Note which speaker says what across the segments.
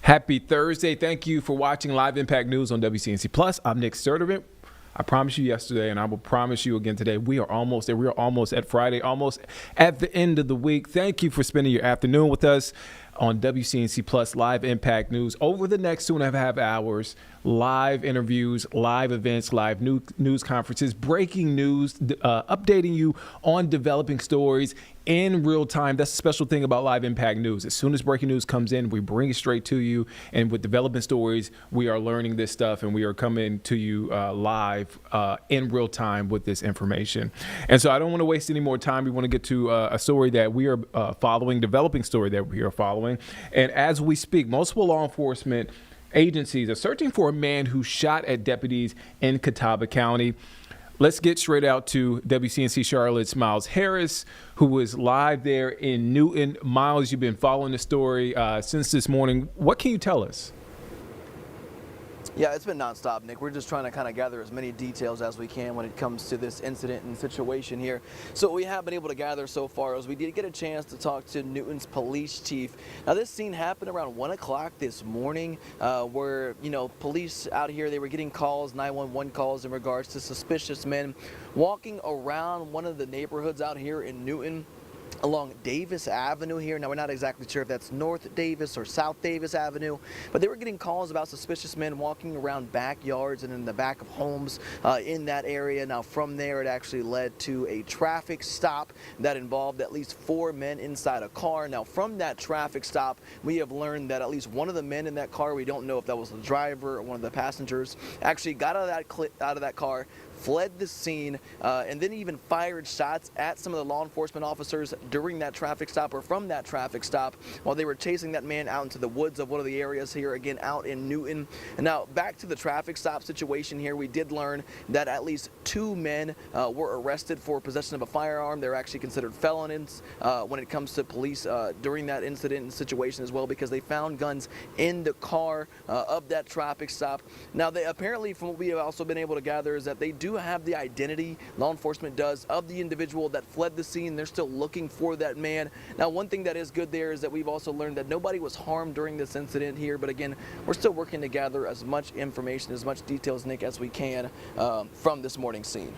Speaker 1: Happy Thursday. Thank you for watching Live Impact News on WCNC Plus. I'm Nick Sturtevant. I promised you yesterday, and I will promise you again today, we are almost there. We are almost at Friday, almost at the end of the week. Thank you for spending your afternoon with us on WCNC Plus Live Impact News. Over the next 2.5 hours, live interviews, live events, live news conferences, breaking news, updating you on developing stories in real time. That's the special thing about Live Impact News. As soon as breaking news comes in, we bring it straight to you. And with development stories, we are learning this stuff and we are coming to you live in real time with this information. And so I don't want to waste any more time. We want to get to a story that we are following, developing story that we are following. And as we speak, multiple law enforcement agencies are searching for a man who shot at deputies in Catawba County. Let's get straight out to WCNC Charlotte's Miles Harris, who was live there in Newton. Miles, you've been following the story since this morning. What can you tell us?
Speaker 2: Yeah, it's been nonstop, Nick. We're just trying to kind of gather as many details as we can when it comes to this incident and situation here. So what we have been able to gather so far is we did get a chance to talk to Newton's police chief. Now, this scene happened around 1 o'clock this morning where, police out here, they were getting calls, 911 calls in regards to suspicious men walking around one of the neighborhoods out here in Newton along Davis Avenue here. Now, we're not exactly sure if that's North Davis or South Davis Avenue, but they were getting calls about suspicious men walking around backyards and in the back of homes in that area. Now, from there, it actually led to a traffic stop that involved at least 4 men inside a car. Now, from that traffic stop, we have learned that at least one of the men in that car, we don't know if that was the driver or one of the passengers, actually got out of that car, fled the scene, and then even fired shots at some of the law enforcement officers during that traffic stop or from that traffic stop while they were chasing that man out into the woods of one of the areas here, again, out in Newton. And now, back to the traffic stop situation here, we did learn that at least 2 men were arrested for possession of a firearm. They're actually considered felons when it comes to police during that incident and situation as well, because they found guns in the car of that traffic stop. Now, they apparently, from what we have also been able to gather, is that they do have the identity, law enforcement does, of the individual that fled the scene. They're still looking for that man. Now, one thing that is good there is that we've also learned that nobody was harmed during this incident here, but again, we're still working to gather as much information, as much details, Nick, as we can from this morning's scene.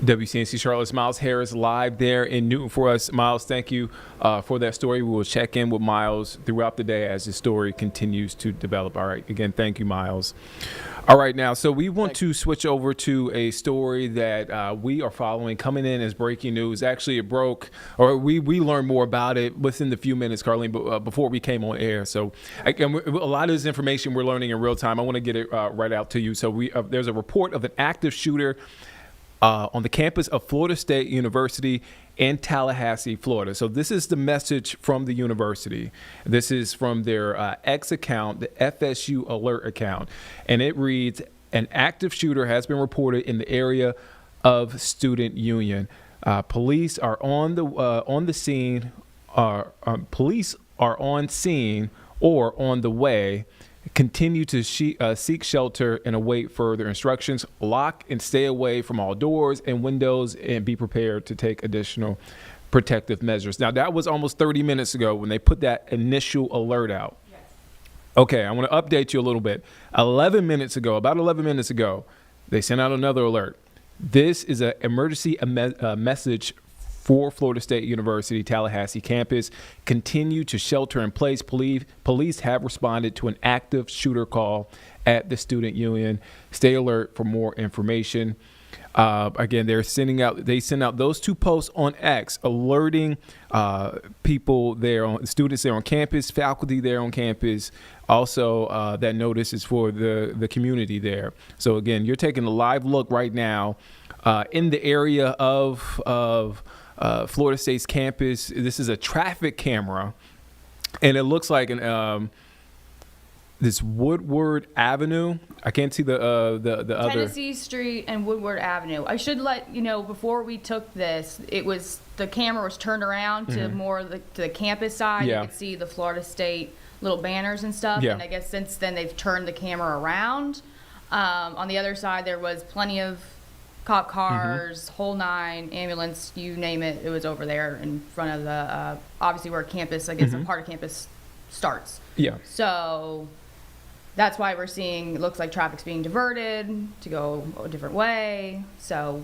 Speaker 1: WCNC Charlotte's Miles Harris live there in Newton for us. Miles, thank you for that story. We will check in with Miles throughout the day as the story continues to develop. All right. Again, thank you, Miles. All right. Now, so we want to switch over to a story that we are following coming in as breaking news. Actually, it broke, or we learned more about it within the few minutes, Carlene, but before we came on air. So again, a lot of this information we're learning in real time. I want to get it right out to you. So there's a report of an active shooter on the campus of Florida State University in Tallahassee, Florida. So this is the message from the university. This is from their X account, the FSU Alert account. And it reads, an active shooter has been reported in the area of Student Union. Police are on the scene. Police are on scene or on the way. Continue to seek shelter and await further instructions. Lock and stay away from all doors and windows and be prepared to take additional protective measures. Now, that was almost 30 minutes ago when they put that initial alert out. Yes. Okay, I want to update you a little bit. About 11 minutes ago, they sent out another alert. This is an emergency message for Florida State University Tallahassee campus. Continue to shelter in place. Police have responded to an active shooter call at the Student Union. Stay alert for more information. Again, they send out those 2 posts on X, alerting people there, students there on campus, faculty there on campus. Also, that notice is for the community there. So again, you're taking a live look right now in the area of Florida State's campus. This is a traffic camera, and it looks like this Woodward Avenue. I can't see the other.
Speaker 3: Tennessee Street and Woodward Avenue. I should let you know, before we took this, the camera was turned around to more to the campus side.
Speaker 1: Yeah.
Speaker 3: You could see the Florida State little banners and stuff.
Speaker 1: Yeah.
Speaker 3: And I guess since then they've turned the camera around. On the other side, there was plenty of cop cars, whole nine, ambulance, you name it, it was over there in front of the, obviously where campus, I guess a part of campus starts.
Speaker 1: Yeah.
Speaker 3: So that's why we're seeing, it looks like traffic's being diverted to go a different way. So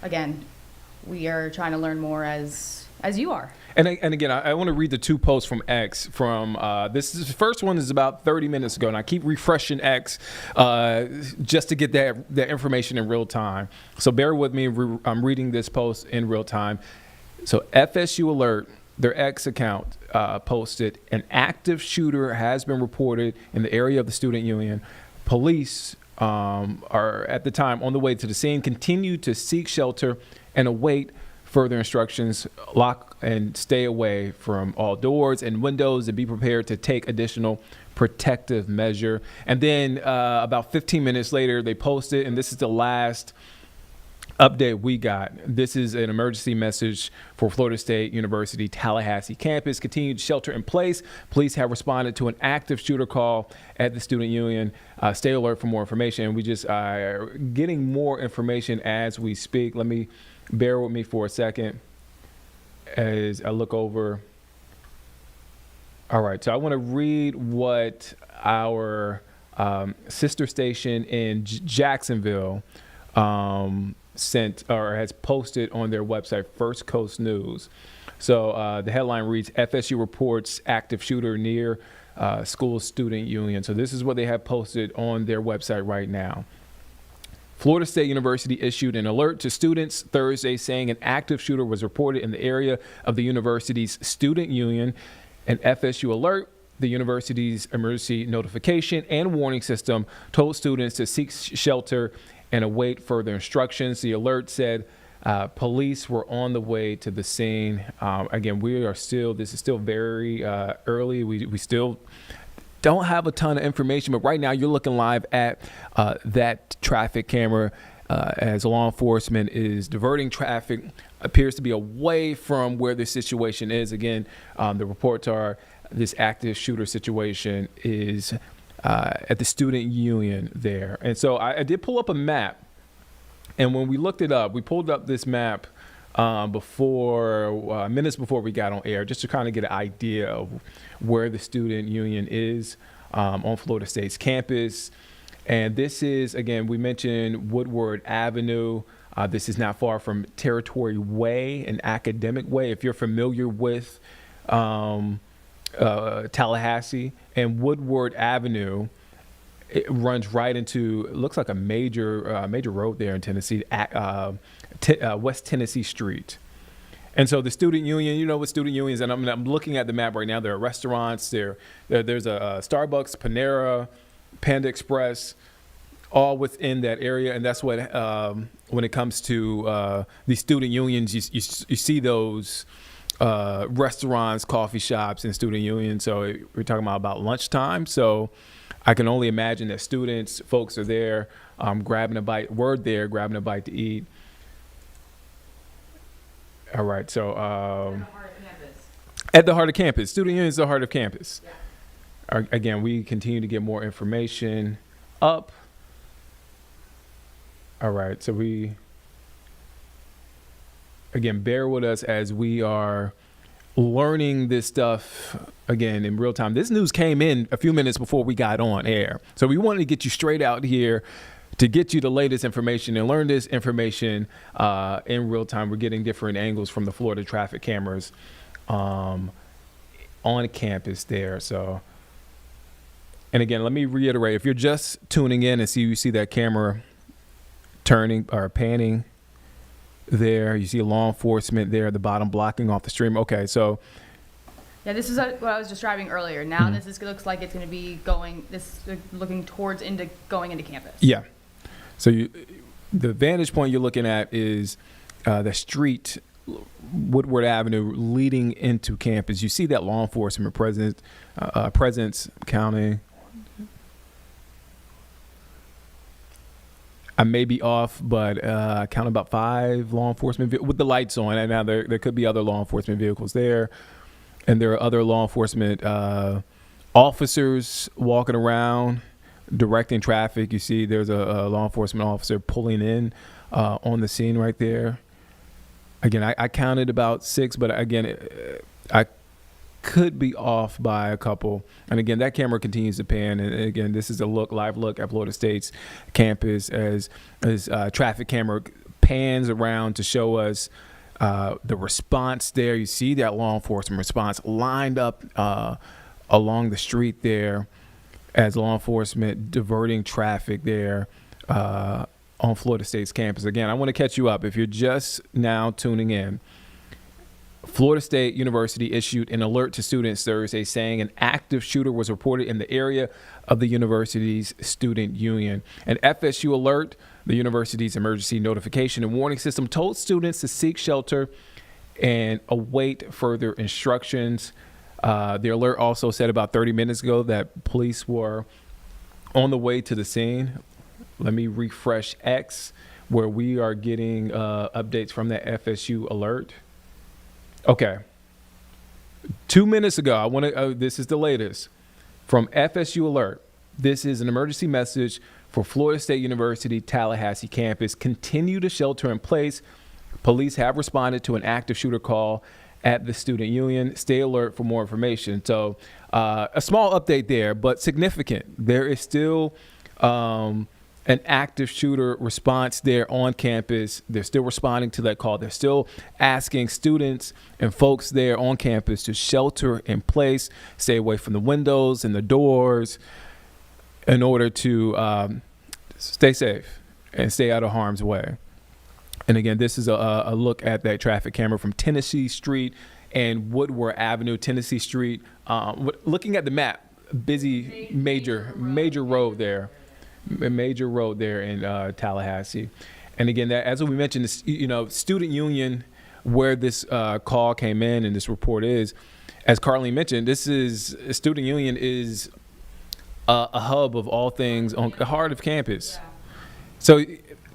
Speaker 3: again, we are trying to learn more as you are.
Speaker 1: And again, I want to read the two posts from X. From the first one is about 30 minutes ago, and I keep refreshing X just to get that information in real time. So bear with me. I'm reading this post in real time. So FSU Alert, their X account posted, an active shooter has been reported in the area of the student union. Police are at the time on the way to the scene, continue to seek shelter and await further instructions. Lock and stay away from all doors and windows and be prepared to take additional protective measure. And then about 15 minutes later, they posted, and this is the last update we got. This is an emergency message for Florida State University Tallahassee campus. Continued shelter in place. Police have responded to an active shooter call at the student union. Stay alert for more information. And we just are getting more information as we speak. Bear with me for a second as I look over. All right, so I want to read what our sister station in Jacksonville sent or has posted on their website, First Coast News. So the headline reads, FSU reports active shooter near school student union. So this is what they have posted on their website right now. Florida State University issued an alert to students Thursday saying an active shooter was reported in the area of the university's student union. An FSU alert, the university's emergency notification and warning system, told students to seek shelter and await further instructions. The alert said police were on the way to the scene. Again, this is still very early. We still don't have a ton of information, but right now you're looking live at that traffic camera as law enforcement is diverting traffic, appears to be away from where the situation is. Again, the reports are this active shooter situation is at the student union there. And so I did pull up a map, and when we looked it up, we pulled up this map minutes before we got on air, just to kind of get an idea of where the student union is on Florida State's campus. And this is, again, we mentioned Woodward Avenue. This is not far from Territory Way and Academic Way. If you're familiar with Tallahassee, and Woodward Avenue, it runs right into, it looks like a major road there in Tennessee, West Tennessee Street. And so the student union, you know what student unions, and I'm looking at the map right now. There are restaurants, there's a Starbucks, Panera, Panda Express, all within that area. And that's what, when it comes to the student unions, you see those restaurants, coffee shops, and student unions. So we're talking about lunchtime. So I can only imagine that folks are there grabbing a bite to eat. All right, so at the heart of campus, student union is the heart of campus. Yeah. Again, we continue to get more information up. All right, so again, bear with us as we are learning this stuff again in real time. This news came in a few minutes before we got on air, so we wanted to get you straight out here to get you the latest information and learn this information in real time. We're getting different angles from the Florida traffic cameras on campus there. So, and again, let me reiterate, if you're just tuning in and you see that camera turning or panning there, you see law enforcement there at the bottom blocking off the stream. Okay, so.
Speaker 3: Yeah, this is what I was describing earlier. Now this looks like it's going to be looking towards going into campus.
Speaker 1: Yeah. So the vantage point you're looking at is the street, Woodward Avenue, leading into campus. You see that law enforcement presence counting. I may be off, but I count about 5 law enforcement with the lights on. And now there could be other law enforcement vehicles there. And there are other law enforcement officers walking around, directing traffic. You see there's a law enforcement officer pulling in on the scene right there. Again, I counted about 6, but again, I could be off by a couple. And again, that camera continues to pan. And again, this is a live look at Florida State's campus as traffic camera pans around to show us the response there. You see that law enforcement response lined up along the street there as law enforcement diverting traffic there on Florida State's campus. Again, I want to catch you up. If you're just now tuning in, Florida State University issued an alert to students Thursday saying an active shooter was reported in the area of the university's student union. An FSU alert, the university's emergency notification and warning system, told students to seek shelter and await further instructions. The alert also said about 30 minutes ago that police were on the way to the scene. Let me refresh X, where we are getting updates from that FSU alert. Okay. 2 minutes ago, this is the latest from FSU Alert. This is an emergency message for Florida State University Tallahassee campus. Continue to shelter in place. Police have responded to an active shooter call at the student union. Stay alert for more information. So a small update there, but significant. There is still an active shooter response there on campus. They're still responding to that call. They're still asking students and folks there on campus to shelter in place, stay away from the windows and the doors in order to stay safe and stay out of harm's way. And again, this is a look at that traffic camera from Tennessee Street and Woodward Avenue. Tennessee Street, looking at the map, busy major road there. A major road there in Tallahassee. And again, that, as we mentioned, this, student union, where this call came in and this report is, as Carlene mentioned, student union is a hub of all things on the heart of campus. Yeah. So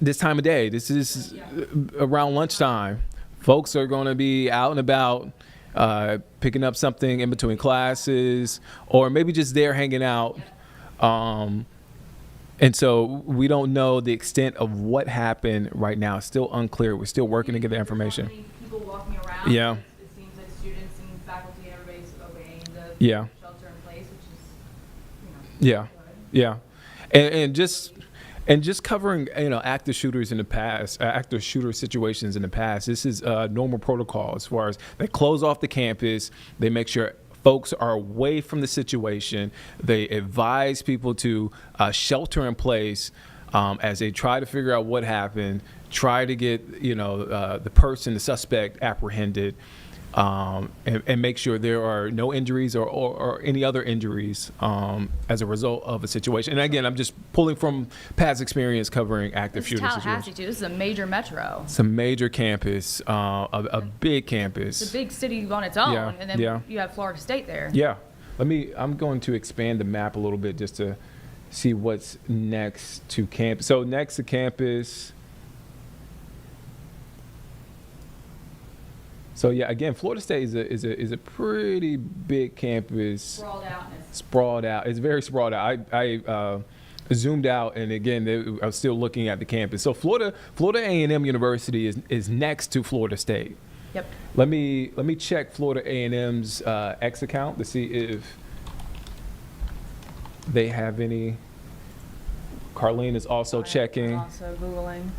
Speaker 1: this time of day, this is around lunchtime, folks are going to be out and about, picking up something in between classes, or maybe just there hanging out. And so we don't know the extent of what happened right now. It's still unclear. We're still working to get the information.
Speaker 3: People walking around.
Speaker 1: Yeah.
Speaker 3: It seems like students and faculty and everybody's obeying the shelter in place, which is,
Speaker 1: Yeah. And just covering, active shooters in the past, active shooter situations in the past. This is normal protocol as far as they close off the campus. They make sure folks are away from the situation. They advise people to shelter in place as they try to figure out what happened, try to get the suspect apprehended, and make sure there are no injuries or any other injuries as a result of a situation. And again, I'm just pulling from past experience covering active shooter situations.
Speaker 3: Tallahassee too. This is a major metro.
Speaker 1: It's a major campus, a big campus.
Speaker 3: It's a big city on its own,
Speaker 1: Yeah,
Speaker 3: and then you have Florida State there.
Speaker 1: Yeah. I'm going to expand the map a little bit just to see what's next to campus. So next to campus. So yeah, again, Florida State is a pretty big campus. Sprawled out. It's very sprawled out. I zoomed out, and again, I was still looking at the campus. So Florida A&M University is next to Florida State.
Speaker 3: Yep.
Speaker 1: Let me check Florida A&M's X account to see if they have any. Carlene is also checking.
Speaker 3: Also Googling.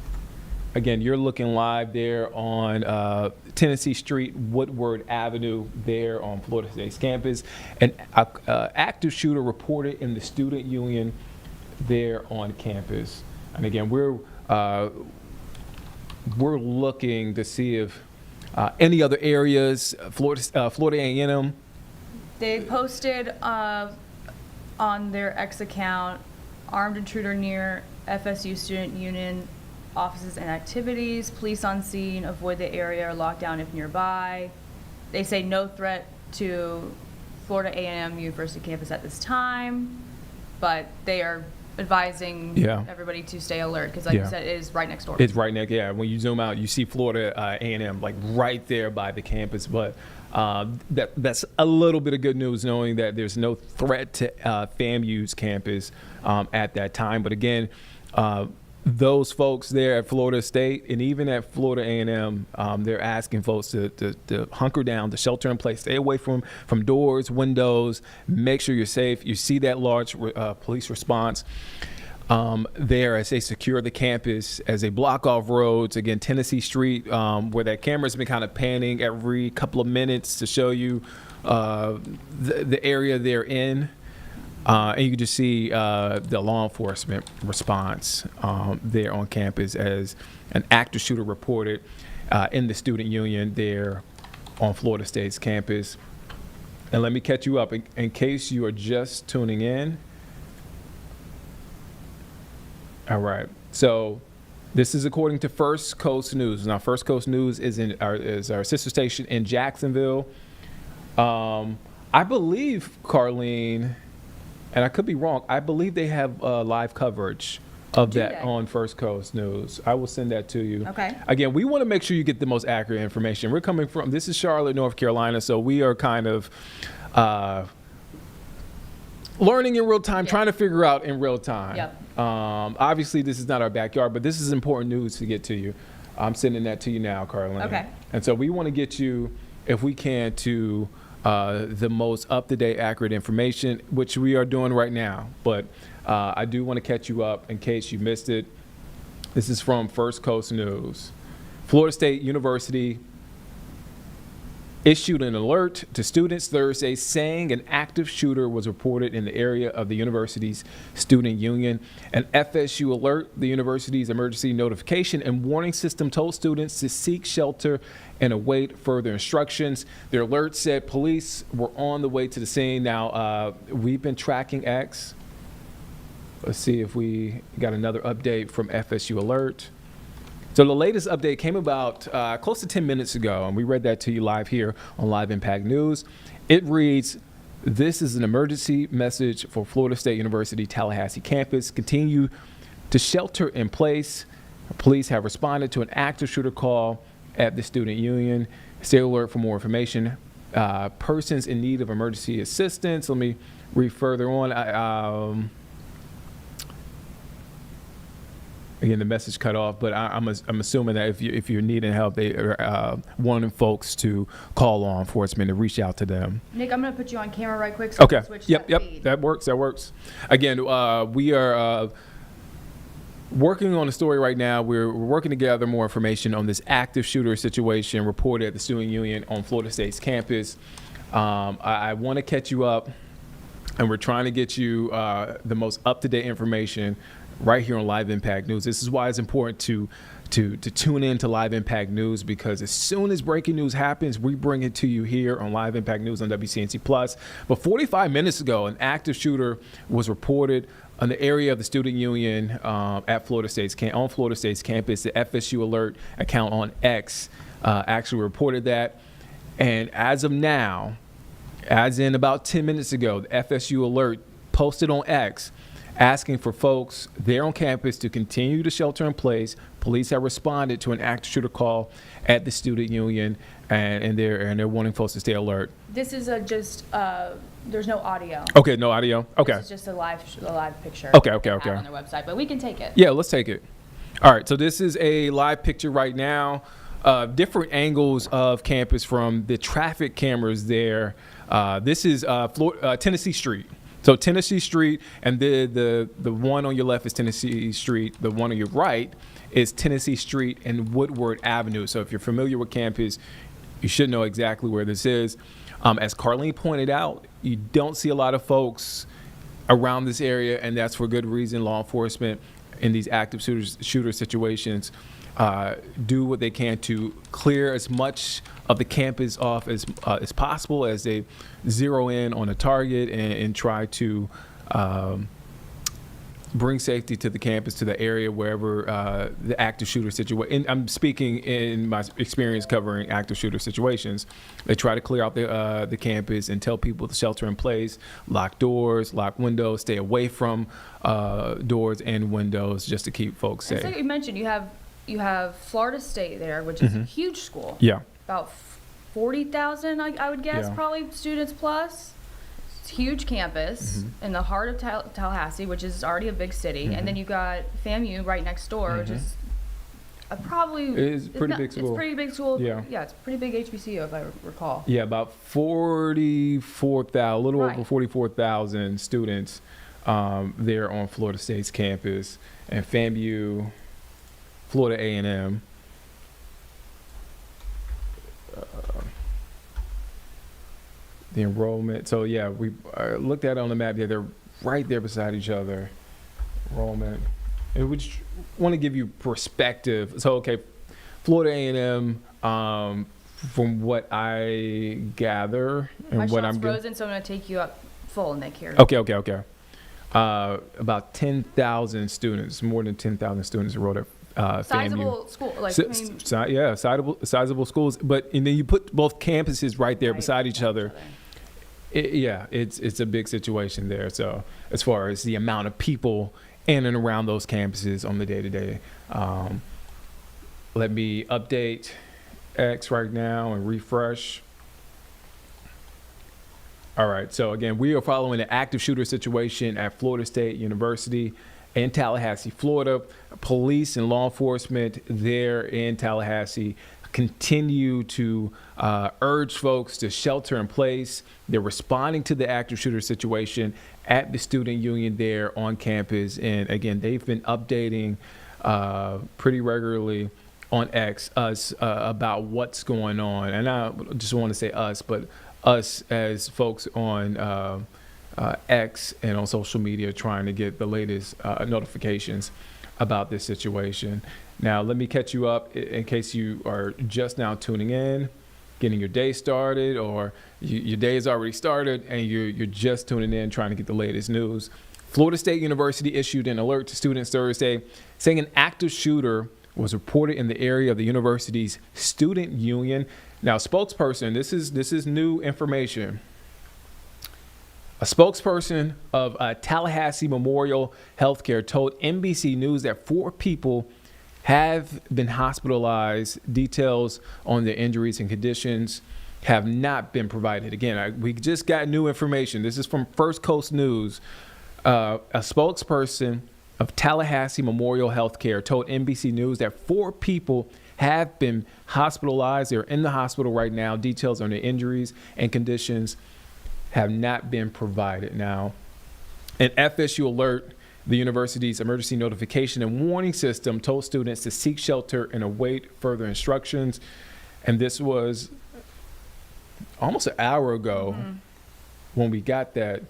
Speaker 1: Again, you're looking live there on Tennessee Street, Woodward Avenue, there on Florida State's campus. An active shooter reported in the student union there on campus. And again, we're looking to see if any other areas, Florida A&M.
Speaker 3: They posted on their X account, armed intruder near FSU student union offices and activities, police on scene, avoid the area or lock down if nearby. They say no threat to Florida A&M University campus at this time, but they are advising everybody to stay alert because, like you said, it is right next door.
Speaker 1: It's right next, When you zoom out, you see Florida A&M like right there by the campus, but that's a little bit of good news knowing that there's no threat to FAMU's campus at that time. But again, those folks there at Florida State and even at Florida A&M, they're asking folks to hunker down, to shelter in place, stay away from doors, windows, make sure you're safe. You see that large police response there as they secure the campus, as they block off roads. Again, Tennessee Street, where that camera's been kind of panning every couple of minutes to show you the area they're in. And you can just see the law enforcement response there on campus as an active shooter reported in the student union there on Florida State's campus. And let me catch you up in case you are just tuning in. All right. So this is according to First Coast News. Now, First Coast News is our sister station in Jacksonville. I believe, Carlene, and I could be wrong, I believe they have live coverage of that on First Coast News. I will send that to you.
Speaker 3: Okay.
Speaker 1: Again, we want to make sure you get the most accurate information. We're coming from, this is Charlotte, North Carolina, so we are kind of learning in real time, trying to figure out in real time.
Speaker 3: Yep.
Speaker 1: Obviously, this is not our backyard, but this is important news to get to you. I'm sending that to you now, Carlene.
Speaker 3: Okay.
Speaker 1: And so we want to get you, if we can, to the most up-to-date, accurate information, which we are doing right now. But I do want to catch you up in case you missed it. This is from First Coast News. Florida State University issued an alert to students Thursday saying an active shooter was reported in the area of the university's student union. An FSU alert, the university's emergency notification and warning system, told students to seek shelter and await further instructions. Their alert said police were on the way to the scene. Now, we've been tracking X. Let's see if we got another update from FSU Alert. So the latest update came about close to 10 minutes ago, and we read that to you live here on Live Impact News. It reads, "This is an emergency message for Florida State University Tallahassee campus. Continue to shelter in place. Police have responded to an active shooter call at the student union. Stay alert for more information. Persons in need of emergency assistance." Let me read further on. Again, the message cut off, but I'm assuming that if you're needing help, they are wanting folks to call law enforcement and reach out to them.
Speaker 3: Nick, I'm going to put you on camera right quick. So
Speaker 1: Okay.
Speaker 3: Switch
Speaker 1: Yep.
Speaker 3: feed.
Speaker 1: That works. Again, we are working on a story right now. We're working to gather more information on this active shooter situation reported at the student union on Florida State's campus. I want to catch you up, and we're trying to get you the most up-to-date information right here on Live Impact News. This is why it's important to tune in to Live Impact News, because as soon as breaking news happens, we bring it to you here on Live Impact News on WCNC Plus. But 45 minutes ago, an active shooter was reported on the area of the student union at Florida State's on Florida State's campus. The FSU Alert account on X actually reported that. And as of now, as in about 10 minutes ago, the FSU Alert posted on X asking for folks there on campus to continue to shelter in place. Police have responded to an active shooter call at the student union, and they're wanting folks to stay alert.
Speaker 3: This is just there's no audio.
Speaker 1: Okay, no audio. Okay.
Speaker 3: This is just a live picture.
Speaker 1: Okay.
Speaker 3: they have on their website, but we can take it.
Speaker 1: Yeah, let's take it. All right, so this is a live picture right now. Different angles of campus from the traffic cameras there. This is Tennessee Street. So Tennessee Street, and the one on your left is Tennessee Street. The one on your right is Tennessee Street and Woodward Avenue. So if you're familiar with campus, you should know exactly where this is. As Carlene pointed out, you don't see a lot of folks around this area, and that's for good reason. Law enforcement in these active shooter situations do what they can to clear as much of the campus off as possible as they zero in on a target and try to bring safety to the campus, to the area wherever the active shooter situation. I'm speaking in my experience covering active shooter situations. They try to clear out the campus and tell people to shelter in place, lock doors, lock windows, stay away from doors and windows, just to keep folks safe.
Speaker 3: And so you mentioned you have Florida State there, which is a huge school.
Speaker 1: Yeah.
Speaker 3: About 40,000, I would guess,
Speaker 1: Yeah.
Speaker 3: probably students plus. huge campus in the heart of Tallahassee, which is already a big city, and then you got FAMU right next door, which is probably
Speaker 1: It's pretty big school.
Speaker 3: It's pretty big school.
Speaker 1: Yeah.
Speaker 3: Yeah, it's pretty big HBCU if I recall.
Speaker 1: Yeah, about 44,000, a little over
Speaker 3: Right.
Speaker 1: 44,000 students there on Florida State's campus, and FAMU, Florida A&M. The enrollment. So yeah, we looked at it on the map. Yeah, they're right there beside each other. Enrollment. And we just want to give you perspective. So okay, Florida A&M. From what I gather and
Speaker 3: My
Speaker 1: what
Speaker 3: shot's
Speaker 1: I'm getting.
Speaker 3: frozen, so I'm gonna take you up full, Nick. Here.
Speaker 1: Okay. About 10,000 students, more than 10,000 students enrolled at FAMU.
Speaker 3: Sizable school, like I mean,
Speaker 1: Yeah, sizable schools. But and then you put both campuses right there beside each other. It's a big situation there. So as far as the amount of people in and around those campuses on the day to day, let me update X right now and refresh. All right. So again, we are following an active shooter situation at Florida State University in Tallahassee, Florida. Police and law enforcement there in Tallahassee continue to urge folks to shelter in place. They're responding to the active shooter situation at the student union there on campus. And again, they've been updating pretty regularly on X us about what's going on. And I just want to say us, but us as folks on X and on social media trying to get the latest notifications about this situation. Now, let me catch you up in case you are just now tuning in, getting your day started, or your day has already started and you're just tuning in trying to get the latest news. Florida State University issued an alert to students Thursday saying an active shooter was reported in the area of the university's student union. Now, spokesperson, this is new information. A spokesperson of Tallahassee Memorial Healthcare told NBC News that 4 people have been hospitalized. Details on their injuries and conditions have not been provided. Again, we just got new information. This is from First Coast News. A spokesperson of Tallahassee Memorial Healthcare told NBC News that 4 people have been hospitalized. They're in the hospital right now. Details on their injuries and conditions have not been provided. Now, an FSU alert, the university's emergency notification and warning system, told students to seek shelter and await further instructions. And this was almost an hour ago when we got that,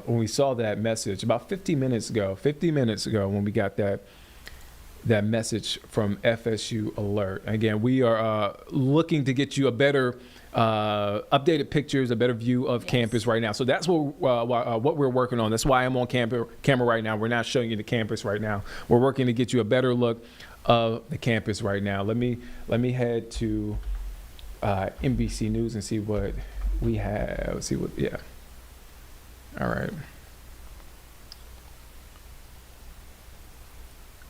Speaker 1: when we saw that message, about 50 minutes ago when we got that message from FSU Alert. Again, we are looking to get you a better updated pictures, a better view of campus right now. So that's what we're working on. That's why I'm on camera right now. We're not showing you the campus right now. We're working to get you a better look of the campus right now. Let me head to NBC News and see what we have. All right.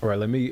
Speaker 1: Let me,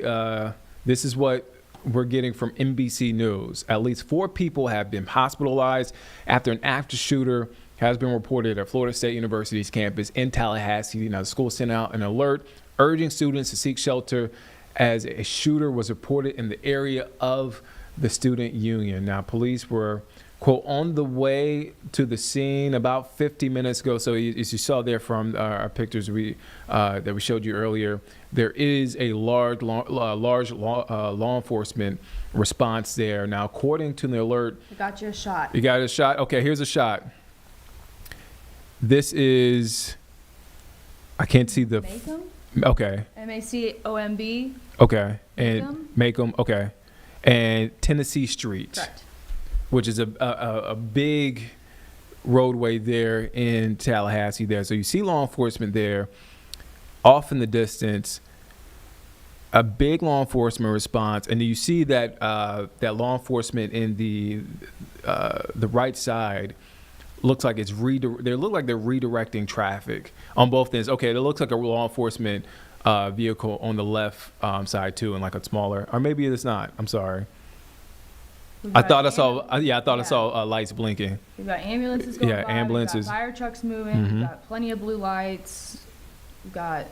Speaker 1: this is what we're getting from NBC News. At least 4 people have been hospitalized after an active shooter has been reported at Florida State University's campus in Tallahassee. Now, the school sent out an alert urging students to seek shelter as a shooter was reported in the area of the student union. Now, police were, quote, on the way to the scene about 50 minutes ago. So as you saw there from our pictures that we showed you earlier, there is a large law enforcement response there. Now, according to the alert,
Speaker 3: I got you a shot.
Speaker 1: You got a shot? Okay, here's a shot. This is, I can't see the.
Speaker 3: Macomb?
Speaker 1: Okay.
Speaker 3: MACOMB.
Speaker 1: Okay. And Macomb. Okay. And Tennessee Street.
Speaker 3: Correct.
Speaker 1: Which is a big roadway there in Tallahassee there. So you see law enforcement there off in the distance, a big law enforcement response. And you see that that law enforcement in the right side looks like it's they look like they're redirecting traffic on both ends. Okay, it looks like a law enforcement vehicle on the left side too, and like a smaller, or maybe it's not. I'm sorry.
Speaker 3: We've
Speaker 1: I
Speaker 3: got
Speaker 1: thought I saw. I thought I
Speaker 3: yeah.
Speaker 1: saw lights blinking.
Speaker 3: We've got ambulances going
Speaker 1: Yeah,
Speaker 3: by.
Speaker 1: ambulances.
Speaker 3: We've got fire trucks moving. We've got plenty of blue lights. We've got,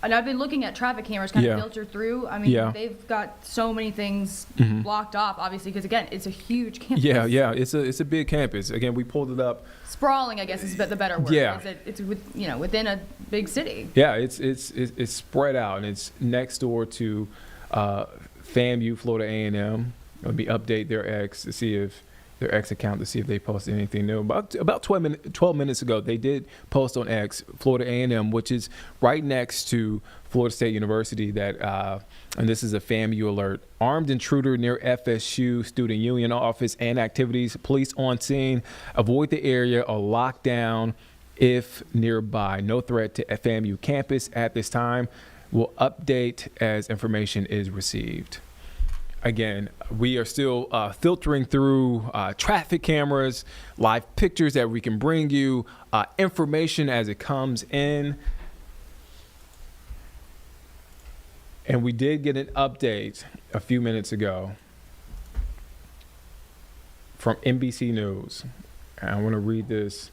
Speaker 3: and I've been looking at traffic cameras kind
Speaker 1: Yeah.
Speaker 3: of filter through. I mean,
Speaker 1: Yeah.
Speaker 3: they've got so many things blocked off, obviously, because again, it's a huge campus.
Speaker 1: Yeah. It's a big campus. Again, we pulled it up.
Speaker 3: Sprawling, I guess, is the better word.
Speaker 1: Yeah.
Speaker 3: It's within a big city.
Speaker 1: Yeah, it's spread out, and it's next door to FAMU, Florida A&M. Let me update their X to see if their X account to see if they posted anything new. About 12 minutes ago, they did post on X, Florida A&M, which is right next to Florida State University. That and this is a FAMU alert: armed intruder near FSU student union office and activities. Police on scene. Avoid the area or lock down if nearby. No threat to FAMU campus at this time. We'll update as information is received. Again, we are still filtering through traffic cameras, live pictures that we can bring you, information as it comes in. And we did get an update a few minutes ago from NBC News. And I want to read this.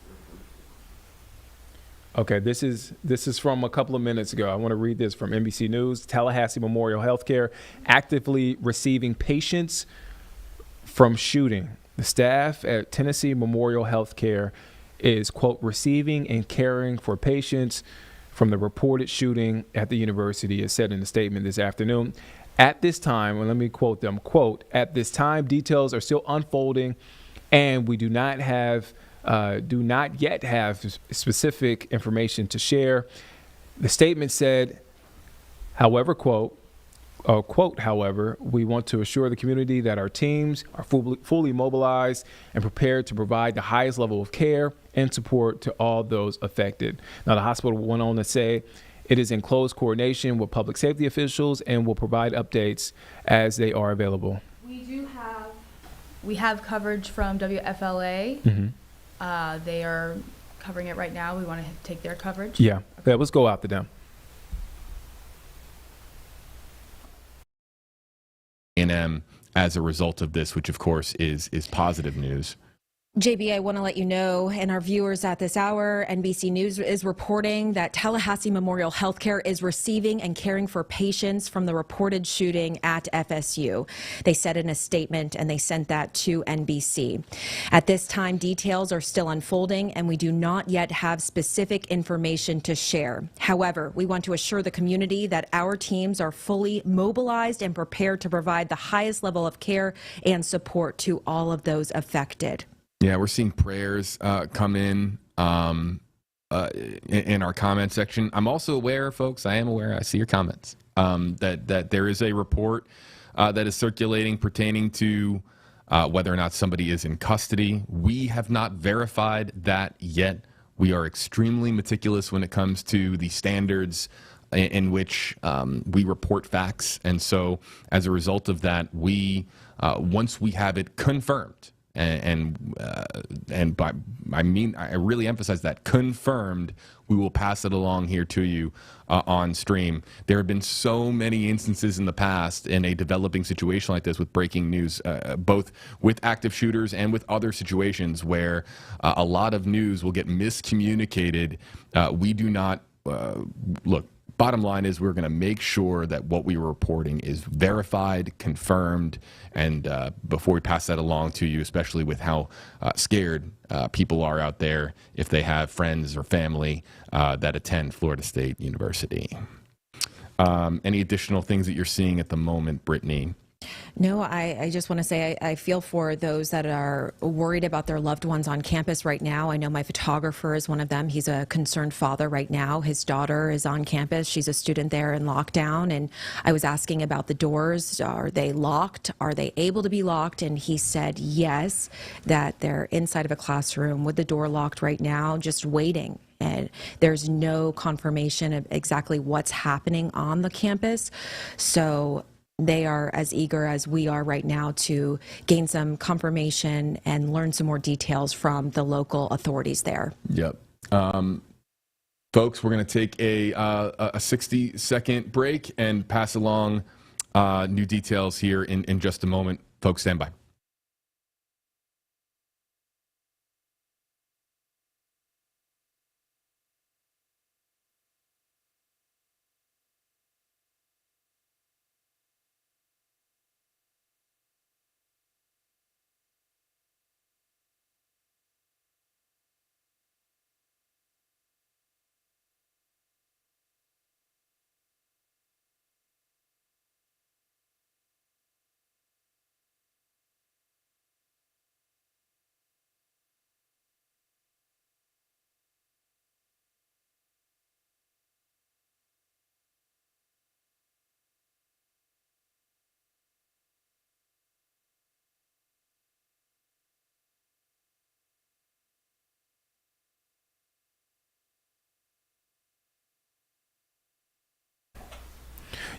Speaker 1: Okay, this is from a couple of minutes ago. I want to read this from NBC News. Tallahassee Memorial Healthcare actively receiving patients from shooting. The staff at Tennessee Memorial Healthcare is, quote, receiving and caring for patients from the reported shooting at the university, as said in a statement this afternoon. At this time, and let me quote them, quote, at this time, details are still unfolding, and we do not yet have specific information to share. The statement said, however, quote, however, we want to assure the community that our teams are fully mobilized and prepared to provide the highest level of care and support to all those affected. Now, the hospital went on to say it is in close coordination with public safety officials and will provide updates as they are available.
Speaker 3: We have coverage from WFLA. They are covering it right now. We want to take their coverage.
Speaker 1: Yeah, let's go after them.
Speaker 4: A&M as a result of this, which of course is positive news.
Speaker 5: JB, I want to let you know, and our viewers at this hour, NBC News is reporting that Tallahassee Memorial Healthcare is receiving and caring for patients from the reported shooting at FSU. They said in a statement, and they sent that to NBC. At this time, details are still unfolding, and we do not yet have specific information to share. However, we want to assure the community that our teams are fully mobilized and prepared to provide the highest level of care and support to all of those affected.
Speaker 4: Yeah, we're seeing prayers come in our comment section. I'm also aware, folks, I am aware, I see your comments, that there is a report that is circulating pertaining to whether or not somebody is in custody. We have not verified that yet. We are extremely meticulous when it comes to the standards in which we report facts. And so as a result of that, we once we have it confirmed, and by I mean I really emphasize that confirmed, we will pass it along here to you on stream. There have been so many instances in the past in a developing situation like this with breaking news, both with active shooters and with other situations where a lot of news will get miscommunicated. We do not look. Bottom line is we're going to make sure that what we are reporting is verified, confirmed, and before we pass that along to you, especially with how scared people are out there if they have friends or family that attend Florida State University. Any additional things that you're seeing at the moment, Brittany?
Speaker 5: No, I just want to say I feel for those that are worried about their loved ones on campus right now. I know my photographer is one of them. He's a concerned father right now. His daughter is on campus. She's a student there in lockdown. And I was asking about the doors. Are they locked? Are they able to be locked? And he said yes, that they're inside of a classroom with the door locked right now, just waiting. And there's no confirmation of exactly what's happening on the campus. So they are as eager as we are right now to gain some confirmation and learn some more details from the local authorities there.
Speaker 4: Yep. Folks, we're going to take a 60-second break and pass along new details here in just a moment. Folks, stand by.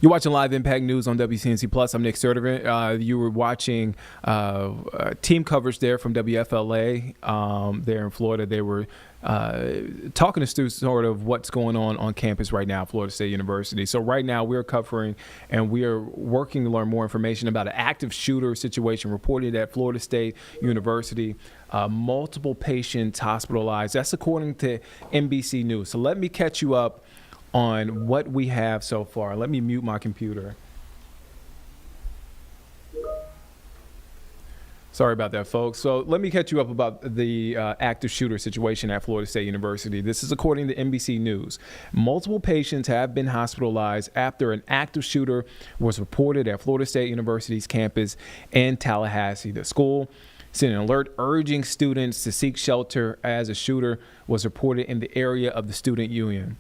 Speaker 1: You're watching Live Impact News on WCNC Plus. I'm Nick Sertivant. You were watching team coverage there from WFLA there in Florida. They were talking us through sort of what's going on campus right now at Florida State University. So right now we're covering and we are working to learn more information about an active shooter situation reported at Florida State University. Multiple patients hospitalized. That's according to NBC News. So let me catch you up on what we have so far. Let me mute my computer. Sorry about that, folks. So let me catch you up about the active shooter situation at Florida State University. This is according to NBC News. Multiple patients have been hospitalized after an active shooter was reported at Florida State University's campus in Tallahassee. The school sent an alert urging students to seek shelter as a shooter was reported in the area of the student union.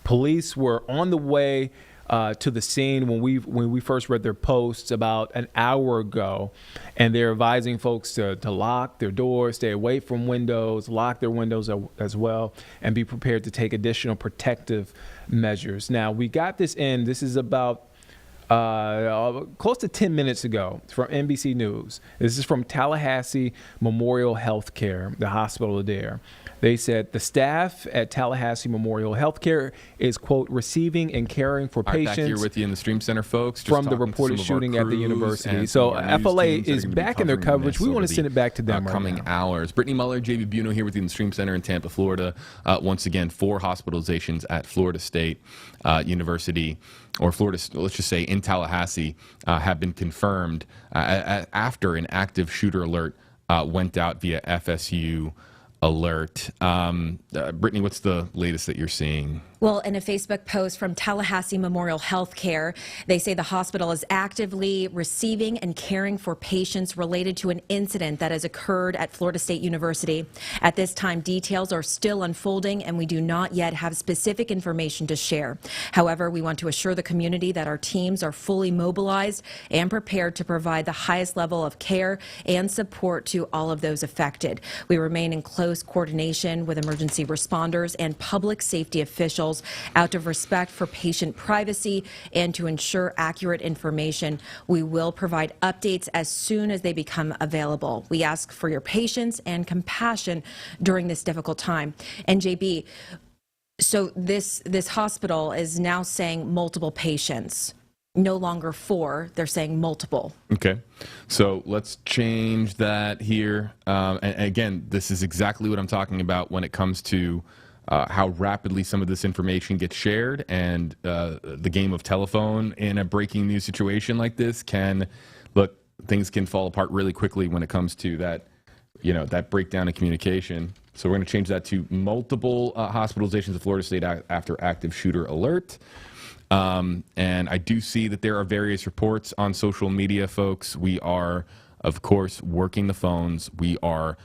Speaker 1: Police were on the way to the scene when we first read their posts about an hour ago, and they're advising folks to lock their doors, stay away from windows, lock their windows as well, and be prepared to take additional protective measures. Now, we got this in. This is about close to 10 minutes ago from NBC News. This is from Tallahassee Memorial Healthcare, the hospital there. They said the staff at Tallahassee Memorial Healthcare is, quote, receiving and caring for patients.
Speaker 4: Back here with you in the Stream Center, folks.
Speaker 1: From the reported shooting at the university. So FLA is back in their coverage. We want to send it back to them right
Speaker 4: coming
Speaker 1: now.
Speaker 4: Hours. Brittany Muller, JB Buno here with you in the Stream Center in Tampa, Florida. Once again, 4 hospitalizations at Florida State University, or Florida, let's just say in Tallahassee, have been confirmed after an active shooter alert went out via FSU alert. Brittany, what's the latest that you're seeing?
Speaker 5: Well, in a Facebook post from Tallahassee Memorial Healthcare, they say the hospital is actively receiving and caring for patients related to an incident that has occurred at Florida State University. At this time, details are still unfolding, and we do not yet have specific information to share. However, we want to assure the community that our teams are fully mobilized and prepared to provide the highest level of care and support to all of those affected. We remain in close coordination with emergency responders and public safety officials out of respect for patient privacy and to ensure accurate information. We will provide updates as soon as they become available. We ask for your patience and compassion during this difficult time. And JB, so this hospital is now saying multiple patients. No longer 4, they're saying multiple.
Speaker 4: Okay, so let's change that here. And again, this is exactly what I'm talking about when it comes to how rapidly some of this information gets shared, and the game of telephone in a breaking news situation like this things can fall apart really quickly when it comes to that, that breakdown in communication. So we're going to change that to multiple hospitalizations of Florida State after active shooter alert. And I do see that there are various reports on social media, folks. We are, of course, working the phones. We are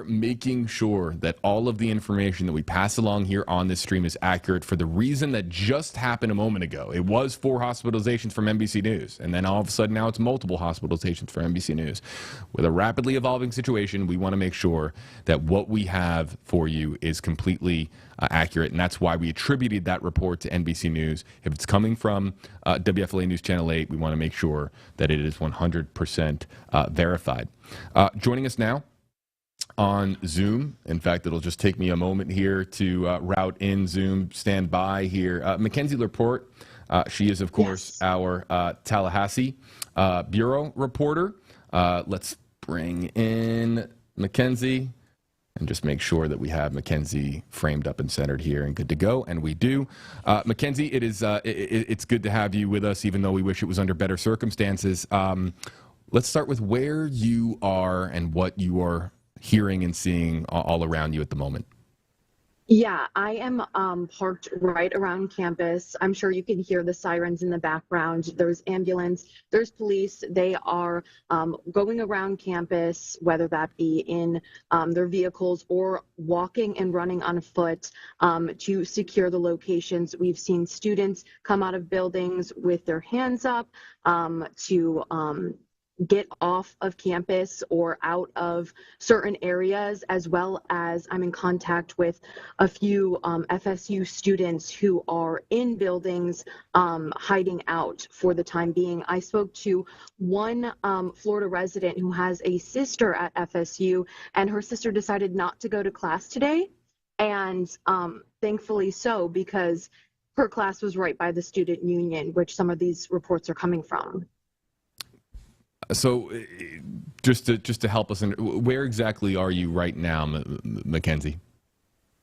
Speaker 4: making sure that all of the information that we pass along here on this stream is accurate for the reason that just happened a moment ago. It was 4 hospitalizations from NBC News, and then all of a sudden now it's multiple hospitalizations from NBC News. With a rapidly evolving situation, we want to make sure that what we have for you is completely accurate, and that's why we attributed that report to NBC News. If it's coming from WFLA News Channel 8, we want to make sure that it is 100% verified. Joining us now on Zoom, in fact, it'll just take me a moment here to route in Zoom. Stand by here. Mackenzie Laporte, she is, of course, our Tallahassee Bureau reporter. Let's bring in Mackenzie and just make sure that we have Mackenzie framed up and centered here and good to go, and we do. Mackenzie, it's good to have you with us, even though we wish it was under better circumstances. Let's start with where you are and what you are hearing and seeing all around you at the moment.
Speaker 6: Yeah, I am parked right around campus. I'm sure you can hear the sirens in the background. There's ambulance, there's police. They are going around campus, whether that be in their vehicles or walking and running on foot to secure the locations. We've seen students come out of buildings with their hands up to get off of campus or out of certain areas, as well as I'm in contact with a few FSU students who are in buildings hiding out for the time being. I spoke to one Florida resident who has a sister at FSU, and her sister decided not to go to class today, and thankfully so, because her class was right by the student union, which some of these reports are coming from.
Speaker 4: So just to help us, where exactly are you right now, Mackenzie?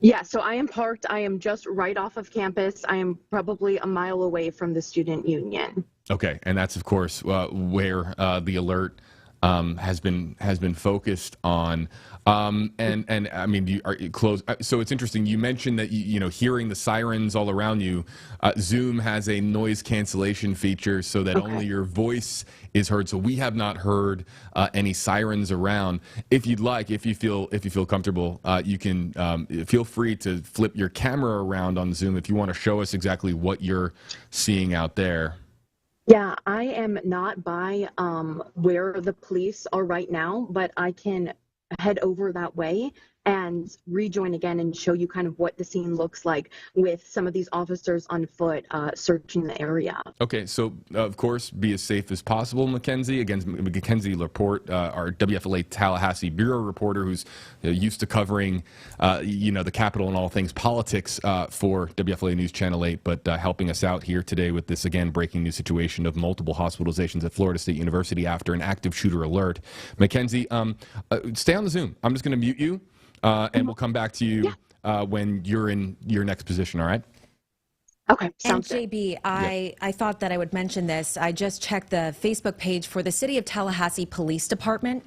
Speaker 6: Yeah, so I am parked. I am just right off of campus. I am probably a mile away from the student union.
Speaker 4: Okay, and that's of course where the alert has been focused on. And I mean, are you close? So it's interesting. You mentioned that you know, hearing the sirens all around you. Zoom has a noise cancellation feature so that only your voice is heard. So we have not heard any sirens around. If you'd like, if you feel comfortable, you can feel free to flip your camera around on Zoom if you want to show us exactly what you're seeing out there.
Speaker 6: Yeah, I am not by where the police are right now, but I can head over that way and rejoin again and show you kind of what the scene looks like with some of these officers on foot searching the area.
Speaker 4: Okay, so of course, be as safe as possible, Mackenzie. Again, Mackenzie Laporte, our WFLA Tallahassee bureau reporter, who's used to covering, you know, the Capitol and all things politics for WFLA News Channel 8, but helping us out here today with this, again, breaking news situation of multiple hospitalizations at Florida State University after an active shooter alert. Mackenzie, stay on the Zoom. I'm just going to mute you. And we'll come back to you when you're in your next position, all right?
Speaker 6: Okay, sounds
Speaker 5: and JB,
Speaker 6: good.
Speaker 5: I thought that I would mention this. I just checked the Facebook page for the City of Tallahassee Police Department,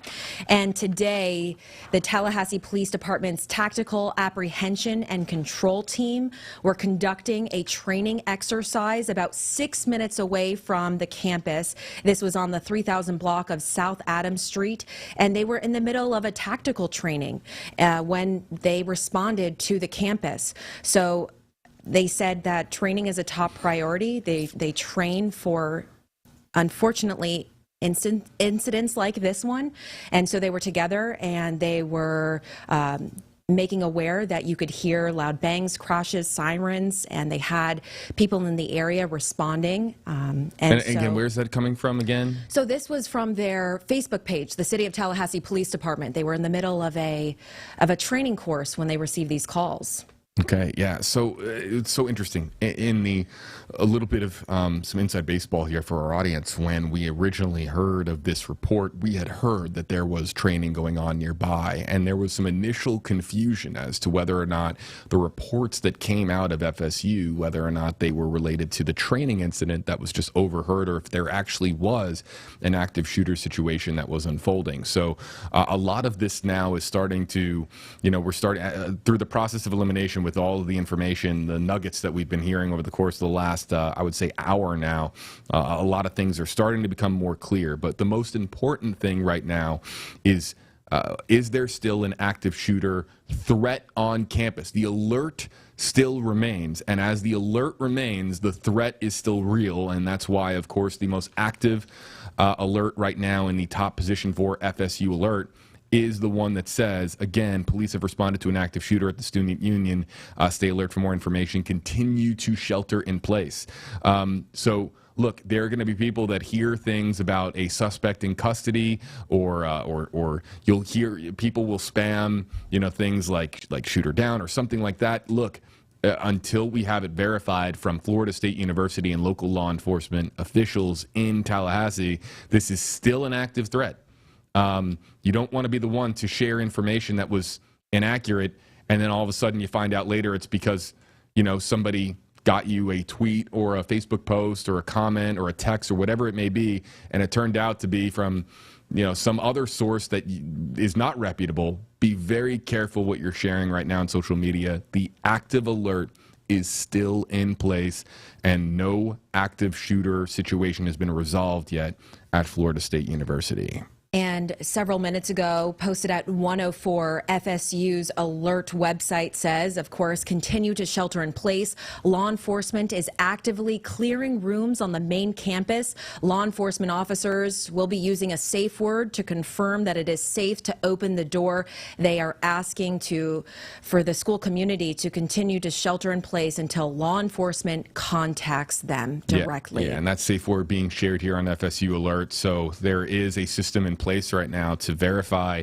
Speaker 5: and today the Tallahassee Police Department's Tactical Apprehension and Control Team were conducting a training exercise about 6 minutes away from the campus. This was on the 3000 block of South Adams Street, and they were in the middle of a tactical training when they responded to the campus. So they said that training is a top priority. They train for, unfortunately, incidents like this one. And so they were together and they were making aware that you could hear loud bangs, crashes, sirens, and they had people in the area responding. And
Speaker 4: again, where's that coming from again?
Speaker 5: So this was from their Facebook page, the City of Tallahassee Police Department. They were in the middle of a training course when they received these calls.
Speaker 4: Okay, yeah. So it's so interesting. A little bit of some inside baseball here for our audience. When we originally heard of this report, we had heard that there was training going on nearby, and there was some initial confusion as to whether or not the reports that came out of FSU, whether or not they were related to the training incident that was just overheard, or if there actually was an active shooter situation that was unfolding. So a lot of this now is starting to, you know, we're starting through the process of elimination with all of the information, the nuggets that we've been hearing over the course of the last, I would say, hour now. A lot of things are starting to become more clear. But the most important thing right now is there still an active shooter threat on campus? The alert still remains. And as the alert remains, the threat is still real. And that's why, of course, the most active alert right now in the top position for FSU alert is the one that says, again, police have responded to an active shooter at the student union. Stay alert for more information. Continue to shelter in place. So, look, there are going to be people that hear things about a suspect in custody, or you'll hear people will spam, you know, things like shooter down or something like that. Look, until we have it verified from Florida State University and local law enforcement officials in Tallahassee, this is still an active threat. You don't want to be the one to share information that was inaccurate, and then all of a sudden you find out later it's because, you know, somebody got you a tweet or a Facebook post or a comment or a text or whatever it may be, and it turned out to be from, you know, some other source that is not reputable. Be very careful what you're sharing right now on social media. The active alert is still in place, and no active shooter situation has been resolved yet at Florida State University.
Speaker 5: And several minutes ago, posted at 104, FSU's alert website says, of course, continue to shelter in place. Law enforcement is actively clearing rooms on the main campus. Law enforcement officers will be using a safe word to confirm that it is safe to open the door. They are asking for the school community to continue to shelter in place until law enforcement contacts them directly.
Speaker 4: Yeah, and that safe word being shared here on FSU Alert. So there is a system in place right now to verify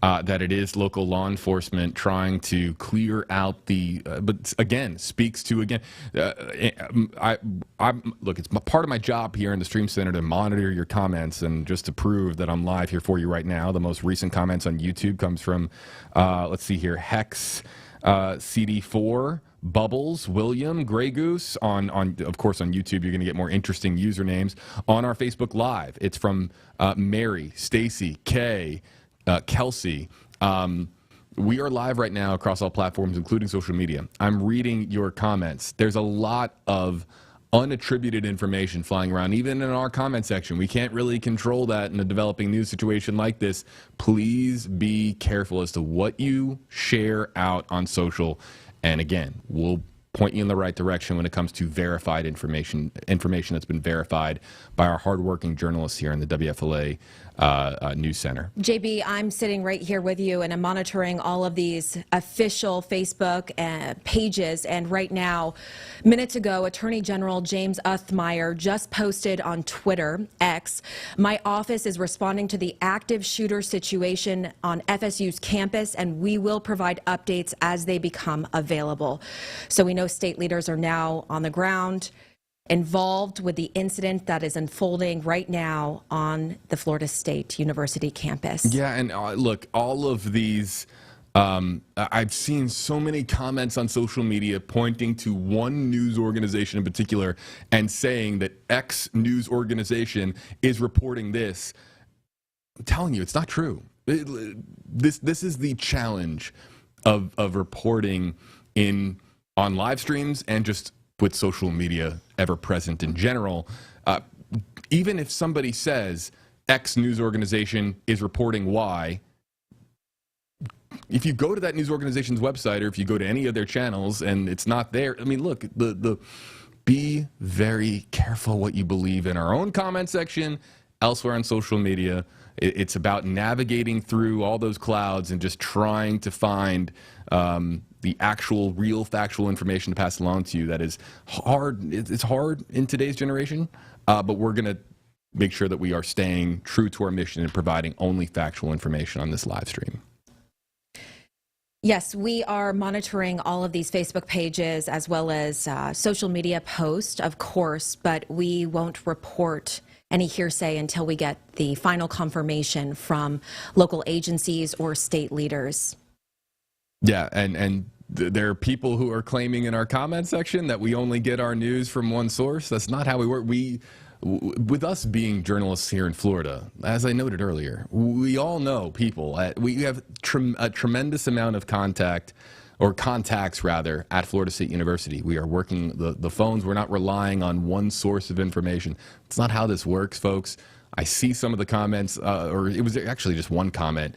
Speaker 4: that it is local law enforcement trying to clear out the, but again, speaks to, again, look, it's part of my job here in the Stream Center to monitor your comments, and just to prove that I'm live here for you right now. The most recent comments on YouTube comes from, let's see here, Hex CD4, Bubbles, William, Grey Goose. On of course on YouTube you're going to get more interesting usernames. On our Facebook Live, it's from Mary, Stacy, Kay, Kelsey. We are live right now across all platforms, including social media. I'm reading your comments. There's a lot of unattributed information flying around, even in our comment section. We can't really control that in a developing news situation like this. Please be careful as to what you share out on social. And again, we'll point you in the right direction when it comes to verified information that's been verified by our hardworking journalists here in the WFLA News Center.
Speaker 5: JB, I'm sitting right here with you, and I'm monitoring all of these official Facebook pages. And right now, minutes ago, Attorney General James Uthmeier just posted on Twitter, X, "My office is responding to the active shooter situation on FSU's campus, and we will provide updates as they become available." So we know state leaders are now on the ground, involved with the incident that is unfolding right now on the Florida State University campus.
Speaker 4: Yeah, and look, all of these, I've seen so many comments on social media pointing to one news organization in particular and saying that X news organization is reporting this. I'm telling you, it's not true. This is the challenge of reporting on live streams and just with social media ever present in general. Even if somebody says X news organization is reporting Y, if you go to that news organization's website or if you go to any of their channels and it's not there, I mean, look, be very careful what you believe in our own comment section, elsewhere on social media. It's about navigating through all those clouds and just trying to find the actual, real, factual information to pass along to you. That is hard. It's hard in today's generation, but we're going to make sure that we are staying true to our mission and providing only factual information on this live stream.
Speaker 5: Yes, we are monitoring all of these Facebook pages as well as social media posts, of course, but we won't report any hearsay until we get the final confirmation from local agencies or state leaders.
Speaker 4: Yeah, and there are people who are claiming in our comment section that we only get our news from one source. That's not how we work. With us being journalists here in Florida, as I noted earlier, we all know people. We have a tremendous amount of contacts rather, at Florida State University. We are working the phones. We're not relying on one source of information. It's not how this works, folks. I see some of the comments, or it was actually just one comment.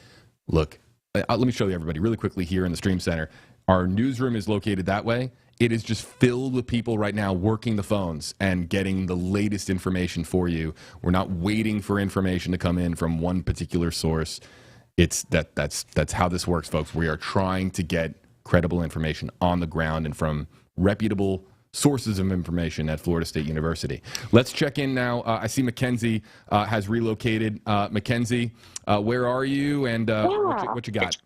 Speaker 4: Look, let me show you everybody really quickly here in the Stream Center. Our newsroom is located that way. It is just filled with people right now working the phones and getting the latest information for you. We're not waiting for information to come in from one particular source. That's how this works, folks. We are trying to get credible information on the ground and from reputable sources of information at Florida State University. Let's check in now. I see Mackenzie has relocated. Mackenzie, where are you, and what you got?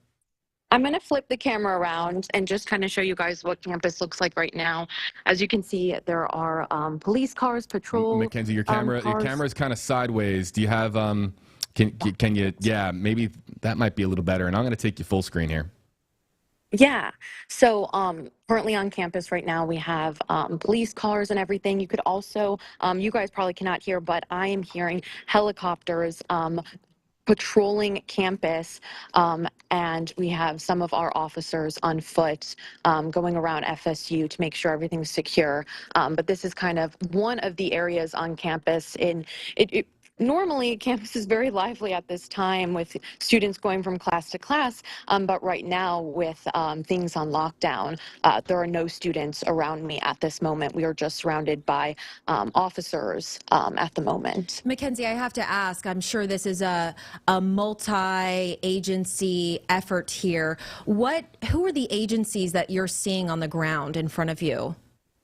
Speaker 7: I'm going to flip the camera around and just kind of show you guys what campus looks like right now. As you can see, there are police cars, patrol.
Speaker 4: Mackenzie, your camera is kind of sideways. Do you have can you? Yeah, maybe that might be a little better. And I'm going to take you full screen here.
Speaker 7: Yeah. So currently on campus right now, we have police cars and everything. You could also, you guys probably cannot hear, but I am hearing helicopters patrolling campus, and we have some of our officers on foot going around FSU to make sure everything's secure. But this is kind of one of the areas on campus. normally campus is very lively at this time with students going from class to class, but right now with things on lockdown, there are no students around me at this moment. We are just surrounded by officers at the moment.
Speaker 5: Mackenzie, I have to ask, I'm sure this is a multi-agency effort here. Who are the agencies that you're seeing on the ground in front of you?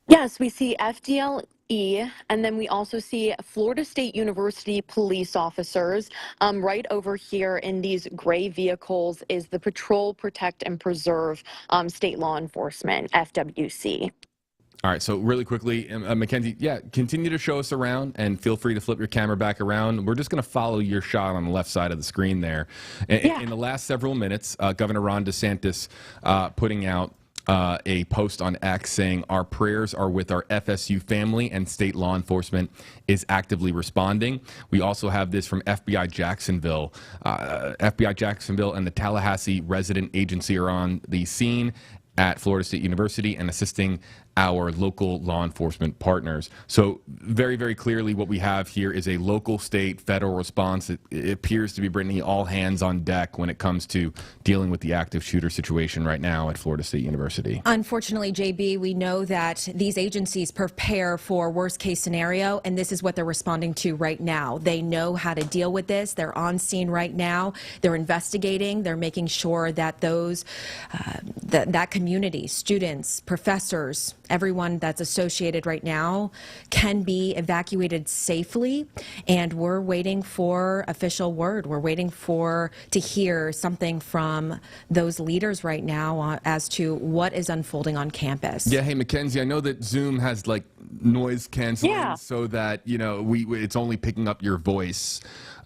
Speaker 7: Yes, we see FDLE, and then we also see Florida State University police officers. Right over here in these gray vehicles is the Patrol, Protect, and Preserve State Law Enforcement, FWC.
Speaker 4: All right, so really quickly, Mackenzie, continue to show us around and feel free to flip your camera back around. We're just going to follow your shot on the left side of the screen there. In the last several minutes, Governor Ron DeSantis putting out a post on X saying, "Our prayers are with our FSU family and state law enforcement is actively responding." We also have this from FBI Jacksonville. FBI Jacksonville and the Tallahassee Resident Agency are on the scene at Florida State University and assisting our local law enforcement partners. So very, very clearly what we have here is a local, state, federal response. It appears to be, Brittany, all hands on deck when it comes to dealing with the active shooter situation right now at Florida State University.
Speaker 5: Unfortunately, JB, we know that these agencies prepare for worst case scenario, and this is what they're responding to right now. They know how to deal with this. They're on scene right now. They're investigating. They're making sure that those, that community, students, professors, everyone that's associated right now can be evacuated safely, and we're waiting for official word. We're waiting to hear something from those leaders right now as to what is unfolding on campus.
Speaker 4: Yeah, hey Mackenzie, I know that Zoom has like noise canceling so that it's only picking up your voice.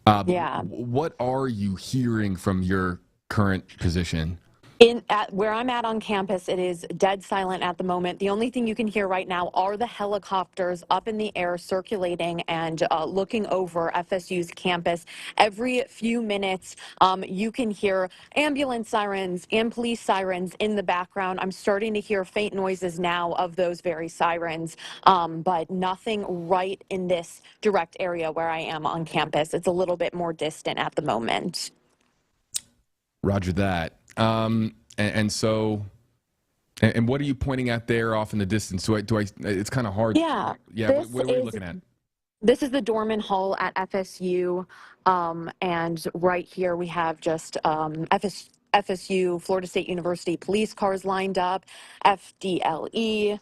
Speaker 4: What are you hearing from your current position?
Speaker 7: Where I'm at on campus, it is dead silent at the moment. The only thing you can hear right now are the helicopters up in the air circulating and looking over FSU's campus. Every few minutes, you can hear ambulance sirens and police sirens in the background. I'm starting to hear faint noises now of those very sirens, but nothing right in this direct area where I am on campus. It's a little bit more distant at the moment.
Speaker 4: Roger that. And what are you pointing at there off in the distance? It's kind of hard.
Speaker 7: Yeah.
Speaker 4: What are we looking at?
Speaker 7: This is the Dorman Hall at FSU. And right here we have just FSU, Florida State University police cars lined up, FDLE.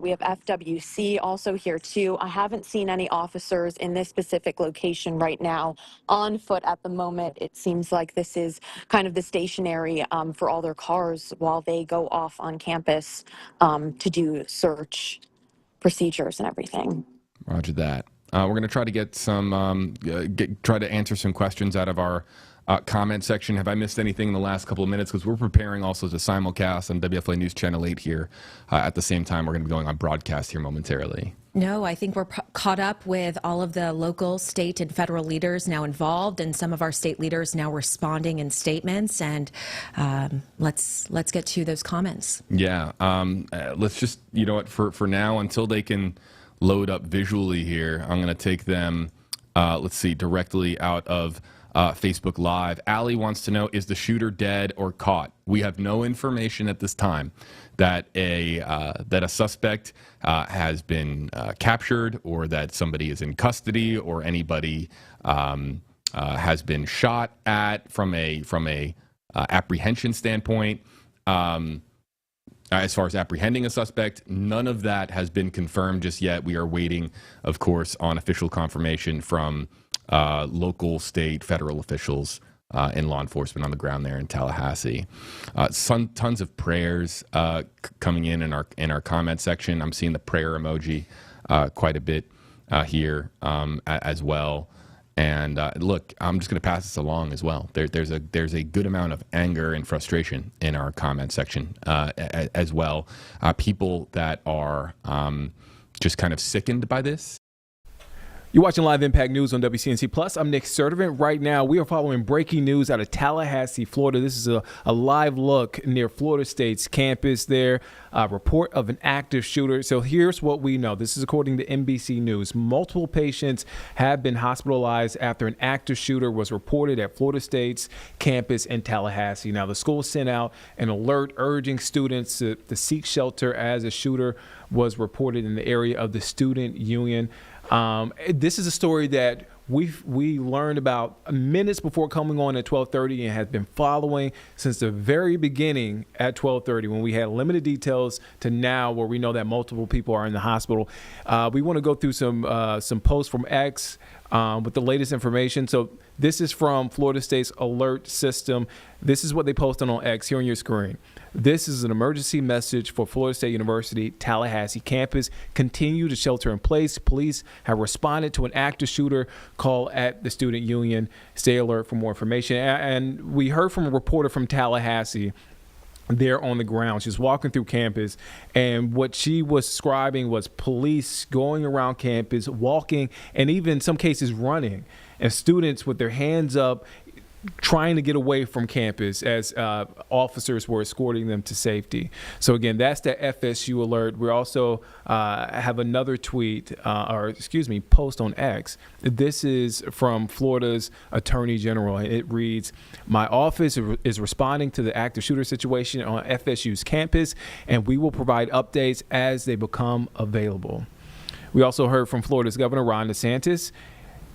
Speaker 7: We have FWC also here too. I haven't seen any officers in this specific location right now on foot at the moment. It seems like this is kind of the stationary for all their cars while they go off on campus to do search procedures and everything.
Speaker 4: Roger that. We're going to try to get some, try to answer some questions out of our comment section. Have I missed anything in the last couple of minutes? Because we're preparing also to simulcast on WFLA News Channel 8 here. At the same time, we're going to be going on broadcast here momentarily.
Speaker 5: No, I think we're caught up with all of the local, state, and federal leaders now involved, and some of our state leaders now responding in statements. And let's get to those comments. Yeah,
Speaker 4: let's just, you know what, for now, until they can load up visually here, I'm going to take them, let's see, directly out of Facebook Live. Allie wants to know, is the shooter dead or caught? We have no information at this time that a suspect has been captured, or that somebody is in custody, or anybody has been shot at from a apprehension standpoint. As far as apprehending a suspect, none of that has been confirmed just yet. We are waiting, of course, on official confirmation from local, state, federal officials and law enforcement on the ground there in Tallahassee. Tons of prayers coming in our comment section. I'm seeing the prayer emoji quite a bit here as well. And look, I'm just going to pass this along as well. There's a good amount of anger and frustration in our comment section as well. People that are just kind of sickened by this.
Speaker 1: You're watching Live Impact News on WCNC Plus. I'm Nick Sertivant. Right now, we are following breaking news out of Tallahassee, Florida. This is a live look near Florida State's campus there. A report of an active shooter. So here's what we know. This is according to NBC News. Multiple patients have been hospitalized after an active shooter was reported at Florida State's campus in Tallahassee. Now, the school sent out an alert urging students to seek shelter as a shooter was reported in the area of the student union. This is a story that we learned about minutes before coming on at 12:30 and have been following since the very beginning at 12:30 when we had limited details to now where we know that multiple people are in the hospital. We want to go through some posts from X with the latest information. So this is from Florida State's alert system. This is what they posted on X here on your screen. This is an emergency message for Florida State University Tallahassee campus. Continue to shelter in place. Police have responded to an active shooter call at the student union. Stay alert for more information. And we heard from a reporter from Tallahassee there on the ground. She's walking through campus, and what she was describing was police going around campus, walking, and even in some cases running, and students with their hands up trying to get away from campus as officers were escorting them to safety. So again, that's the FSU alert. We also have another post on X. This is from Florida's Attorney General. It reads, "My office is responding to the active shooter situation on FSU's campus, and we will provide updates as they become available." We also heard from Florida's Governor Ron DeSantis.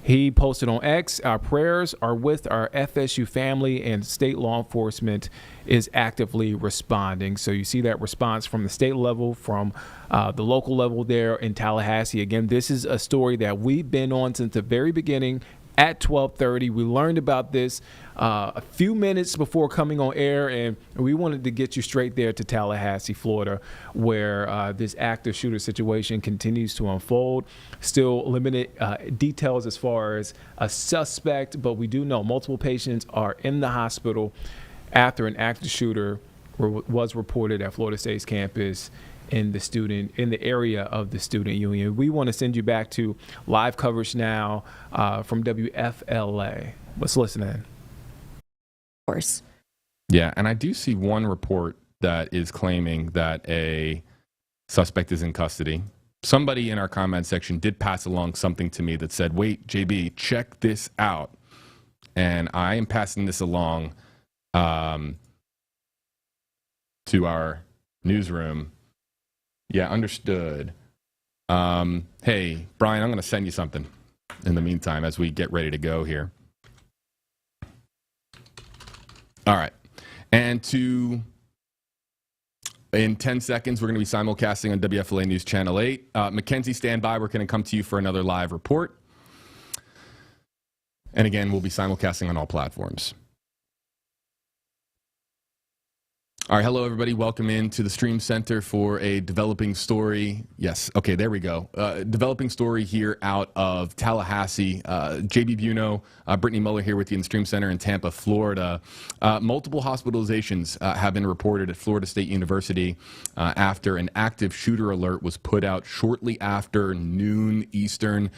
Speaker 1: He posted on X, "Our prayers are with our FSU family, and state law enforcement is actively responding." So you see that response from the state level, from the local level there in Tallahassee. Again, this is a story that we've been on since the very beginning. At 12:30, we learned about this a few minutes before coming on air, and we wanted to get you straight there to Tallahassee, Florida, where this active shooter situation continues to unfold. Still limited details as far as a suspect, but we do know multiple patients are in the hospital after an active shooter was reported at Florida State's campus in the area of the student union. We want to send you back to live coverage now from WFLA. Let's listen in.
Speaker 5: Of course.
Speaker 4: Yeah, and I do see one report that is claiming that a suspect is in custody. Somebody in our comment section did pass along something to me that said, "Wait, JB, check this out." And I am passing this along to our newsroom. Yeah, understood. Hey, Brian, I'm going to send you something in the meantime as we get ready to go here. All right. And in 10 seconds, we're going to be simulcasting on WFLA News Channel 8. Mackenzie, stand by. We're going to come to you for another live report. And again, we'll be simulcasting on all platforms. All right, hello, everybody. Welcome into the Stream Center for a developing story. Yes, okay, there we go. Developing story here out of Tallahassee. JB Buno, Brittany Muller here with you in the Stream Center in Tampa, Florida. Multiple hospitalizations have been reported at Florida State University after an active shooter alert was put out shortly after noon Eastern.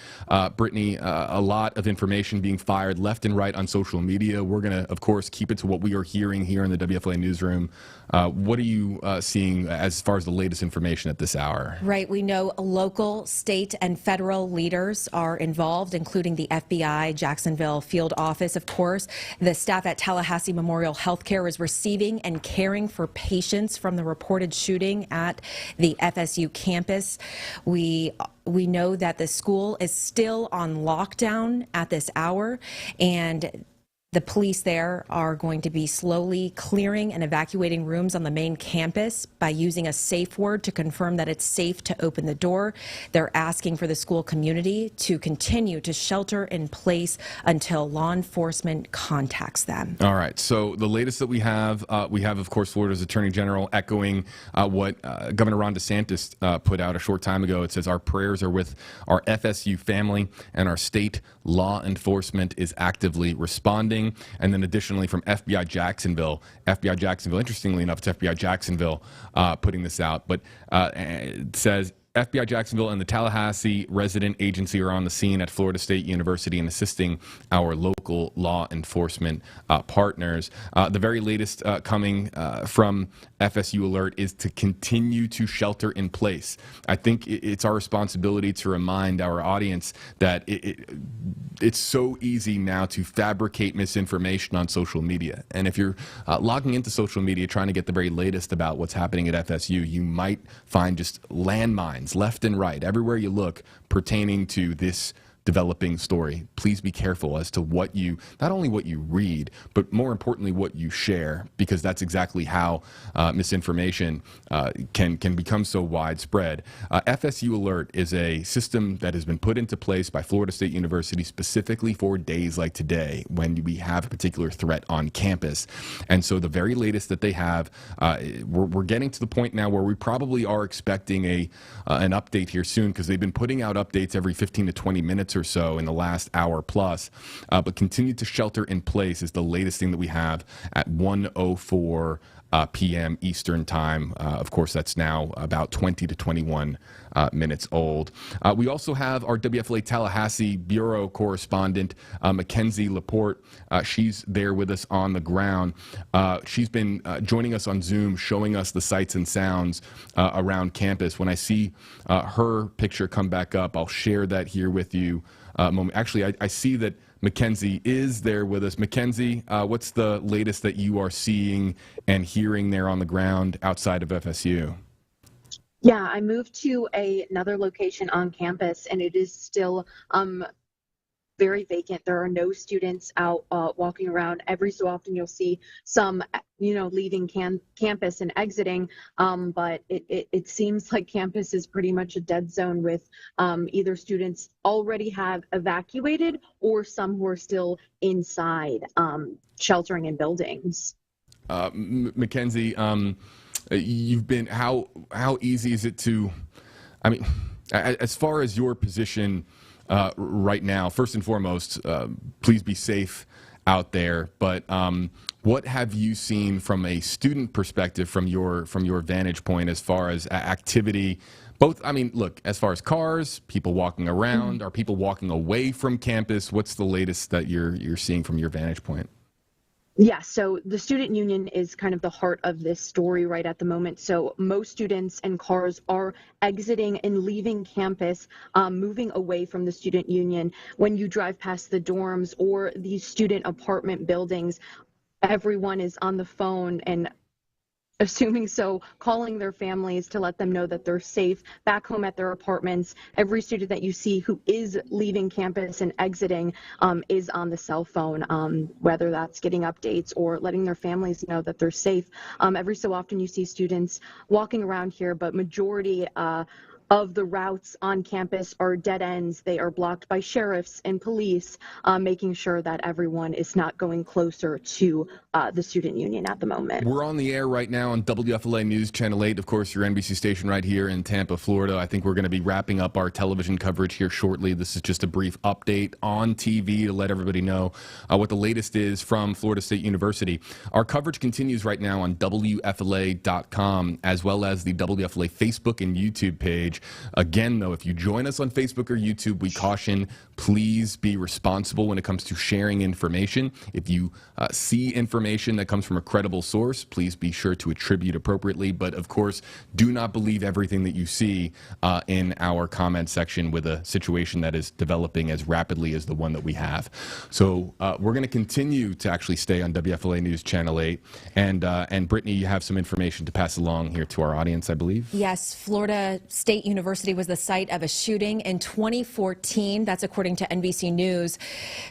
Speaker 4: Brittany, a lot of information being fired left and right on social media. We're going to, of course, keep it to what we are hearing here in the WFLA newsroom. What are you seeing as far as the latest information at this hour?
Speaker 5: Right. We know local, state, and federal leaders are involved, including the FBI, Jacksonville field office, of course. The staff at Tallahassee Memorial Healthcare is receiving and caring for patients from the reported shooting at the FSU campus. We know that the school is still on lockdown at this hour, and the police there are going to be slowly clearing and evacuating rooms on the main campus by using a safe word to confirm that it's safe to open the door. They're asking for the school community to continue to shelter in place until law enforcement contacts them.
Speaker 4: All right. So the latest that we have, of course, Florida's Attorney General echoing what Governor Ron DeSantis put out a short time ago. It says, "Our prayers are with our FSU family, and our state law enforcement is actively responding." And then additionally from FBI Jacksonville, interestingly enough, it's FBI Jacksonville putting this out, but it says, FBI Jacksonville and the Tallahassee resident agency are on the scene at Florida State University and assisting our local law enforcement partners. The very latest coming from FSU Alert is to continue to shelter in place. I think it's our responsibility to remind our audience that it's so easy now to fabricate misinformation on social media. And if you're logging into social media trying to get the very latest about what's happening at FSU, you might find just landmines left and right, everywhere you look, pertaining to this developing story. Please be careful as to what you, not only what you read, but more importantly, what you share, because that's exactly how misinformation can become so widespread. FSU Alert is a system that has been put into place by Florida State University specifically for days like today when we have a particular threat on campus. And so the very latest that they have, we're getting to the point now where we probably are expecting an update here soon, because they've been putting out updates every 15 to 20 minutes or so in the last hour plus, but continue to shelter in place is the latest thing that we have at 1:04 p.m. Eastern time. Of course, that's now about 20 to 21 minutes old. We also have our WFLA Tallahassee Bureau correspondent, Mackenzie Laporte. She's there with us on the ground. She's been joining us on Zoom, showing us the sights and sounds around campus. When I see her picture come back up, I'll share that here with you. Actually, I see that Mackenzie is there with us. Mackenzie, what's the latest that you are seeing and hearing there on the ground outside of FSU?
Speaker 6: Yeah, I moved to another location on campus, and it is still very vacant. There are no students out walking around. Every so often you'll see some, leaving campus and exiting, but it seems like campus is pretty much a dead zone with either students already have evacuated or some who are still inside sheltering in buildings.
Speaker 4: Mackenzie, you've been, how easy is it to, as far as your position right now, first and foremost, please be safe out there. But what have you seen from a student perspective, from your vantage point, as far as activity? Both, look, as far as cars, people walking around, are people walking away from campus? What's the latest that you're seeing from your vantage point?
Speaker 6: Yeah, so the student union is kind of the heart of this story right at the moment. So most students and cars are exiting and leaving campus, moving away from the student union. When you drive past the dorms or these student apartment buildings, everyone is on the phone and calling their families to let them know that they're safe back home at their apartments. Every student that you see who is leaving campus and exiting is on the cell phone, whether that's getting updates or letting their families know that they're safe. Every so often you see students walking around here, but majority of the routes on campus are dead ends. They are blocked by sheriffs and police, making sure that everyone is not going closer to the student union at the moment.
Speaker 4: We're on the air right now on WFLA News Channel 8, of course, your NBC station right here in Tampa, Florida. I think we're going to be wrapping up our television coverage here shortly. This is just a brief update on TV to let everybody know what the latest is from Florida State University. Our coverage continues right now on WFLA.com, as well as the WFLA Facebook and YouTube page. Again, though, if you join us on Facebook or YouTube, we caution, please be responsible when it comes to sharing information. If you see information that comes from a credible source, please be sure to attribute appropriately. But of course, do not believe everything that you see in our comment section with a situation that is developing as rapidly as the one that we have. So we're going to continue to actually stay on WFLA News Channel 8. And Brittany, you have some information to pass along here to our audience, I believe.
Speaker 5: Yes, Florida State University was the site of a shooting in 2014. That's according to NBC News.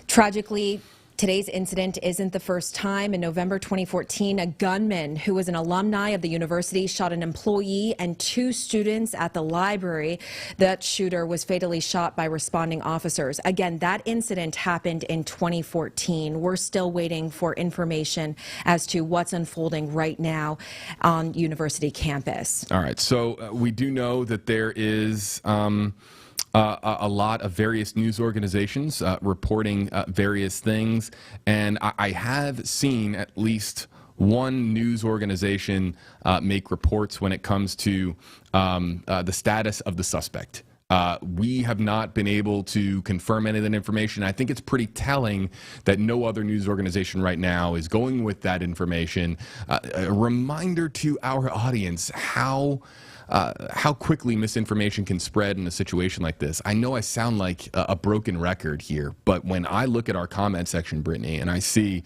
Speaker 5: Tragically, today's incident isn't the first time. In November 2014, a gunman who was an alumni of the university shot an employee and 2 students at the library. That shooter was fatally shot by responding officers. Again, that incident happened in 2014. We're still waiting for information as to what's unfolding right now on university campus.
Speaker 4: All right. So we do know that there is a lot of various news organizations reporting various things, and I have seen at least one news organization make reports when it comes to the status of the suspect. We have not been able to confirm any of that information. I think it's pretty telling that no other news organization right now is going with that information. A reminder to our audience how quickly misinformation can spread in a situation like this. I know I sound like a broken record here, but when I look at our comment section, Brittany, and I see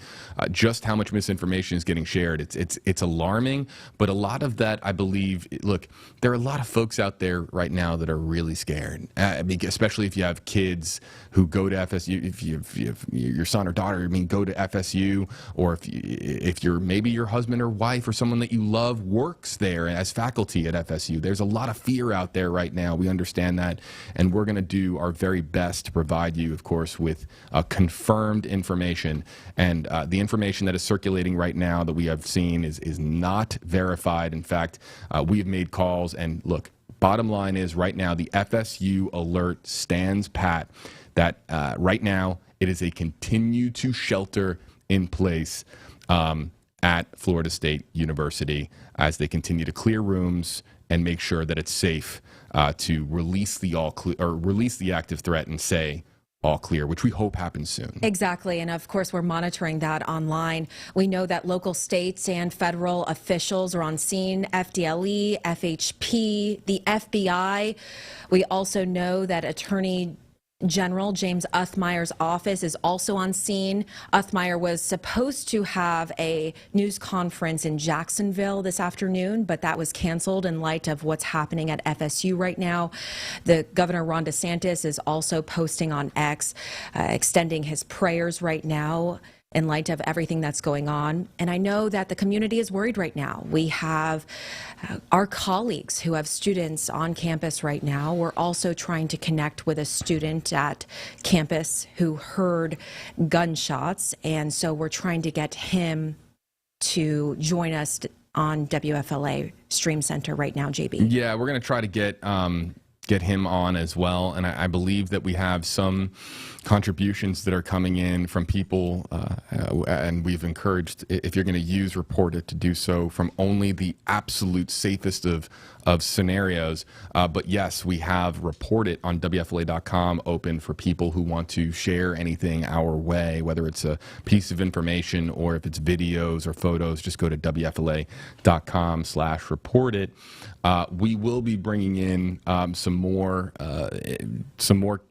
Speaker 4: just how much misinformation is getting shared, it's alarming. But a lot of that, I believe, look, there are a lot of folks out there right now that are really scared, especially if you have kids who go to FSU. If you have your son or daughter, go to FSU, or if you're maybe your husband or wife or someone that you love works there as faculty at FSU. There's a lot of fear out there right now. We understand that, and we're going to do our very best to provide you, of course, with confirmed information. And the information that is circulating right now that we have seen is not verified. In fact, we have made calls, and look, bottom line is right now the FSU alert stands pat that right now it is a continue to shelter in place at Florida State University as they continue to clear rooms and make sure that it's safe to release the active threat and say all clear, which we hope happens soon.
Speaker 5: Exactly. And of course, we're monitoring that online. We know that local, states, and federal officials are on scene, FDLE, FHP, the FBI. We also know that Attorney General James Uthmeyer's office is also on scene. Uthmeyer was supposed to have a news conference in Jacksonville this afternoon, but that was canceled in light of what's happening at FSU right now. The Governor Ron DeSantis is also posting on X, extending his prayers right now in light of everything that's going on. And I know that the community is worried right now. We have our colleagues who have students on campus right now. We're also trying to connect with a student at campus who heard gunshots. And so we're trying to get him to join us on WFLA Stream Center right now, JB.
Speaker 4: Yeah, we're going to try to get him on as well. And I believe that we have some contributions that are coming in from people, and we've encouraged, if you're going to use Report It, to do so from only the absolute safest of scenarios. But yes, we have Report It on WFLA.com open for people who want to share anything our way, whether it's a piece of information or if it's videos or photos. Just go to WFLA.com/Report It. We will be bringing in some more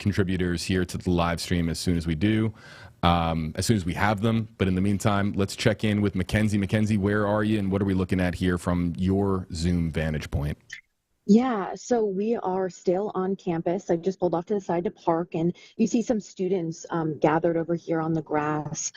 Speaker 4: contributors here to the live stream as soon as we do, as soon as we have them. But in the meantime, let's check in with Mackenzie. Mackenzie, where are you, and what are we looking at here from your Zoom vantage point?
Speaker 6: Yeah, so we are still on campus. I just pulled off to the side to park, and you see some students gathered over here on the grass,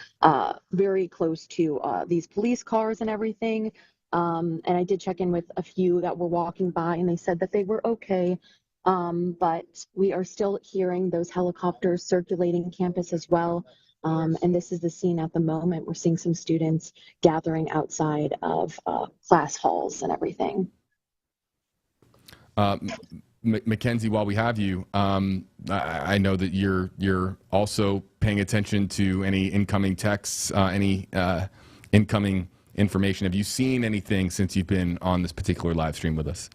Speaker 6: very close to these police cars and everything. And I did check in with a few that were walking by, and they said that they were okay. But we are still hearing those helicopters circulating campus as well. And this is the scene at the moment. We're seeing some students gathering outside of class halls and everything.
Speaker 4: Mackenzie, while we have you, I know that you're also paying attention to any incoming texts, any incoming information. Have you seen anything since you've been on this particular live stream with us?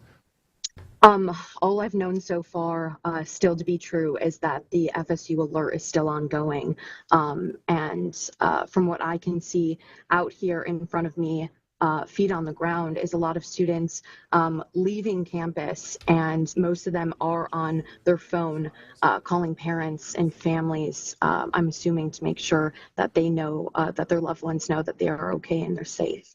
Speaker 6: All I've known so far, still to be true, is that the FSU alert is still ongoing. And from what I can see out here in front of me, feet on the ground, is a lot of students leaving campus, and most of them are on their phone calling parents and families, I'm assuming, to make sure that they know, that their loved ones know that they are okay and they're safe.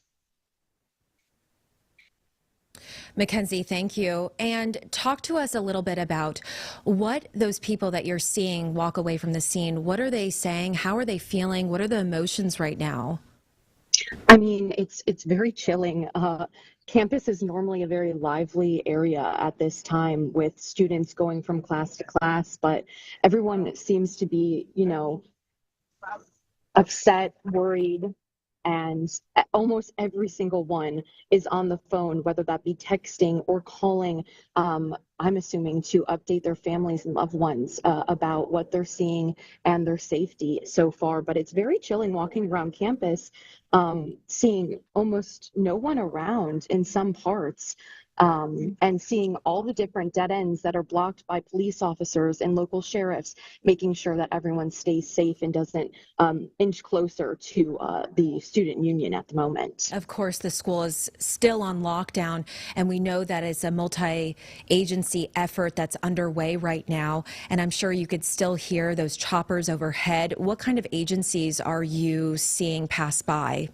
Speaker 5: Mackenzie, thank you. And talk to us a little bit about what those people that you're seeing walk away from the scene, what are they saying? How are they feeling? What are the emotions right now?
Speaker 6: I mean, it's very chilling. Campus is normally a very lively area at this time with students going from class to class, but everyone seems to be, upset, worried, and almost every single one is on the phone, whether that be texting or calling I'm assuming, to update their families and loved ones about what they're seeing and their safety so far. But it's very chilling walking around campus, seeing almost no one around in some parts. And seeing all the different dead ends that are blocked by police officers and local sheriffs, making sure that everyone stays safe and doesn't inch closer to the student union at the moment.
Speaker 5: Of course, the school is still on lockdown, and we know that it's a multi-agency effort that's underway right now. And I'm sure you could still hear those choppers overhead. What kind of agencies are you seeing pass by?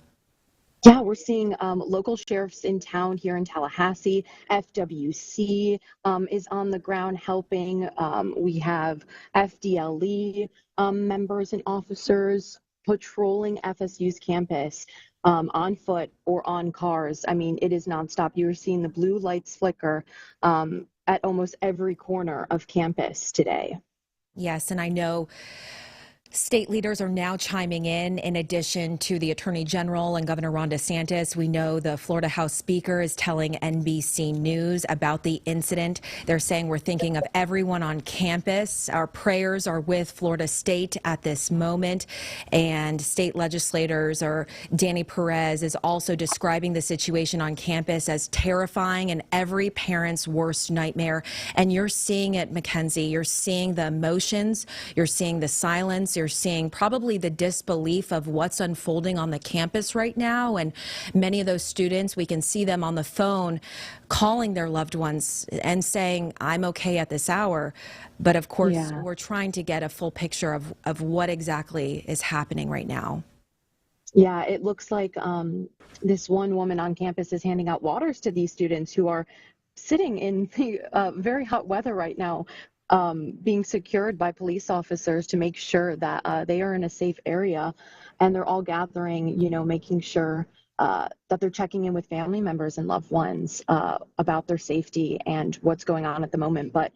Speaker 6: Yeah, we're seeing local sheriffs in town here in Tallahassee. FWC is on the ground helping. We have FDLE members and officers patrolling FSU's campus on foot or on cars. I mean, it is nonstop. You're seeing the blue lights flicker at almost every corner of campus today.
Speaker 5: Yes, and I know state leaders are now chiming in addition to the Attorney General and Governor Ron DeSantis. We know the Florida House Speaker is telling NBC News about the incident. They're saying we're thinking of everyone on campus. Our prayers are with Florida State at this moment. And state legislators, or Danny Perez, is also describing the situation on campus as terrifying and every parent's worst nightmare. And you're seeing it, Mackenzie. You're seeing the emotions. You're seeing the silence. You're seeing probably the disbelief of what's unfolding on the campus right now. And many of those students, we can see them on the phone calling their loved ones and saying, I'm okay at this hour. But of course, we're trying to get a full picture of what exactly is happening right now.
Speaker 6: Yeah, it looks like this one woman on campus is handing out waters to these students who are sitting in the very hot weather right now, being secured by police officers to make sure that they are in a safe area, and they're all gathering, making sure that they're checking in with family members and loved ones about their safety and what's going on at the moment. But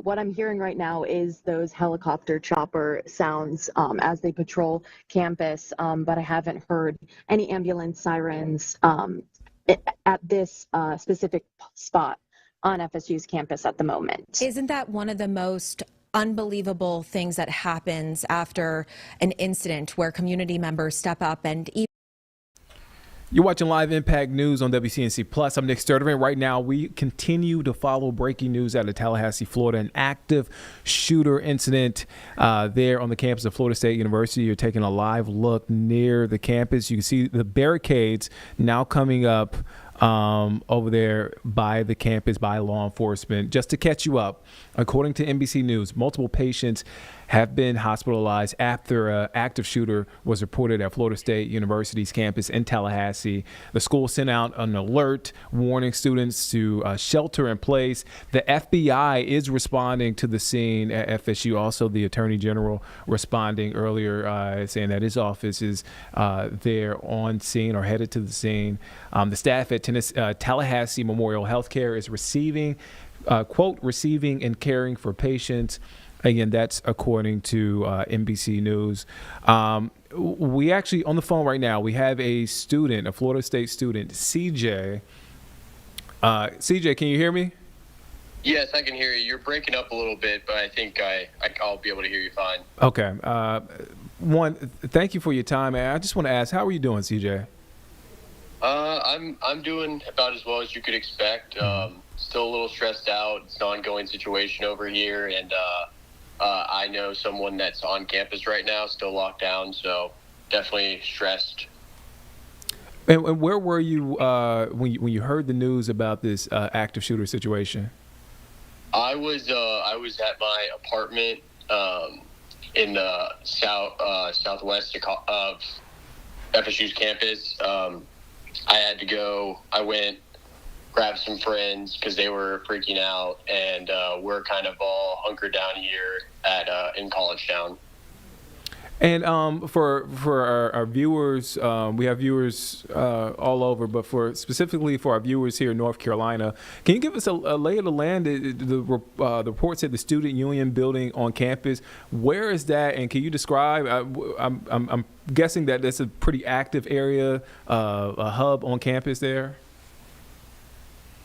Speaker 6: what I'm hearing right now is those helicopter chopper sounds as they patrol campus, but I haven't heard any ambulance sirens at this specific spot on FSU's campus at the moment.
Speaker 5: Isn't that one of the most unbelievable things that happens after an incident where community members step up and even...
Speaker 1: You're watching Live Impact News on WCNC Plus. I'm Nick Sturdivant. Right now, we continue to follow breaking news out of Tallahassee, Florida. An active shooter incident there on the campus of Florida State University. You're taking a live look near the campus. You can see the barricades now coming up over there by the campus, by law enforcement. Just to catch you up, according to NBC News, multiple patients have been hospitalized after an active shooter was reported at Florida State University's campus in Tallahassee. The school sent out an alert warning students to shelter in place. The FBI is responding to the scene at FSU. Also, the Attorney General responding earlier, saying that his office is there on scene or headed to the scene. The staff at Tallahassee Memorial Healthcare is receiving, quote, receiving and caring for patients. Again, that's according to NBC News. We actually, on the phone right now, we have a student, a Florida State student, CJ. CJ, can you hear me?
Speaker 8: Yes, I can hear you. You're breaking up a little bit, but I think I'll be able to hear you fine.
Speaker 1: Okay. One, thank you for your time. And I just want to ask, how are you doing, CJ?
Speaker 8: I'm doing about as well as you could expect. Still a little stressed out. It's an ongoing situation over here, and I know someone that's on campus right now, still locked down, so definitely stressed.
Speaker 1: And where were you when you heard the news about this active shooter situation? I
Speaker 8: was at my apartment in the southwest of FSU's campus. I had to go. I went, grabbed some friends because they were freaking out, and we're kind of all hunkered down here in College Town.
Speaker 1: And for our viewers, we have viewers all over, but specifically for our viewers here in North Carolina, can you give us a lay of the land? The report said the Student Union building on campus. Where is that? And can you describe? I'm guessing that that's a pretty active area, a hub on campus there.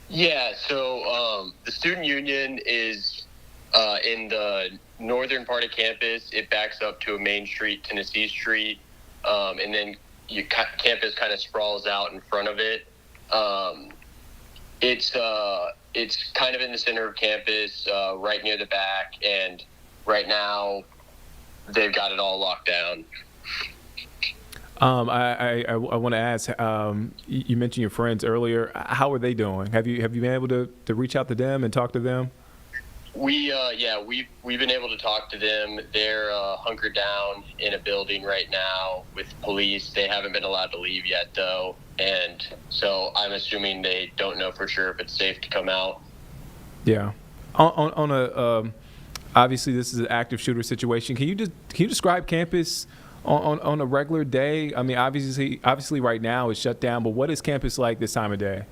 Speaker 8: Yeah, so the student union is in the northern part of campus. It backs up to a main street, Tennessee Street, and then campus kind of sprawls out in front of it. It's kind of in the center of campus, right near the back, and right now they've got it all locked down.
Speaker 1: I want to ask. You mentioned your friends earlier. How are they doing? Have you been able to reach out to them and talk to them?
Speaker 8: We've been able to talk to them. They're hunkered down in a building right now with police. They haven't been allowed to leave yet, though, and so I'm assuming they don't know for sure if it's safe to come out.
Speaker 1: Yeah. On a obviously this is an active shooter situation. Can you describe campus on a regular day? I mean, obviously right now it's shut down, but what is campus like this time of day?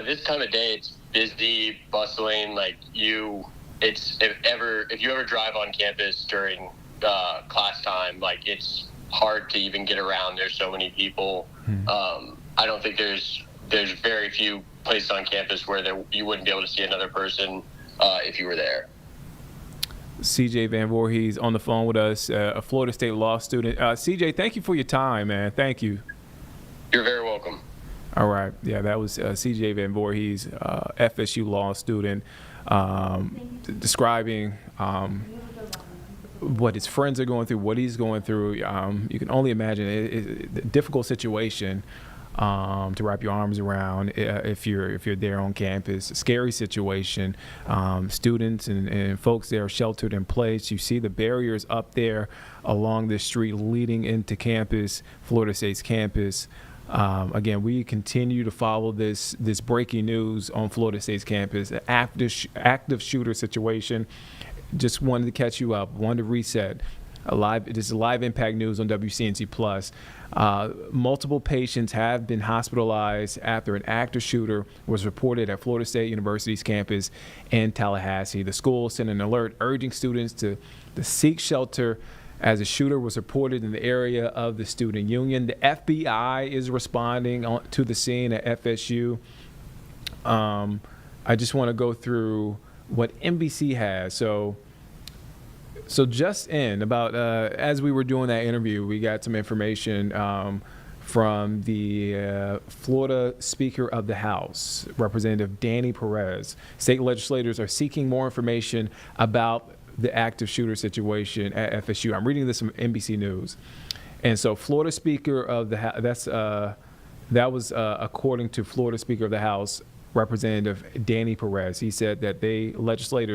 Speaker 8: This time of day, it's busy, bustling. If you ever drive on campus during class time, it's hard to even get around. There's so many people. I don't think there's very few places on campus where you wouldn't be able to see another person if you were there.
Speaker 1: CJ Van Voorhees on the phone with us, a Florida State law student. CJ, thank you for your time, man. Thank you.
Speaker 8: You're very welcome.
Speaker 1: All right. Yeah, that was CJ Van Voorhees, FSU law student, describing what his friends are going through, what he's going through. You can only imagine it's a difficult situation to wrap your arms around if you're there on campus. A scary situation. Students and folks there are sheltered in place. You see the barriers up there along the street leading into campus, Florida State's campus. Again, we continue to follow this breaking news on Florida State's campus, an active shooter situation. Just wanted to catch you up, wanted to reset. This is live impact news on WCNC Plus. Multiple patients have been hospitalized after an active shooter was reported at Florida State University's campus in Tallahassee. The school sent an alert urging students to seek shelter as a shooter was reported in the area of the student union. The FBI is responding to the scene at FSU. I just want to go through what NBC has. So just in about as we were doing that interview, we got some information from the Florida Speaker of the House, Representative Danny Perez. State legislators are seeking more information about the active shooter situation at FSU. I'm reading this from NBC News. And so Florida Speaker of the House, that was according to Florida Speaker of the House, Representative Danny Perez. He said that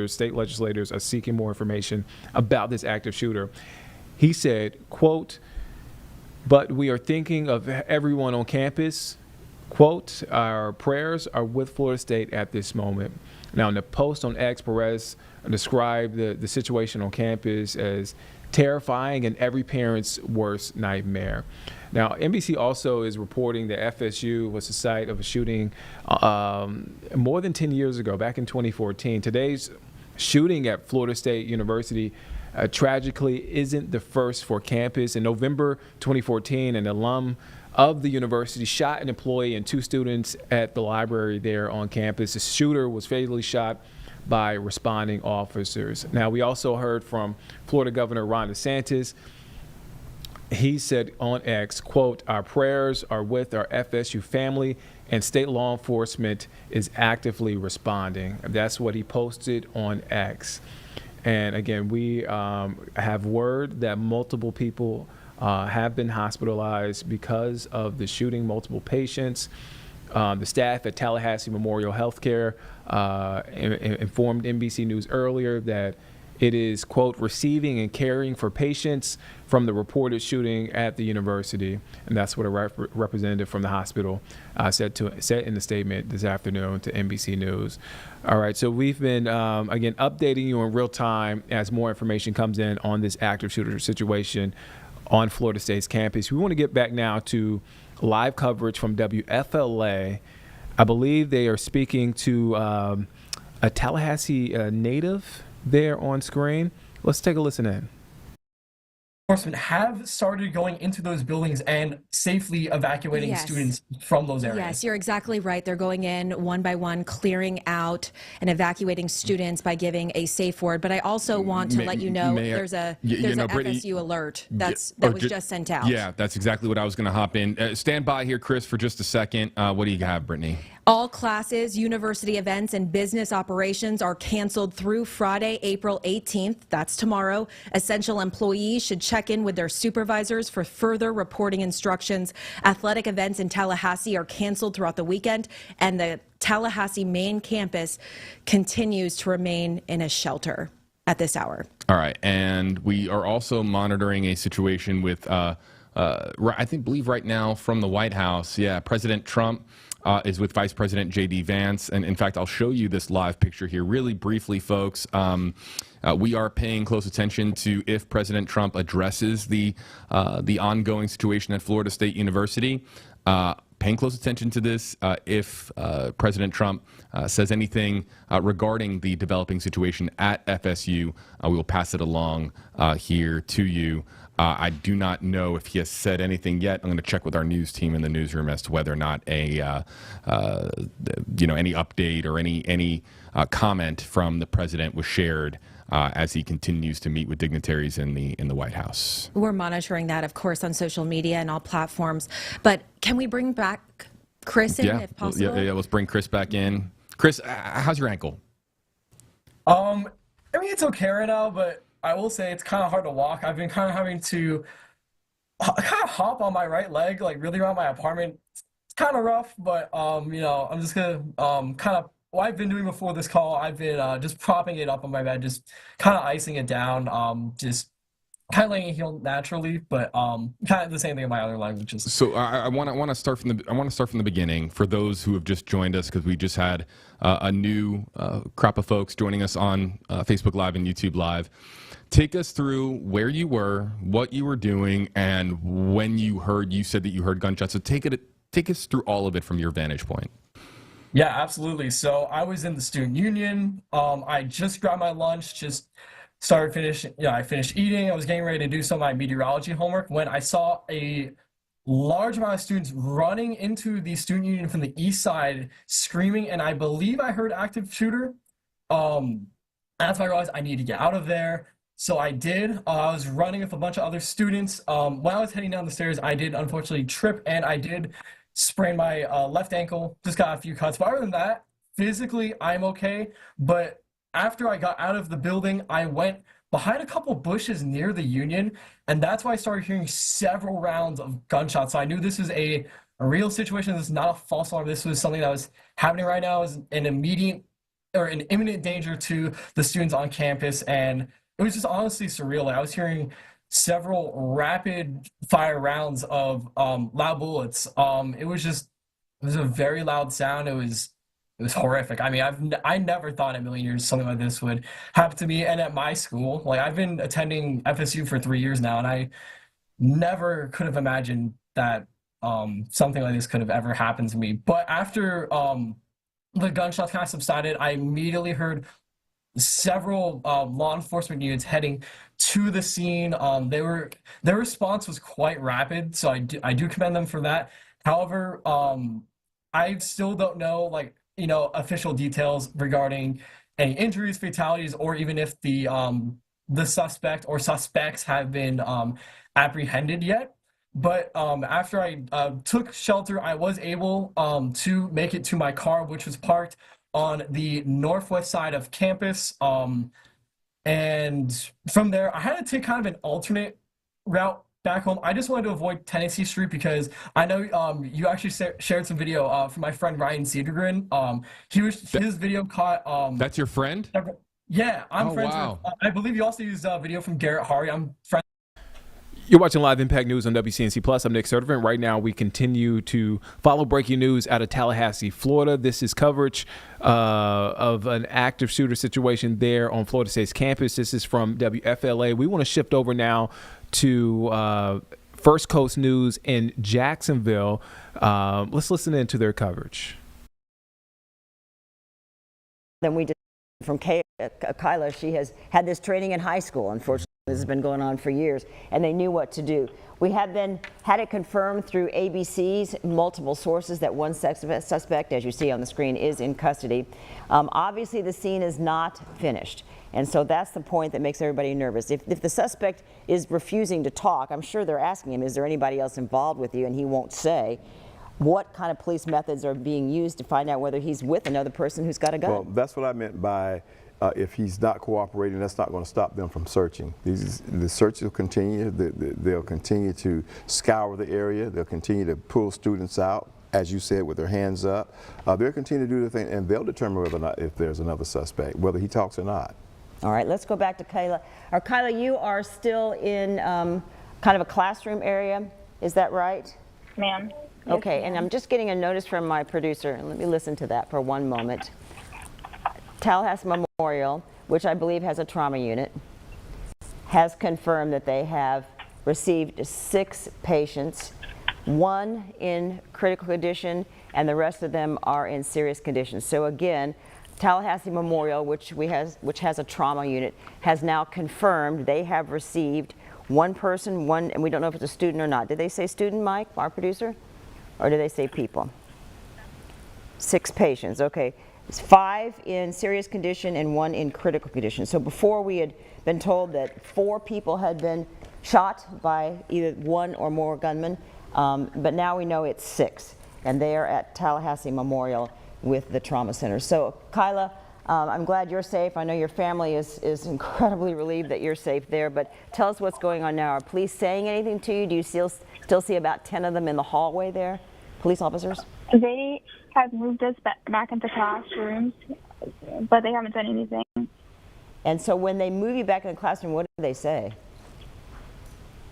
Speaker 1: state legislators are seeking more information about this active shooter. He said, quote, "But we are thinking of everyone on campus. Quote, our prayers are with Florida State at this moment." Now, in the post on X, Perez described the situation on campus as terrifying and every parent's worst nightmare. Now, NBC also is reporting that FSU was the site of a shooting more than 10 years ago, back in 2014. Today's shooting at Florida State University tragically isn't the first for campus. In November 2014, an alum of the university shot an employee and two students at the library there on campus. The shooter was fatally shot by responding officers. Now, we also heard from Florida Governor Ron DeSantis. He said on X, quote, "Our prayers are with our FSU family and state law enforcement is actively responding." That's what he posted on X. And again, we have word that multiple people have been hospitalized because of the shooting, multiple patients. The staff at Tallahassee Memorial Healthcare informed NBC News earlier that it is, quote, "receiving and caring for patients from the reported shooting at the university." And that's what a representative from the hospital said in the statement this afternoon to NBC News. All right, so we've been, again, updating you in real time as more information comes in on this active shooter situation on Florida State's campus. We want to get back now to live coverage from WFLA. I believe they are speaking to a Tallahassee native there on screen. Let's take a listen in.
Speaker 9: enforcement have started going into those buildings and safely evacuating
Speaker 5: Yes.
Speaker 9: students from those areas.
Speaker 5: Yes, you're exactly right. They're going in one by one, clearing out and evacuating students by giving a safe word. But I also want to let you know there's a
Speaker 4: Brittany,
Speaker 5: FSU alert that was just sent out.
Speaker 4: Yeah, that's exactly what I was going to hop in. Stand by here, Chris, for just a second. What do you have, Brittany?
Speaker 5: All classes, university events, and business operations are canceled through Friday, April 18th. That's tomorrow. Essential employees should check in with their supervisors for further reporting instructions. Athletic events in Tallahassee are canceled throughout the weekend, and the Tallahassee main campus continues to remain in a shelter at this hour.
Speaker 4: All right, and we are also monitoring a situation with, believe right now from the White House, President Trump is with Vice President J.D. Vance. And in fact, I'll show you this live picture here really briefly, folks. We are paying close attention to if President Trump addresses the ongoing situation at Florida State University. Paying close attention to this. If President Trump says anything regarding the developing situation at FSU, we will pass it along here to you. I do not know if he has said anything yet. I'm going to check with our news team in the newsroom as to whether or not any update or any comment from the president was shared as he continues to meet with dignitaries in the White House.
Speaker 5: We're monitoring that, of course, on social media and all platforms. But can we bring back Chris in, if possible?
Speaker 4: Yeah, let's bring Chris back in. Chris, how's your ankle?
Speaker 9: I mean, it's okay right now, but I will say it's kind of hard to walk. I've been kind of having to kind of hop on my right leg, like really around my apartment. It's kind of rough, but I'm just gonna what I've been doing before this call, I've been just propping it up on my bed, just kind of icing it down, just kind of letting it heal naturally, but kind of the same thing in my other leg, which is. So
Speaker 4: I want to start from the beginning for those who have just joined us, because we just had a new crop of folks joining us on Facebook Live and YouTube Live. Take us through where you were, what you were doing, and when you said that you heard gunshots. So take us through all of it from your vantage point.
Speaker 9: Yeah, absolutely. So I was in the student union. I just grabbed my lunch, just I finished eating. I was getting ready to do some of my meteorology homework when I saw a large amount of students running into the student union from the east side, screaming, and I believe I heard active shooter. That's when I realized I need to get out of there. So I did. I was running with a bunch of other students. When I was heading down the stairs, I did unfortunately trip, and I did sprain my left ankle. Just got a few cuts. But other than that, physically, I'm okay. But after I got out of the building, I went behind a couple bushes near the union, and that's why I started hearing several rounds of gunshots. So I knew this was a real situation. This is not a false alarm. This was something that was happening right now. It was an imminent danger to the students on campus, and it was just honestly surreal. Like, I was hearing several rapid fire rounds of loud bullets. It was a very loud sound. It was horrific. I mean, I never thought in a million years something like this would happen to me. And at my school, like, I've been attending FSU for 3 years now, and I never could have imagined that something like this could have ever happened to me. But after the gunshots kind of subsided, I immediately heard several law enforcement units heading to the scene. Their response was quite rapid, so I do commend them for that. However, I still don't know, official details regarding any injuries, fatalities, or even if the suspect or suspects have been apprehended yet. But after I took shelter, I was able to make it to my car, which was parked on the northwest side of campus. And from there, I had to take kind of an alternate route back home. I just wanted to avoid Tennessee Street because I know you actually shared some video from my friend Ryan Cedergren. His video caught.
Speaker 4: That's your friend?
Speaker 9: Yeah, I'm friends
Speaker 4: wow.
Speaker 9: with. I believe you also used a video from Garrett Hari. I'm friends.
Speaker 1: You're watching Live Impact News on WCNC Plus. I'm Nick Sertivant. Right now, we continue to follow breaking news out of Tallahassee, Florida. This is coverage of an active shooter situation there on Florida State's campus. This is from WFLA. We want to shift over now to First Coast News in Jacksonville. Let's listen in to their coverage.
Speaker 10: Then we did from Kyla. She has had this training in high school. Unfortunately, This has been going on for years, and they knew what to do. We have then had it confirmed through ABC's multiple sources that one suspect, as you see on the screen, is in custody. Obviously, the scene is not finished, and so that's the point that makes everybody nervous. If the suspect is refusing to talk, I'm sure they're asking him, is there anybody else involved with you, and he won't say. What kind of police methods are being used to find out whether he's with another person who's got a gun?
Speaker 11: Well, that's what I meant by if he's not cooperating, that's not going to stop them from searching. The search will continue. They'll continue to scour the area. They'll continue to pull students out, as you said, with their hands up. They'll continue to do the thing, and they'll determine whether or not if there's another suspect, whether he talks or not.
Speaker 10: All right, let's go back to Kyla. Kyla, you are still in kind of a classroom area. Is that right?
Speaker 12: Ma'am.
Speaker 10: Okay,
Speaker 12: Yes,
Speaker 10: and I'm just getting a notice from my producer. Let me listen to that for one moment. Tallahassee Memorial, which I believe has a trauma unit, has confirmed that they have received 6 patients, 1 in critical condition, and the rest of them are in serious condition. So again, Tallahassee Memorial, which has a trauma unit, has now confirmed they have received 1 person, and we don't know if it's a student or not. Did they say student, Mike, our producer? Or did they say people? 6 patients, okay. It's 5 in serious condition and 1 in critical condition. So before we had been told that 4 people had been shot by either 1 or more gunmen, but now we know it's 6, and they are at Tallahassee Memorial with the trauma center. So Kyla, I'm glad you're safe. I know your family is incredibly relieved that you're safe there, but tell us what's going on now. Are police saying anything to you? Do you still see about 10 of them in the hallway there, police officers?
Speaker 12: They have moved us back into classrooms, but they haven't done anything.
Speaker 10: And so when they move you back in the classroom, what do they say?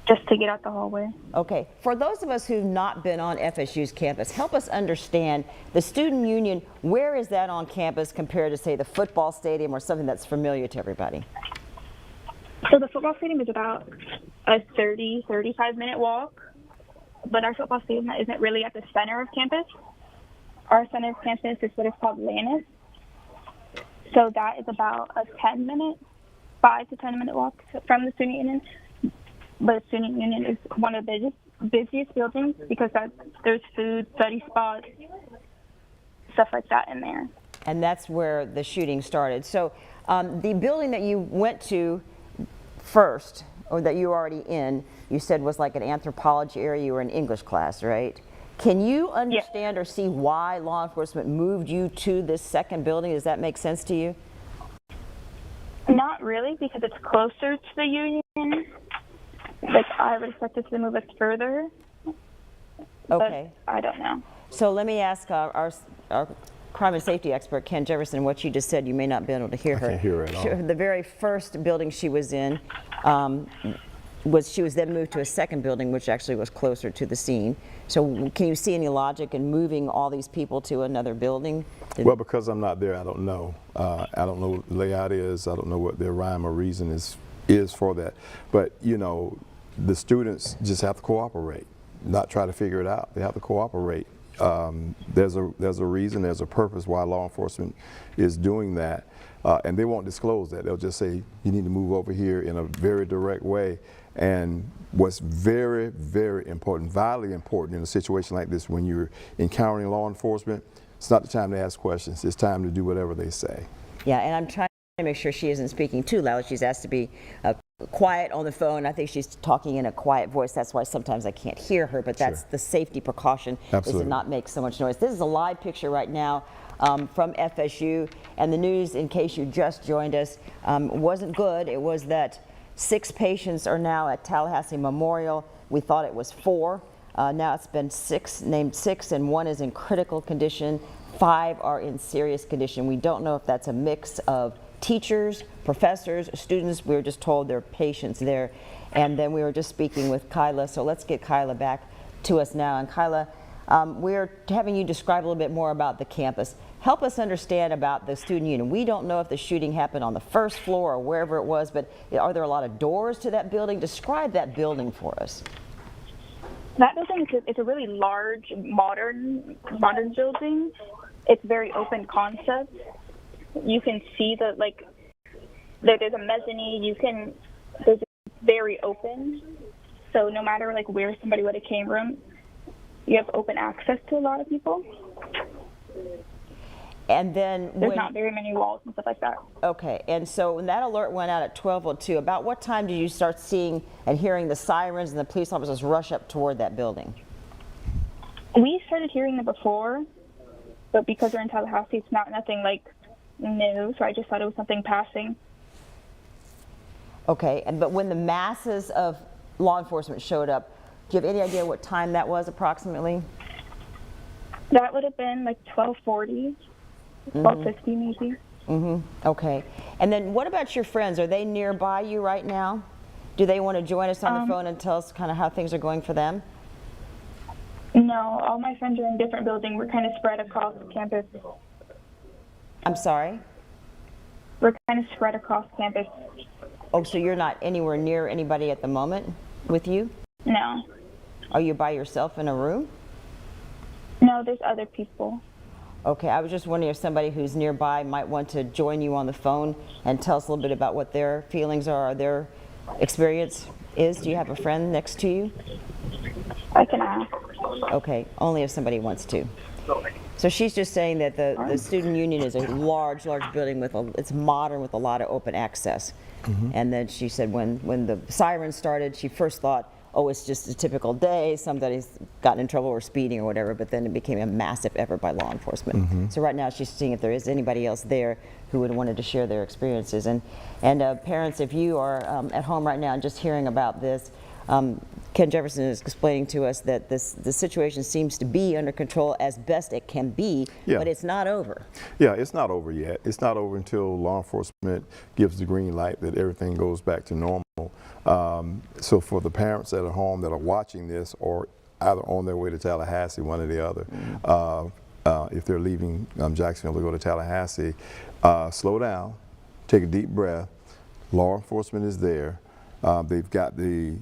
Speaker 12: Just to get out the hallway.
Speaker 10: Okay, for those of us who've not been on FSU's campus, help us understand the student union. Where is that on campus compared to, say, the football stadium or something that's familiar to everybody?
Speaker 12: So the football stadium is about a 35-minute walk, but our football stadium isn't really at the center of campus. Our center of campus is what is called Lannis. So that is about a 5 to 10 minute walk from the student union. But the student union is one of the busiest buildings because there's food, study spots, stuff like that in there.
Speaker 10: And that's where the shooting started. So the building that you went to first, or that you were already in, you said was like an anthropology area. You were in English class, right? Can you understand or see why law enforcement moved you to this second building? Does that make sense to you?
Speaker 12: Not really, because it's closer to the union. Like, I would expect us to move us further.
Speaker 10: Okay.
Speaker 12: But I don't know.
Speaker 10: So let me ask our crime and safety expert, Ken Jefferson, what you just said. You may not be able to hear her.
Speaker 11: I can't hear her at all.
Speaker 10: The very first building she was in, she was then moved to a second building, which actually was closer to the scene. So can you see any logic in moving all these people to another building?
Speaker 11: Well, because I'm not there, I don't know. I don't know what the layout is. I don't know what their rhyme or reason is for that. But, you know, the students just have to cooperate, not try to figure it out. They have to cooperate. There's a reason, there's a purpose why law enforcement is doing that. And they won't disclose that. They'll just say, you need to move over here in a very direct way. And what's very, very important, vitally important in a situation like this, when you're encountering law enforcement, it's not the time to ask questions. It's time to do whatever they say.
Speaker 10: Yeah, and I'm trying to make sure she isn't speaking too loud. She's asked to be quiet on the phone. I think she's talking in a quiet voice. That's why sometimes I can't hear her, but that's the safety precaution, is to not make so much noise. This is a live picture right now from FSU, and the news, in case you just joined us, wasn't good. It was that 6 patients are now at Tallahassee Memorial. We thought it was 4. Now it's been named 6, and 1 is in critical condition. 5 are in serious condition. We don't know if that's a mix of teachers, professors, students. We were just told there are patients there. And then we were just speaking with Kyla. So let's get Kyla back to us now. And Kyla, we're having you describe a little bit more about the campus. Help us understand about the student union. We don't know if the shooting happened on the first floor or wherever it was, but are there a lot of doors to that building? Describe that building for us.
Speaker 12: That building is a really large, modern building. It's very open concept. You can see there's a mezzanine. There's very open. So no matter like where somebody would have came from, you have open access to a lot of people.
Speaker 10: And then
Speaker 12: There's not very many walls and stuff like that.
Speaker 10: Okay, and so when that alert went out at 12:02, about what time did you start seeing and hearing the sirens and the police officers rush up toward that building?
Speaker 12: We started hearing them before, but because we're in Tallahassee, it's not nothing like new, so I just thought it was something passing.
Speaker 10: Okay, but when the masses of law enforcement showed up, do you have any idea what time that was approximately?
Speaker 12: That would have been like 12:40, 12:50 maybe.
Speaker 10: Okay, and then what about your friends? Are they nearby you right now? Do they want to join us on the phone and tell us kind of how things are going for them?
Speaker 12: No, all my friends are in different buildings. We're kind of spread across campus.
Speaker 10: I'm sorry?
Speaker 12: We're kind of spread across campus.
Speaker 10: Oh, so you're not anywhere near anybody at the moment with you?
Speaker 12: No.
Speaker 10: Are you by yourself in a room?
Speaker 12: No, there's other people.
Speaker 10: Okay, I was just wondering if somebody who's nearby might want to join you on the phone and tell us a little bit about what their feelings are or their experience is. Do you have a friend next to you?
Speaker 12: I can ask.
Speaker 10: Okay, only if somebody wants to. So she's just saying that the student union is a large building with it's modern with a lot of open access. And then she said when the sirens started, she first thought, oh, it's just a typical day, somebody's gotten in trouble or speeding or whatever, but then it became a massive effort by law enforcement. So right now she's seeing if there is anybody else there who would wanted to share their experiences. And parents, if you are at home right now and just hearing about this, Ken Jefferson is explaining to us that the situation seems to be under control as best it can be, but it's not over.
Speaker 11: Yeah, it's not over yet. It's not over until law enforcement gives the green light that everything goes back to normal. So for the parents that are home that are watching this or either on their way to Tallahassee, one or the other, if they're leaving Jacksonville to go to Tallahassee, slow down, take a deep breath. Law enforcement is there. They've got the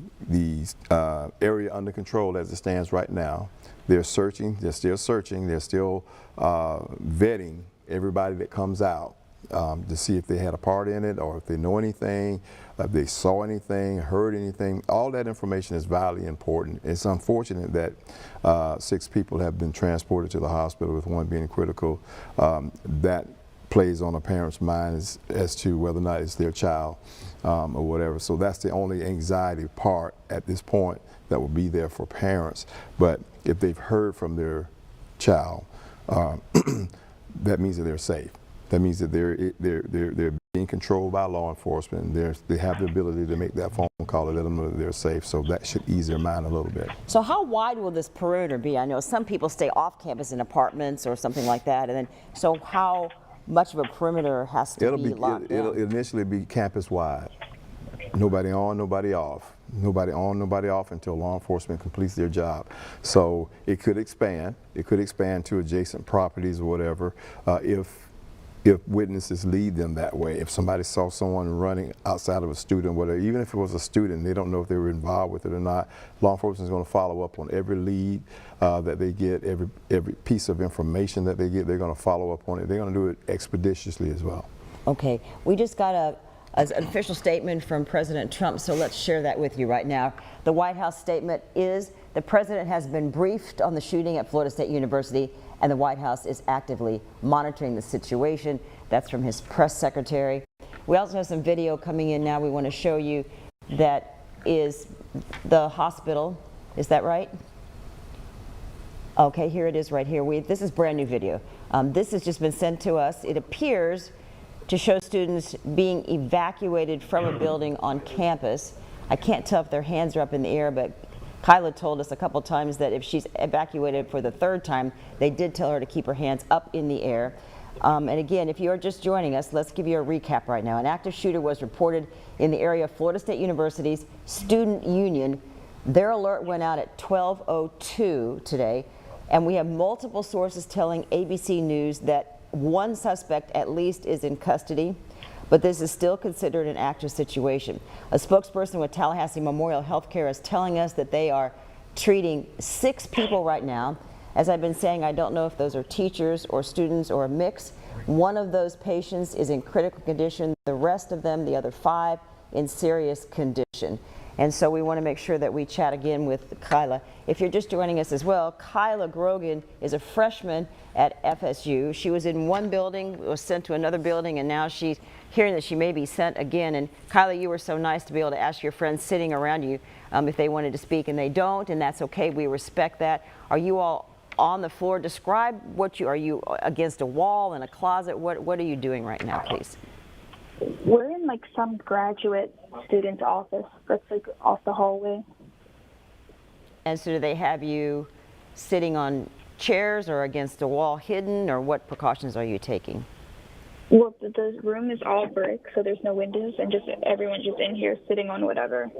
Speaker 11: area under control as it stands right now. They're searching, they're still searching, they're still vetting everybody that comes out to see if they had a part in it or if they know anything, if they saw anything, heard anything. All that information is vitally important. It's unfortunate that 6 people have been transported to the hospital with one being critical. That plays on a parent's mind as to whether or not it's their child or whatever. So that's the only anxiety part at this point that will be there for parents. But if they've heard from their child, that means that they're safe. That means that they're being controlled by law enforcement. They have the ability to make that phone call to let them know that they're safe. So that should ease their mind a little bit.
Speaker 10: So how wide will this perimeter be? I know some people stay off campus in apartments or something like that. And then, so how much of a perimeter has to be locked down?
Speaker 11: It'll initially be campus wide. Nobody on, nobody off. Nobody on, nobody off until law enforcement completes their job. So it could expand. It could expand to adjacent properties or whatever if witnesses lead them that way. If somebody saw someone running outside of a student, whatever, even if it was a student, they don't know if they were involved with it or not, law enforcement is going to follow up on every lead that they get, every piece of information that they get. They're going to follow up on it. They're going to do it expeditiously as well.
Speaker 10: Okay, we just got an official statement from President Trump, so let's share that with you right now. The White House statement is the president has been briefed on the shooting at Florida State University, and the White House is actively monitoring the situation. That's from his press secretary. We also have some video coming in now we want to show you. That is the hospital. Is that right? Okay, here it is right here. This is brand new video. This has just been sent to us. It appears to show students being evacuated from a building on campus. I can't tell if their hands are up in the air, but Kyla told us a couple times that if she's evacuated for the 3rd time, they did tell her to keep her hands up in the air. And again, if you are just joining us, let's give you a recap right now. An active shooter was reported in the area of Florida State University's student union. Their alert went out at 12:02 today, and we have multiple sources telling ABC News that one suspect at least is in custody, but this is still considered an active situation. A spokesperson with Tallahassee Memorial Healthcare is telling us that they are treating 6 people right now. As I've been saying, I don't know if those are teachers or students or a mix. One of those patients is in critical condition. The rest of them, the other 5, in serious condition. And so we want to make sure that we chat again with Kyla. If you're just joining us as well, Kyla Grogan is a freshman at FSU. She was in one building, was sent to another building, and now she's hearing that she may be sent again. And Kyla, you were so nice to be able to ask your friends sitting around you if they wanted to speak, and they don't, and that's okay. We respect that. Are you all on the floor? Describe what are you against a wall, in a closet? What are you doing right now, please?
Speaker 12: We're in like some graduate student's office that's like off the hallway.
Speaker 10: And so do they have you sitting on chairs or against a wall hidden, or what precautions are you taking?
Speaker 12: Well, the room is all brick, so there's no windows, and just everyone's just in here sitting on whatever.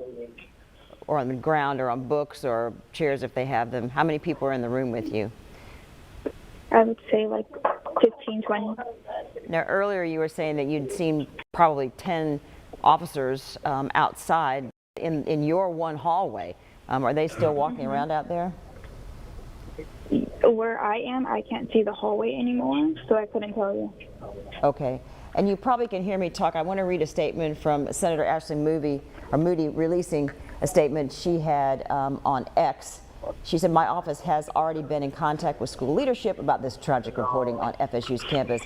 Speaker 10: Or on the ground, or on books, or chairs if they have them. How many people are in the room with you?
Speaker 12: I would say like 15, 20.
Speaker 10: Now, earlier you were saying that you'd seen probably 10 officers outside in your one hallway. Are they still walking around out there?
Speaker 12: Where I am, I can't see the hallway anymore, so I couldn't tell you.
Speaker 10: Okay. And you probably can hear me talk. I want to read a statement from Senator Ashley Moody releasing a statement she had on X. She said, "My office has already been in contact with school leadership about this tragic reporting on FSU's campus."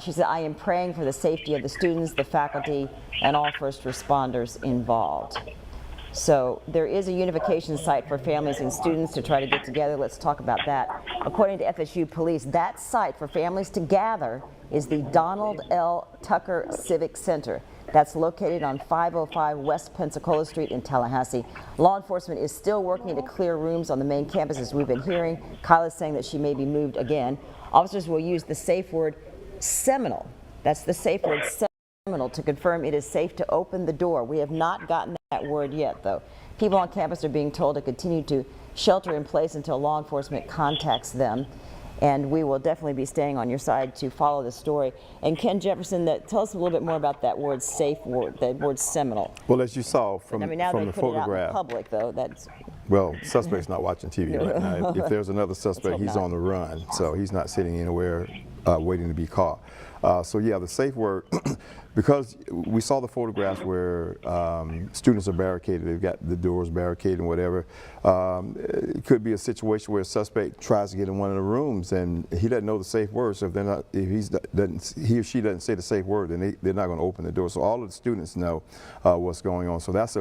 Speaker 10: She said, "I am praying for the safety of the students, the faculty, and all first responders involved." So there is a unification site for families and students to try to get together. Let's talk about that. According to FSU police, that site for families to gather is the Donald L. Tucker Civic Center. That's located on 505 West Pensacola Street in Tallahassee. Law enforcement is still working to clear rooms on the main campus, as we've been hearing. Kyla's saying that she may be moved again. Officers will use the safe word seminal. That's the safe word seminal to confirm it is safe to open the door. We have not gotten that word yet, though. People on campus are being told to continue to shelter in place until law enforcement contacts them. And we will definitely be staying on your side to follow the story. And Ken Jefferson, tell us a little bit more about that word safe word, that word seminal.
Speaker 11: Well, as you saw from,
Speaker 10: I mean, now
Speaker 11: from
Speaker 10: they
Speaker 11: the
Speaker 10: put it out in
Speaker 11: photograph,
Speaker 10: public, though. That's
Speaker 11: well, suspect's not watching TV right now. If there's another suspect,
Speaker 10: hope
Speaker 11: he's
Speaker 10: not.
Speaker 11: on the run, so he's not sitting anywhere waiting to be caught. So yeah, the safe word, because we saw the photographs where students are barricaded, they've got the doors barricaded and whatever. It could be a situation where a suspect tries to get in one of the rooms and he doesn't know the safe word. So if he or she doesn't say the safe word, then they're not going to open the door. So all of the students know what's going on. So that's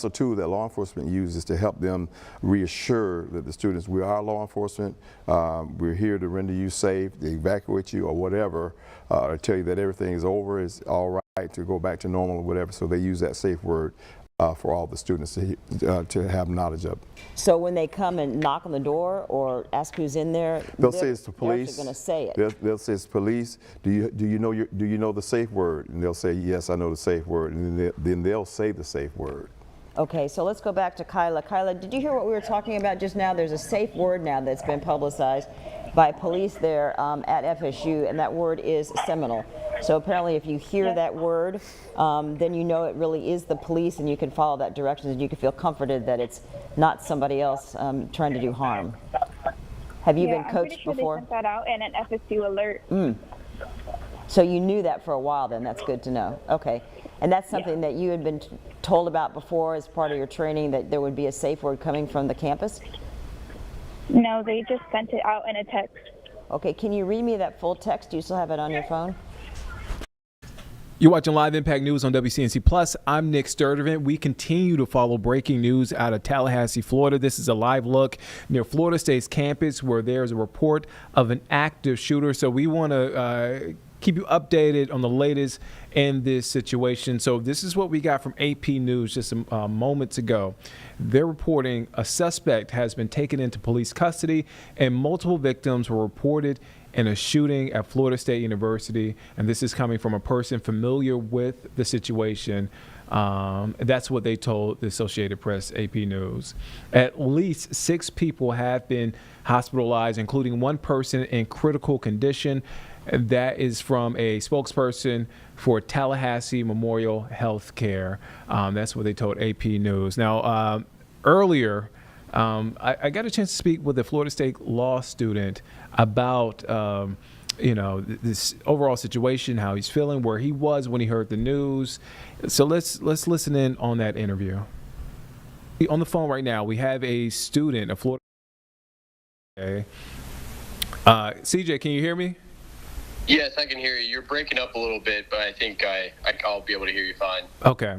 Speaker 11: a tool that law enforcement uses to help them reassure that the students, we are law enforcement, we're here to render you safe, to evacuate you or whatever, or tell you that everything is over, is all right, to go back to normal or whatever. So they use that safe word for all the students to have knowledge of.
Speaker 10: so when they come and knock on the door or ask who's in there,
Speaker 11: They'll say it's the police.
Speaker 10: They're going to say it.
Speaker 11: They'll say it's police. Do you know the safe word? And they'll say, yes, I know the safe word. And then they'll say the safe word.
Speaker 10: Okay, so let's go back to Kyla. Kyla, did you hear what we were talking about just now? There's a safe word now that's been publicized by police there at FSU, and that word is seminal. So apparently if you hear that word, then you know it really is the police, and you can follow that direction, and you can feel comforted that it's not somebody else trying to do harm. Have you been coached
Speaker 12: I'm pretty sure
Speaker 10: before?
Speaker 12: They sent that out in an FSU alert.
Speaker 10: So you knew that for a while then. That's good to know. Okay. And that's something that you had been told about before as part of your training, that there would be a safe word coming from the campus?
Speaker 12: No, they just sent it out in a text.
Speaker 10: Okay, can you read me that full text? Do you still have it on your phone?
Speaker 1: You're watching Live Impact News on WCNC Plus. I'm Nick Sturdivant. We continue to follow breaking news out of Tallahassee, Florida. This is a live look near Florida State's campus where there's a report of an active shooter. So we want to keep you updated on the latest in this situation. So this is what we got from AP News just moments ago. They're reporting a suspect has been taken into police custody and multiple victims were reported in a shooting at Florida State University. And this is coming from a person familiar with the situation. That's what they told the Associated Press, AP News. At least 6 people have been hospitalized, including one person in critical condition. That is from a spokesperson for Tallahassee Memorial Healthcare. That's what they told AP News. Now, earlier, I got a chance to speak with a Florida State law student about this overall situation, how he's feeling, where he was when he heard the news. So let's listen in on that interview. On the phone right now, we have a student, a Florida. Okay. CJ, can you hear me?
Speaker 8: Yes, I can hear you. You're breaking up a little bit, but I think I'll be able to hear you fine.
Speaker 1: Okay.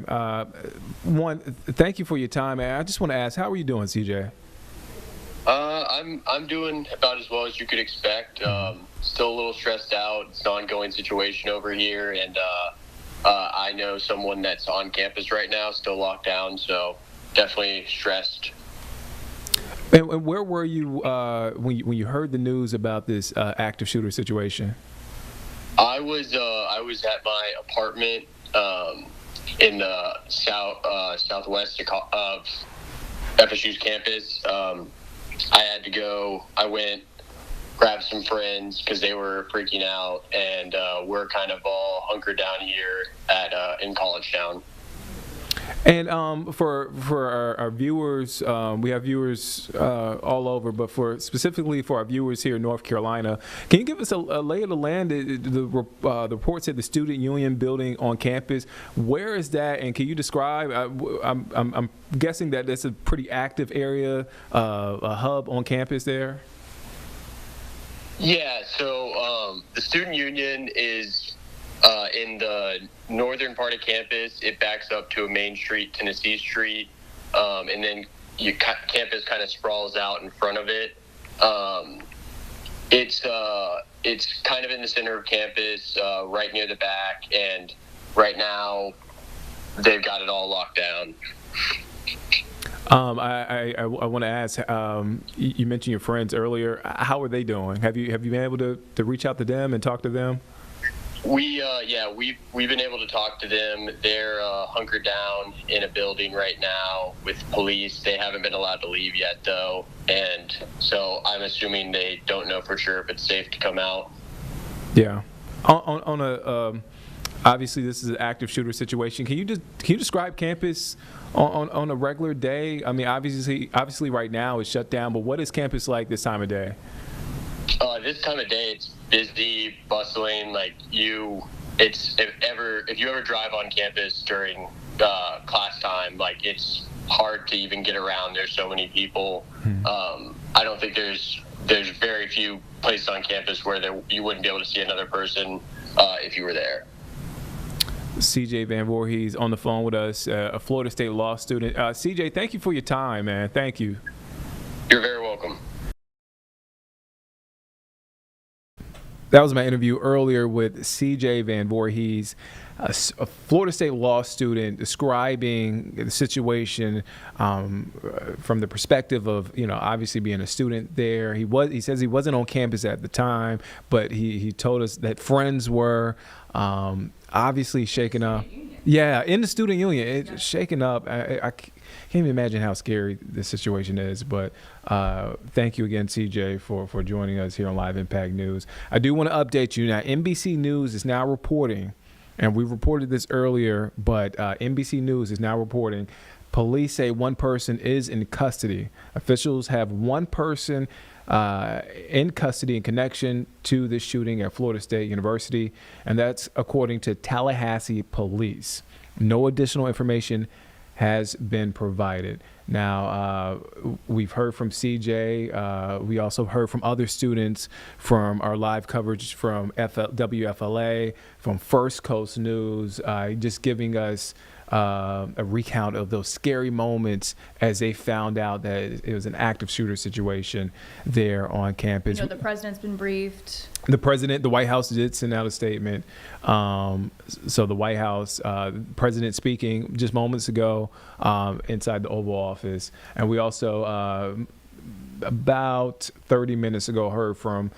Speaker 1: One, thank you for your time, man. I just want to ask, how are you doing, CJ?
Speaker 8: I'm doing about as well as you could expect. Still a little stressed out. It's an ongoing situation over here, and I know someone that's on campus right now, still locked down, so definitely stressed.
Speaker 1: And where were you when you heard the news about this active shooter situation?
Speaker 8: I was at my apartment in the southwest of FSU's campus. I had to go. I went, grabbed some friends because they were freaking out, and we're kind of all hunkered down here in College Town.
Speaker 1: And for our viewers, we have viewers all over, but specifically for our viewers here in North Carolina, can you give us a lay of the land? The report said the Student Union building on campus. Where is that? And can you describe? I'm guessing that that's a pretty active area, a hub on campus there.
Speaker 8: Yeah. So the Student Union is in the northern part of campus. It backs up to a main street, Tennessee Street, and then campus kind of sprawls out in front of it. It's kind of in the center of campus, right near the back, and right now they've got it all locked down.
Speaker 1: I want to ask. You mentioned your friends earlier. How are they doing? Have you been able to reach out to them and talk to them?
Speaker 8: We've been able to talk to them. They're hunkered down in a building right now with police. They haven't been allowed to leave yet, though, and so I'm assuming they don't know for sure if it's safe to come out. Yeah.
Speaker 1: On a obviously this is an active shooter situation. Can you describe campus on a regular day? I mean, obviously right now it's shut down, but what is campus like this time of day?
Speaker 8: This time of day, it's busy, bustling. If you ever drive on campus during class time, it's hard to even get around. There's so many people. I don't think there's very few places on campus where you wouldn't be able to see another person if you were there.
Speaker 1: CJ Van Voorhees on the phone with us, a Florida State law student. CJ, thank you for your time, man. Thank you.
Speaker 8: You're very welcome.
Speaker 1: That was my interview earlier with CJ Van Voorhees, a Florida State law student, describing the situation from the perspective of, obviously being a student there. He says he wasn't on campus at the time, but he told us that friends were obviously shaken up. Yeah, in the student union, it's shaken up. I can't even imagine how scary this situation is, but thank you again, CJ, for joining us here on Live Impact News. I do want to update you. Now, NBC News is now reporting, and we reported this earlier, but NBC News is now reporting police say one person is in custody. Officials have one person in custody in connection to this shooting at Florida State University, and that's according to Tallahassee Police. No additional information has been provided. Now, we've heard from CJ. We also heard from other students from our live coverage from WFLA, from First Coast News, just giving us a recount of those scary moments as they found out that it was an active shooter situation there on campus.
Speaker 3: The president's been briefed.
Speaker 1: The White House did send out a statement. So the White House, president speaking just moments ago inside the Oval Office. And we also, about 30 minutes ago, heard from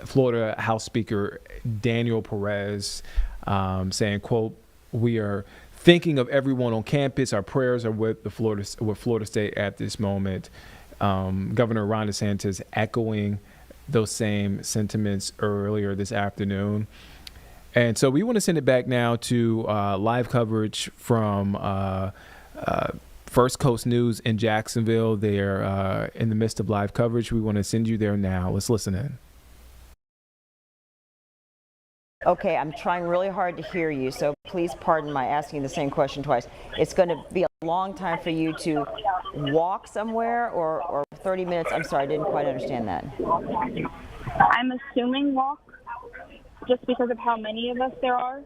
Speaker 1: Florida House Speaker Daniel Perez saying, quote, "We are thinking of everyone on campus. Our prayers are with Florida State at this moment." Governor Ron DeSantis echoing those same sentiments earlier this afternoon. And so we want to send it back now to live coverage from First Coast News in Jacksonville. They're in the midst of live coverage. We want to send you there now. Let's listen in.
Speaker 10: Okay, I'm trying really hard to hear you, so please pardon my asking the same question twice. It's going to be a long time for you to walk somewhere, or 30 minutes? I'm sorry, I didn't quite understand that.
Speaker 12: I'm assuming walk, just because of how many of us there are.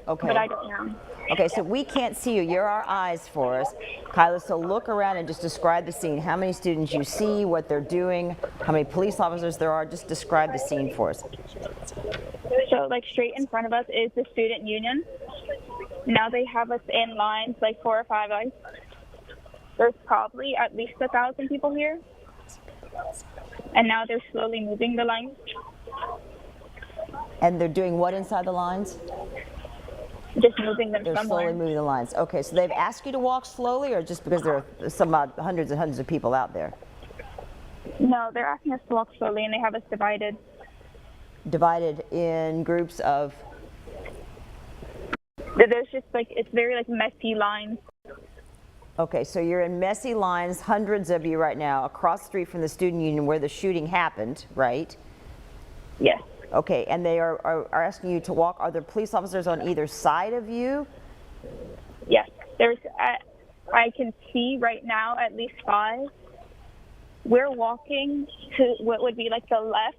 Speaker 10: Okay.
Speaker 12: But I don't know.
Speaker 10: Okay, so we can't see you. You're our eyes for us. Kyla, so look around and just describe the scene. How many students you see, what they're doing, how many police officers there are. Just describe the scene for us.
Speaker 12: So, like, straight in front of us is the student union. Now they have us in lines, like 4 or 5 lines. There's probably at least 1,000 people here. And now they're slowly moving the lines.
Speaker 10: And they're doing what inside the lines?
Speaker 12: Just moving them
Speaker 10: They're
Speaker 12: somewhere.
Speaker 10: slowly moving the lines. Okay, so they've asked you to walk slowly, or just because there are some hundreds and hundreds of people out there?
Speaker 12: No, they're asking us to walk slowly, and they have us divided.
Speaker 10: Divided in groups of?
Speaker 12: There's just like, it's very like messy lines.
Speaker 10: Okay, so you're in messy lines, hundreds of you right now, across the street from the student union where the shooting happened, right?
Speaker 12: Yes.
Speaker 10: Okay, and they are asking you to walk. Are there police officers on either side of you?
Speaker 12: Yes. There's, I can see right now at least 5. We're walking to what would be like the left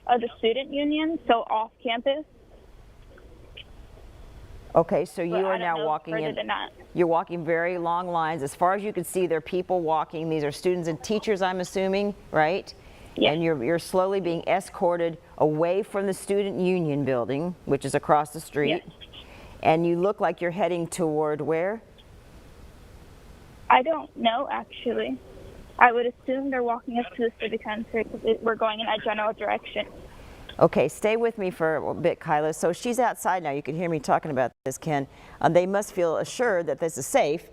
Speaker 12: of the student union, so off campus.
Speaker 10: Okay, so you
Speaker 12: But I
Speaker 10: are
Speaker 12: don't
Speaker 10: now
Speaker 12: know
Speaker 10: walking
Speaker 12: further
Speaker 10: in.
Speaker 12: than that.
Speaker 10: You're walking very long lines. As far as you can see, there are people walking. These are students and teachers, I'm assuming, right?
Speaker 12: Yes.
Speaker 10: And you're slowly being escorted away from the student union building, which is across the street.
Speaker 12: Yes.
Speaker 10: And you look like you're heading toward where?
Speaker 12: I don't know, actually. I would assume they're walking us to the civic center because we're going in that general direction.
Speaker 10: Okay, stay with me for a bit, Kyla. So she's outside now. You can hear me talking about this, Ken. They must feel assured that this is safe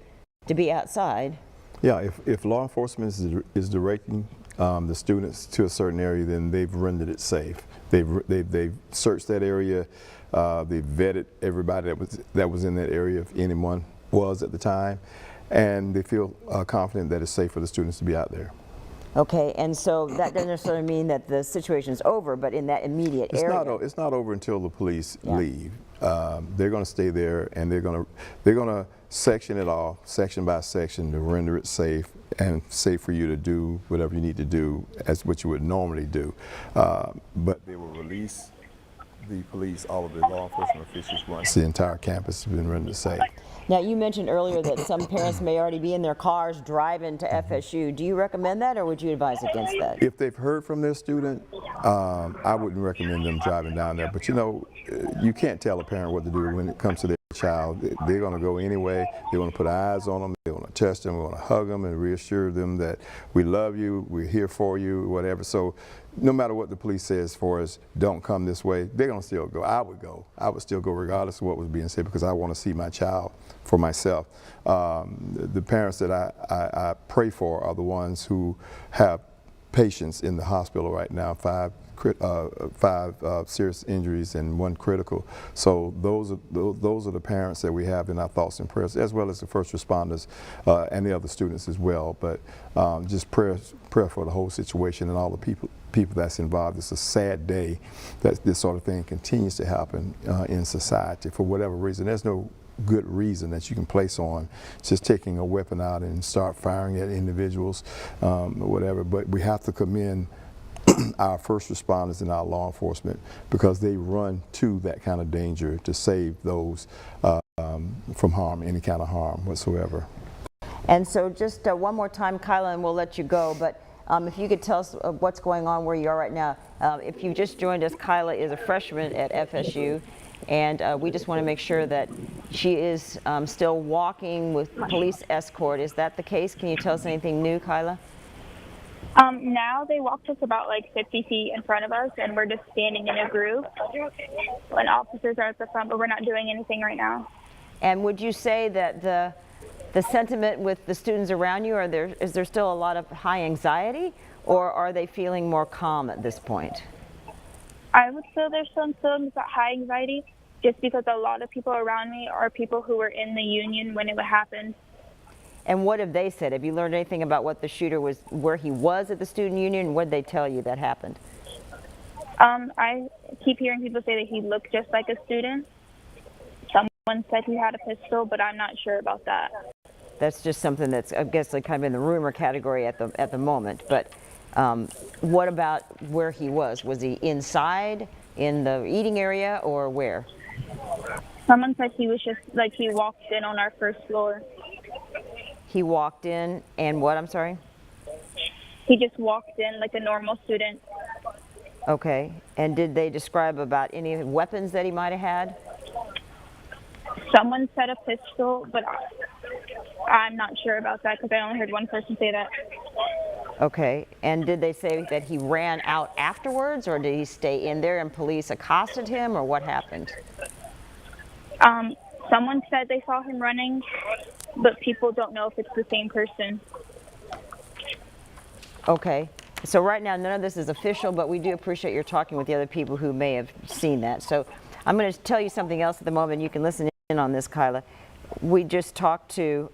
Speaker 10: to be outside.
Speaker 11: Yeah, if law enforcement is directing the students to a certain area, then they've rendered it safe. They've searched that area. They've vetted everybody that was in that area, if anyone was at the time, and they feel confident that it's safe for the students to be out there.
Speaker 10: Okay, and so that doesn't necessarily mean that the situation is over, but in that immediate area.
Speaker 11: It's not over until the police leave. They're going to stay there, and they're going to section it off, section by section, to render it safe and safe for you to do whatever you need to do as what you would normally do. But they will release the police, all of the law enforcement officials, once the entire campus has been rendered safe.
Speaker 10: Now, you mentioned earlier that some parents may already be in their cars driving to FSU. Do you recommend that, or would you advise against that?
Speaker 11: If they've heard from their student, I wouldn't recommend them driving down there. But you know, you can't tell a parent what to do when it comes to their child. They're going to go anyway. They're going to put eyes on them. They're going to touch them. We're going to hug them and reassure them that we love you, we're here for you, whatever. So no matter what the police says for us, don't come this way, they're going to still go. I would go. I would still go regardless of what was being said, because I want to see my child for myself. The parents that I pray for are the ones who have patients in the hospital right now, 5 serious injuries and 1 critical. So those are the parents that we have in our thoughts and prayers, as well as the first responders and the other students as well. But just prayer for the whole situation and all the people that's involved. It's a sad day that this sort of thing continues to happen in society for whatever reason. There's no good reason that you can place on just taking a weapon out and start firing at individuals or whatever. But we have to commend our first responders and our law enforcement, because they run to that kind of danger to save those from harm, any kind of harm whatsoever.
Speaker 10: And so just one more time, Kyla, and we'll let you go, but if you could tell us what's going on where you are right now. If you just joined us, Kyla is a freshman at FSU, and we just want to make sure that she is still walking with police escort. Is that the case? Can you tell us anything new, Kyla?
Speaker 12: Now they walked us about like 50 feet in front of us, and we're just standing in a group. And officers are at the front, but we're not doing anything right now.
Speaker 10: And would you say that the sentiment with the students around you, is there still a lot of high anxiety, or are they feeling more calm at this point?
Speaker 12: I would say there's some high anxiety, just because a lot of people around me are people who were in the union when it happened.
Speaker 10: And what have they said? Have you learned anything about what the shooter was, where he was at the student union? What did they tell you that happened?
Speaker 12: I keep hearing people say that he looked just like a student. Someone said he had a pistol, but I'm not sure about that.
Speaker 10: That's just something that's, I guess, like kind of in the rumor category at the moment. But what about where he was? Was he inside, in the eating area, or where?
Speaker 12: Someone said he was just like he walked in on our first floor.
Speaker 10: He walked in and what? I'm sorry?
Speaker 12: He just walked in like a normal student.
Speaker 10: Okay. And did they describe about any weapons that he might have had?
Speaker 12: Someone said a pistol, but I'm not sure about that because I only heard one person say that.
Speaker 10: Okay. And did they say that he ran out afterwards, or did he stay in there and police accosted him, or what happened?
Speaker 12: Someone said they saw him running, but people don't know if it's the same person.
Speaker 10: Okay. So right now, none of this is official, but we do appreciate your talking with the other people who may have seen that. So I'm going to tell you something else at the moment. You can listen in on this, Kyla. We just talked to,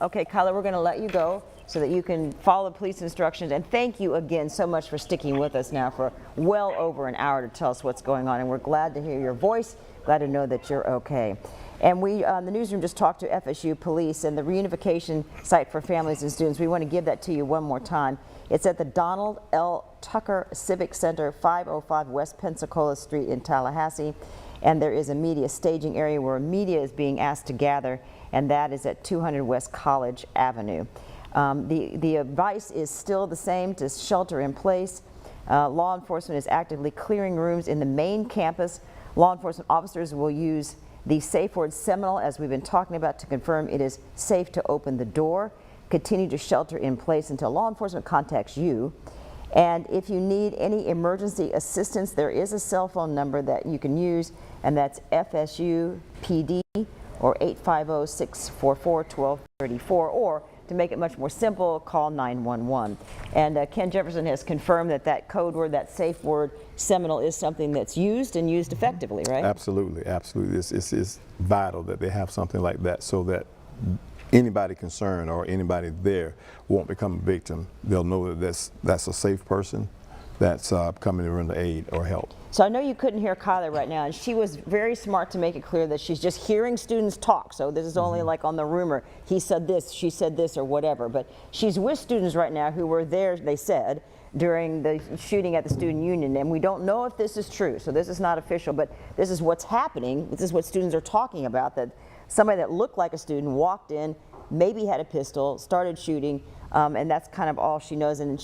Speaker 10: okay, Kyla, we're going to let you go so that you can follow the police instructions. And thank you again so much for sticking with us now for well over an hour to tell us what's going on. And we're glad to hear your voice, glad to know that you're okay. And we, the newsroom just talked to FSU police and the reunification site for families and students. We want to give that to you one more time. It's at the Donald L. Tucker Civic Center, 505 West Pensacola Street in Tallahassee. And there is a media staging area where media is being asked to gather, and that is at 200 West College Avenue. The advice is still the same, to shelter in place. Law enforcement is actively clearing rooms in the main campus. Law enforcement officers will use the safe word Seminole, as we've been talking about, to confirm it is safe to open the door. Continue to shelter in place until law enforcement contacts you. And if you need any emergency assistance, there is a cell phone number that you can use, and that's FSU PD, or 850-644-1234, or to make it much more simple, call 911. And Ken Jefferson has confirmed that that code word, that safe word Seminole, is something that's used and used effectively, right?
Speaker 11: Absolutely, absolutely. It's vital that they have something like that so that anybody concerned or anybody there won't become a victim. They'll know that that's a safe person that's coming to render aid or help.
Speaker 10: So I know you couldn't hear Kyla right now, and she was very smart to make it clear that she's just hearing students talk. So this is only like on the rumor, he said this, she said this, or whatever. But she's with students right now who were there, they said, during the shooting at the Student Union. And we don't know if this is true, so this is not official, but this is what's happening. This is what students are talking about, that somebody that looked like a student walked in, maybe had a pistol, started shooting, and that's kind of all she knows. And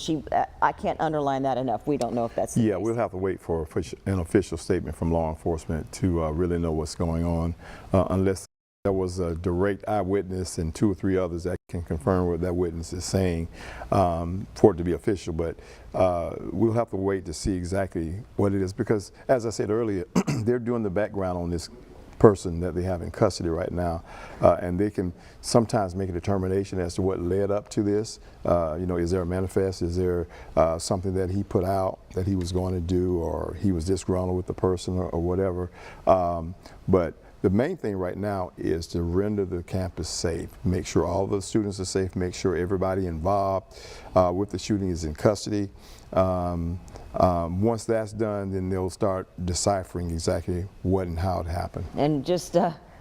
Speaker 10: I can't underline that enough. We don't know if that's the case.
Speaker 11: We'll have to wait for an official statement from law enforcement to really know what's going on, unless there was a direct eyewitness and 2 or 3 others that can confirm what that witness is saying for it to be official. But we'll have to wait to see exactly what it is, because as I said earlier, they're doing the background on this person that they have in custody right now, and they can sometimes make a determination as to what led up to this. You know, is there a manifest? Is there something that he put out that he was going to do, or he was disgruntled with the person, or whatever. But the main thing right now is to render the campus safe, make sure all the students are safe, make sure everybody involved with the shooting is in custody. Once that's done, then they'll start deciphering exactly what and how it happened.
Speaker 10: And just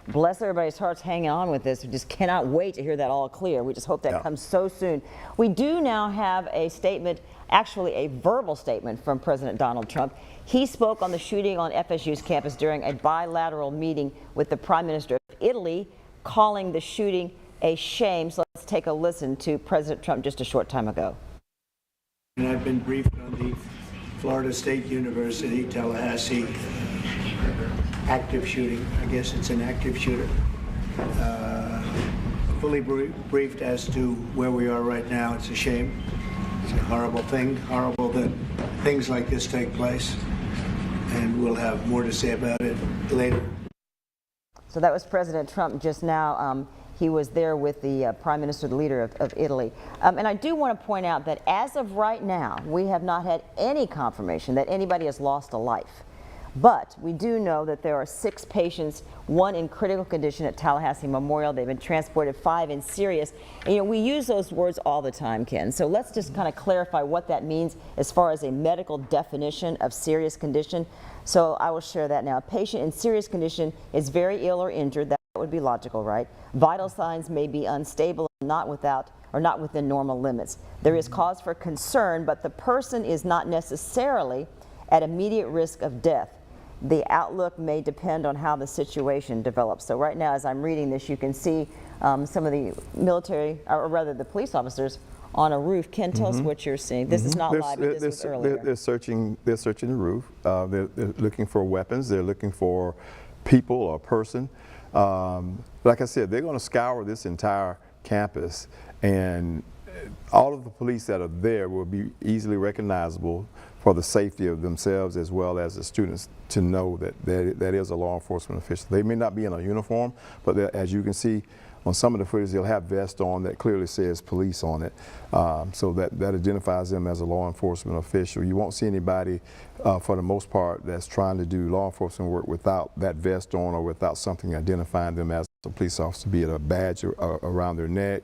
Speaker 10: bless everybody's hearts hanging on with this. We just cannot wait to hear that all clear. We just hope that comes so soon. We do now have a statement, actually a verbal statement from President Donald Trump. He spoke on the shooting on FSU's campus during a bilateral meeting with the Prime Minister of Italy, calling the shooting a shame. So let's take a listen to President Trump just a short time ago.
Speaker 13: And I've been briefed on the Florida State University, Tallahassee active shooting. I guess it's an active shooter. Fully briefed as to where we are right now. It's a shame. It's a horrible thing. Horrible that things like this take place. And we'll have more to say about it later.
Speaker 10: So that was President Trump just now. He was there with the Prime Minister, the leader of Italy. And I do want to point out that as of right now, we have not had any confirmation that anybody has lost a life. But we do know that there are 6 patients, 1 in critical condition at Tallahassee Memorial. They've been transported, 5 in serious. And, you know, we use those words all the time, Ken. So let's just kind of clarify what that means as far as a medical definition of serious condition. So I will share that now. A patient in serious condition is very ill or injured. That would be logical, right? Vital signs may be unstable, not within normal limits. There is cause for concern, but the person is not necessarily at immediate risk of death. The outlook may depend on how the situation develops. So right now, as I'm reading this, you can see some of the military, or rather the police officers, on a roof. Ken, tell us what you're seeing. This is not live, but this was earlier.
Speaker 11: They're searching the roof. They're looking for weapons. They're looking for people or person. Like I said, they're going to scour this entire campus, and all of the police that are there will be easily recognizable for the safety of themselves as well as the students to know that that is a law enforcement official. They may not be in a uniform, but as you can see on some of the footage, they'll have vests on that clearly says police on it. So that identifies them as a law enforcement official. You won't see anybody, for the most part, that's trying to do law enforcement work without that vest on or without something identifying them as a police officer, be it a badge around their neck,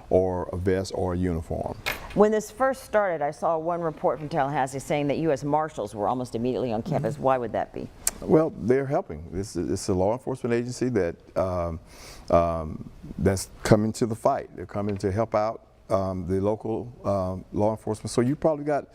Speaker 11: or a vest or a uniform.
Speaker 10: When this first started, I saw one report from Tallahassee saying that U.S. Marshals were almost immediately on campus. Why would that be?
Speaker 11: Well, they're helping. It's a law enforcement agency that that's coming to the fight. They're coming to help out the local law enforcement. So you probably got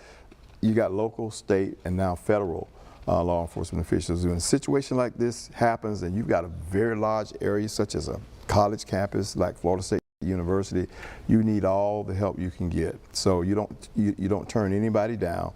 Speaker 11: local, state, and now federal law enforcement officials. When a situation like this happens, and you've got a very large area, such as a college campus like Florida State University, you need all the help you can get. So you don't turn anybody down.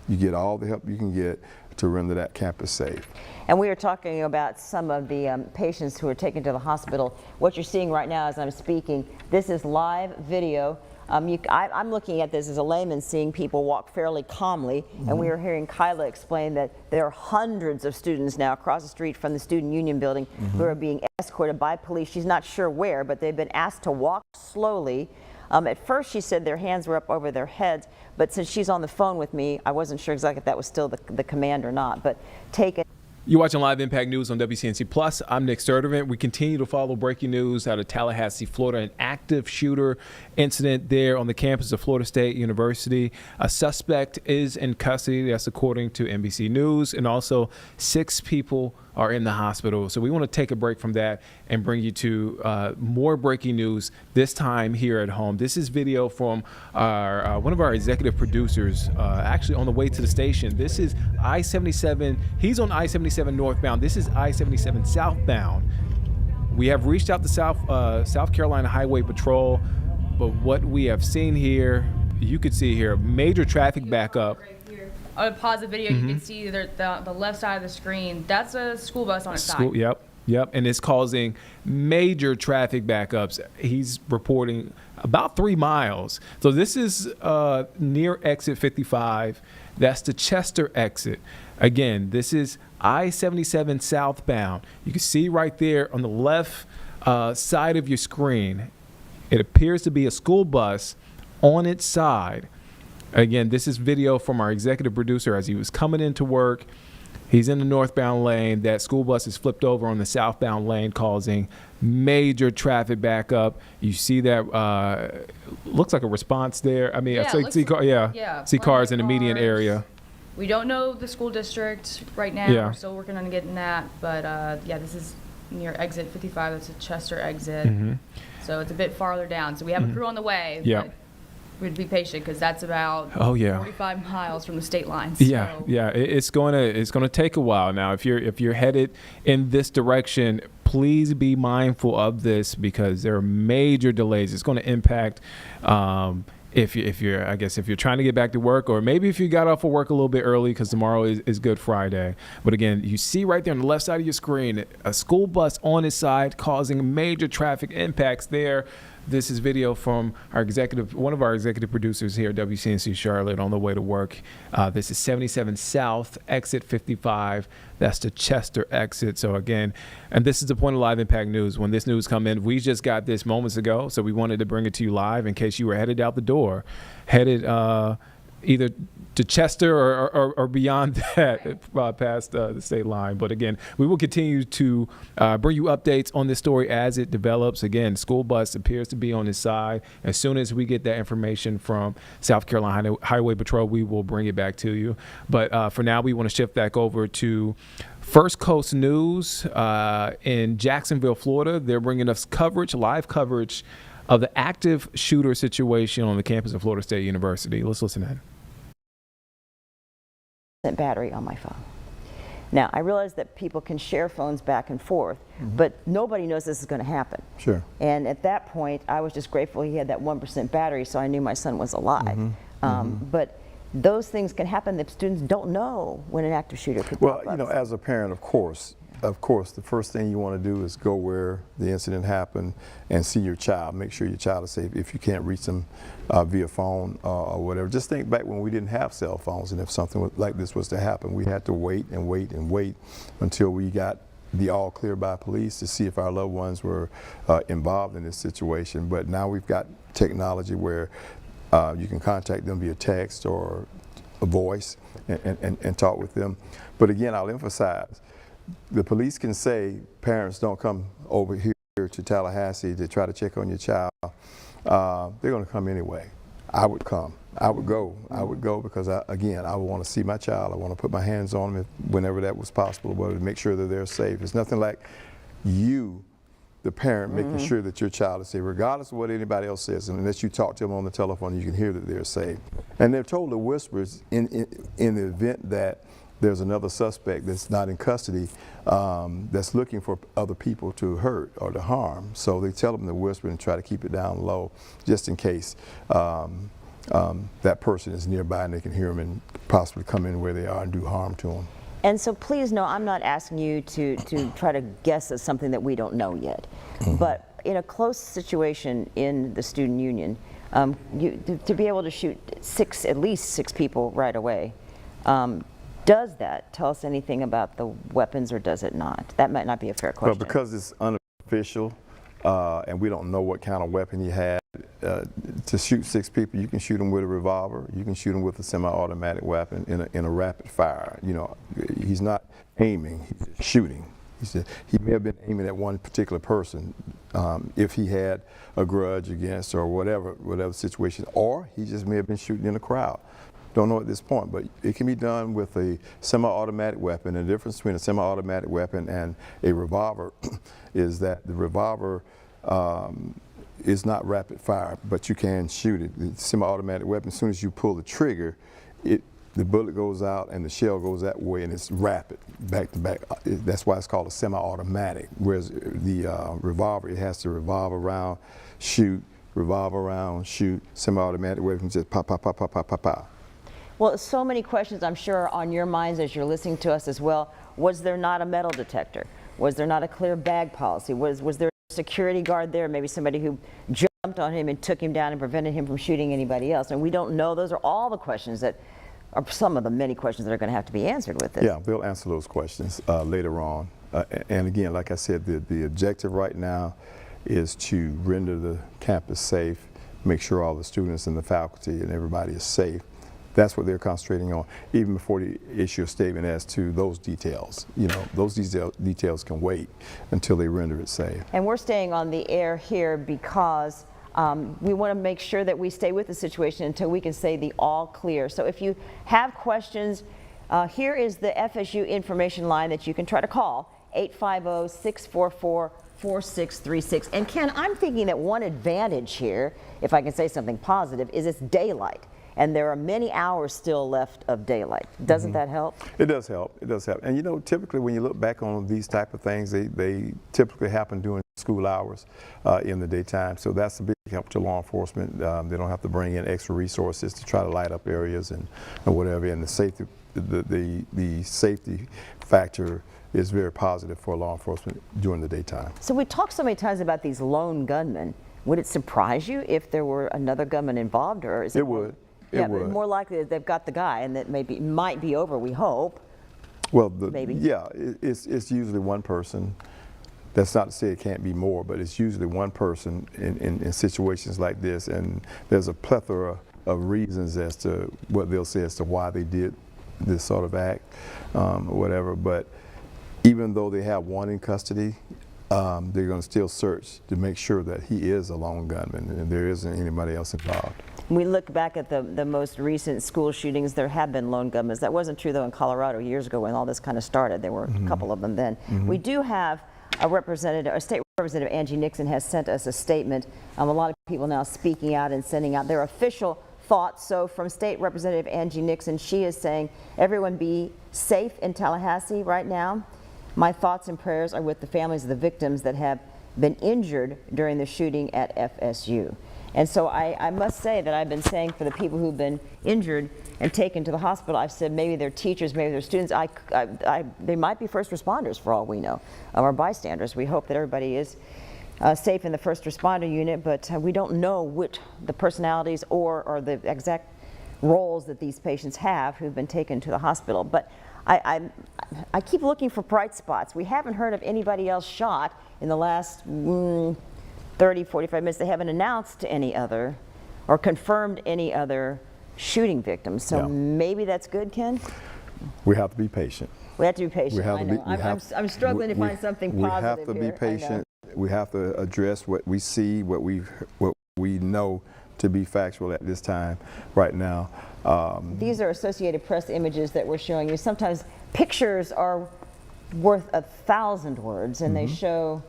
Speaker 11: You get all the help you can get to render that campus safe.
Speaker 10: And we are talking about some of the patients who are taken to the hospital. What you're seeing right now as I'm speaking, this is live video. I'm looking at this as a layman, seeing people walk fairly calmly, and we are hearing Kyla explain that there are hundreds of students now across the street from the Student Union building who are being escorted by police. She's not sure where, but they've been asked to walk slowly. At first, she said their hands were up over their heads, but since she's on the phone with me, I wasn't sure exactly if that was still the command or not. But taken.
Speaker 1: You're watching Live Impact News on WCNC Plus. I'm Nick Sturdivant. We continue to follow breaking news out of Tallahassee, Florida. An active shooter incident there on the campus of Florida State University. A suspect is in custody. That's according to NBC News. And also 6 people are in the hospital. So we want to take a break from that and bring you to more breaking news, this time here at home. This is video from our one of our executive producers, actually on the way to the station. This is I-77. He's on I-77 northbound. This is I-77 southbound. We have reached out to South Carolina Highway Patrol, but what we have seen here, you could see here, major traffic backup.
Speaker 3: On a pause the video, you can see the left side of the screen. That's a school bus on its side.
Speaker 1: Yep, and it's causing major traffic backups. He's reporting about 3 miles. So this is near exit 55. That's the Chester exit. Again, this is I-77 southbound. You can see right there on the left side of your screen, it appears to be a school bus on its side. Again, this is video from our executive producer as he was coming into work. He's in the northbound lane. That school bus is flipped over on the southbound lane, causing major traffic backup. You see that looks like a response there. I mean,
Speaker 3: Yeah,
Speaker 1: see cars in the median area.
Speaker 3: We don't know the school district right now.
Speaker 1: Yeah.
Speaker 3: We're still working on getting that. But yeah, this is near exit 55. That's a Chester exit. So it's a bit farther down. So we have a crew on the way.
Speaker 1: Yeah.
Speaker 3: But we'd be patient because that's about 45 miles from the state lines.
Speaker 1: It's going to take a while now. If you're headed in this direction, please be mindful of this because there are major delays. It's going to impact if you're trying to get back to work, or maybe if you got off of work a little bit early because tomorrow is Good Friday. But again, you see right there on the left side of your screen a school bus on its side causing major traffic impacts there. This is video from one of our executive producers here at WCNC Charlotte on the way to work. This is 77 South, exit 55. That's the Chester exit. So again, and this is the point of Live Impact News. When this news come in, we just got this moments ago, so we wanted to bring it to you live in case you were headed out the door, headed either to Chester or beyond that, past the state line. But again, we will continue to bring you updates on this story as it develops. Again, school bus appears to be on his side. As soon as we get that information from South Carolina Highway Patrol, we will bring it back to you. But for now, we want to shift back over to First Coast News in Jacksonville, Florida. They're bringing us live coverage of the active shooter situation on the campus of Florida State University. Let's listen in.
Speaker 10: Battery on my phone. Now, I realize that people can share phones back and forth, but nobody knows this is going to happen.
Speaker 11: Sure.
Speaker 10: And at that point, I was just grateful he had that 1% battery, so I knew my son was alive. But those things can happen that students don't know when an active shooter could
Speaker 11: Well,
Speaker 10: pop
Speaker 11: you
Speaker 10: up.
Speaker 11: know, as a parent, of course, the first thing you want to do is go where the incident happened and see your child. Make sure your child is safe. If you can't reach them via phone or whatever, just think back when we didn't have cell phones, and if something like this was to happen, we had to wait and wait and wait until we got the all clear by police to see if our loved ones were involved in this situation. But now we've got technology where you can contact them via text or a voice and talk with them. But again, I'll emphasize, the police can say parents don't come over here to Tallahassee to try to check on your child. They're going to come anyway. I would come. I would go. I would go because, again, I would want to see my child. I want to put my hands on them whenever that was possible, but to make sure that they're safe. It's nothing like you, the parent, making sure that your child is safe, regardless of what anybody else says, and unless you talk to them on the telephone, you can hear that they're safe. And they're told to whisper in the event that there's another suspect that's not in custody that's looking for other people to hurt or to harm. So they tell them to whisper and try to keep it down low, just in case that person is nearby and they can hear them and possibly come in where they are and do harm to them.
Speaker 10: And so please know, I'm not asking you to try to guess at something that we don't know yet. But in a close situation in the student union, to be able to shoot at least six people right away, does that tell us anything about the weapons, or does it not? That might not be a fair question.
Speaker 11: Well, because it's unofficial and we don't know what kind of weapon he had, to shoot six people, you can shoot them with a revolver, you can shoot them with a semi-automatic weapon in a rapid fire. You know, he's not aiming, he's shooting. He may have been aiming at one particular person if he had a grudge against or whatever situation, or he just may have been shooting in a crowd. Don't know at this point, but it can be done with a semi-automatic weapon. And the difference between a semi-automatic weapon and a revolver is that the revolver is not rapid fire, but you can shoot it. The semi-automatic weapon, as soon as you pull the trigger, the bullet goes out and the shell goes that way, and it's rapid, back to back. That's why it's called a semi-automatic. Whereas the revolver, it has to revolve around, shoot, revolve around, shoot. Semi-automatic weapon just pop, pop, pop, pop, pop, pop, pop.
Speaker 10: Well, so many questions I'm sure on your minds as you're listening to us as well. Was there not a metal detector? Was there not a clear bag policy? Was there a security guard there? Maybe somebody who jumped on him and took him down and prevented him from shooting anybody else? And we don't know. Those are all the questions that are some of the many questions that are going to have to be answered with this.
Speaker 11: Yeah, they'll answer those questions later on. And again, like I said, the objective right now is to render the campus safe, make sure all the students and the faculty and everybody is safe. That's what they're concentrating on, even before they issue a statement as to those details. You know, those details can wait until they render it safe.
Speaker 10: And we're staying on the air here because we want to make sure that we stay with the situation until we can say the all clear. So if you have questions, here is the FSU information line that you can try to call, 850-644-4636. And Ken, I'm thinking that one advantage here, if I can say something positive, is it's daylight. And there are many hours still left of daylight. Doesn't that help?
Speaker 11: It does help. It does help. And you know, typically when you look back on these type of things, they typically happen during school hours in the daytime. So that's a big help to law enforcement. They don't have to bring in extra resources to try to light up areas and whatever. And the safety factor is very positive for law enforcement during the daytime.
Speaker 10: So we talk so many times about these lone gunmen. Would it surprise you if there were another gunman involved, or is it?
Speaker 11: It would.
Speaker 10: Yeah, but more likely that they've got the guy, and that might be over. We hope.
Speaker 11: Well,
Speaker 10: maybe.
Speaker 11: Yeah, it's usually one person. That's not to say it can't be more, but it's usually one person in situations like this, and there's a plethora of reasons as to what they'll say as to why they did this sort of act, or whatever. But even though they have one in custody, they're going to still search to make sure that he is a lone gunman and there isn't anybody else involved.
Speaker 10: We look back at the most recent school shootings, there have been lone gunmen. That wasn't true, though, in Colorado years ago when all this kind of started. There were a couple of them then. We do have a state representative, Angie Nixon, has sent us a statement. A lot of people now speaking out and sending out their official thoughts. So from State Representative Angie Nixon, she is saying, everyone be safe in Tallahassee right now. My thoughts and prayers are with the families of the victims that have been injured during the shooting at FSU. And so I must say that I've been saying for the people who've been injured and taken to the hospital, I've said maybe they're teachers, maybe they're students. They might be first responders for all we know, or bystanders. We hope that everybody is safe in the first responder unit, but we don't know which the personalities or the exact roles that these patients have who've been taken to the hospital. But I keep looking for bright spots. We haven't heard of anybody else shot in the last 30, 45 minutes. They haven't announced any other or confirmed any other shooting victims. So maybe that's good, Ken?
Speaker 11: We have to be patient.
Speaker 10: We have to be patient.
Speaker 11: We have
Speaker 10: I
Speaker 11: to be,
Speaker 10: know. I'm struggling to find something positive
Speaker 11: We have to
Speaker 10: here.
Speaker 11: be patient. We have to address what we see, what we know to be factual at this time, right now.
Speaker 10: These are Associated Press images that we're showing you. Sometimes pictures are worth 1,000 words, and they show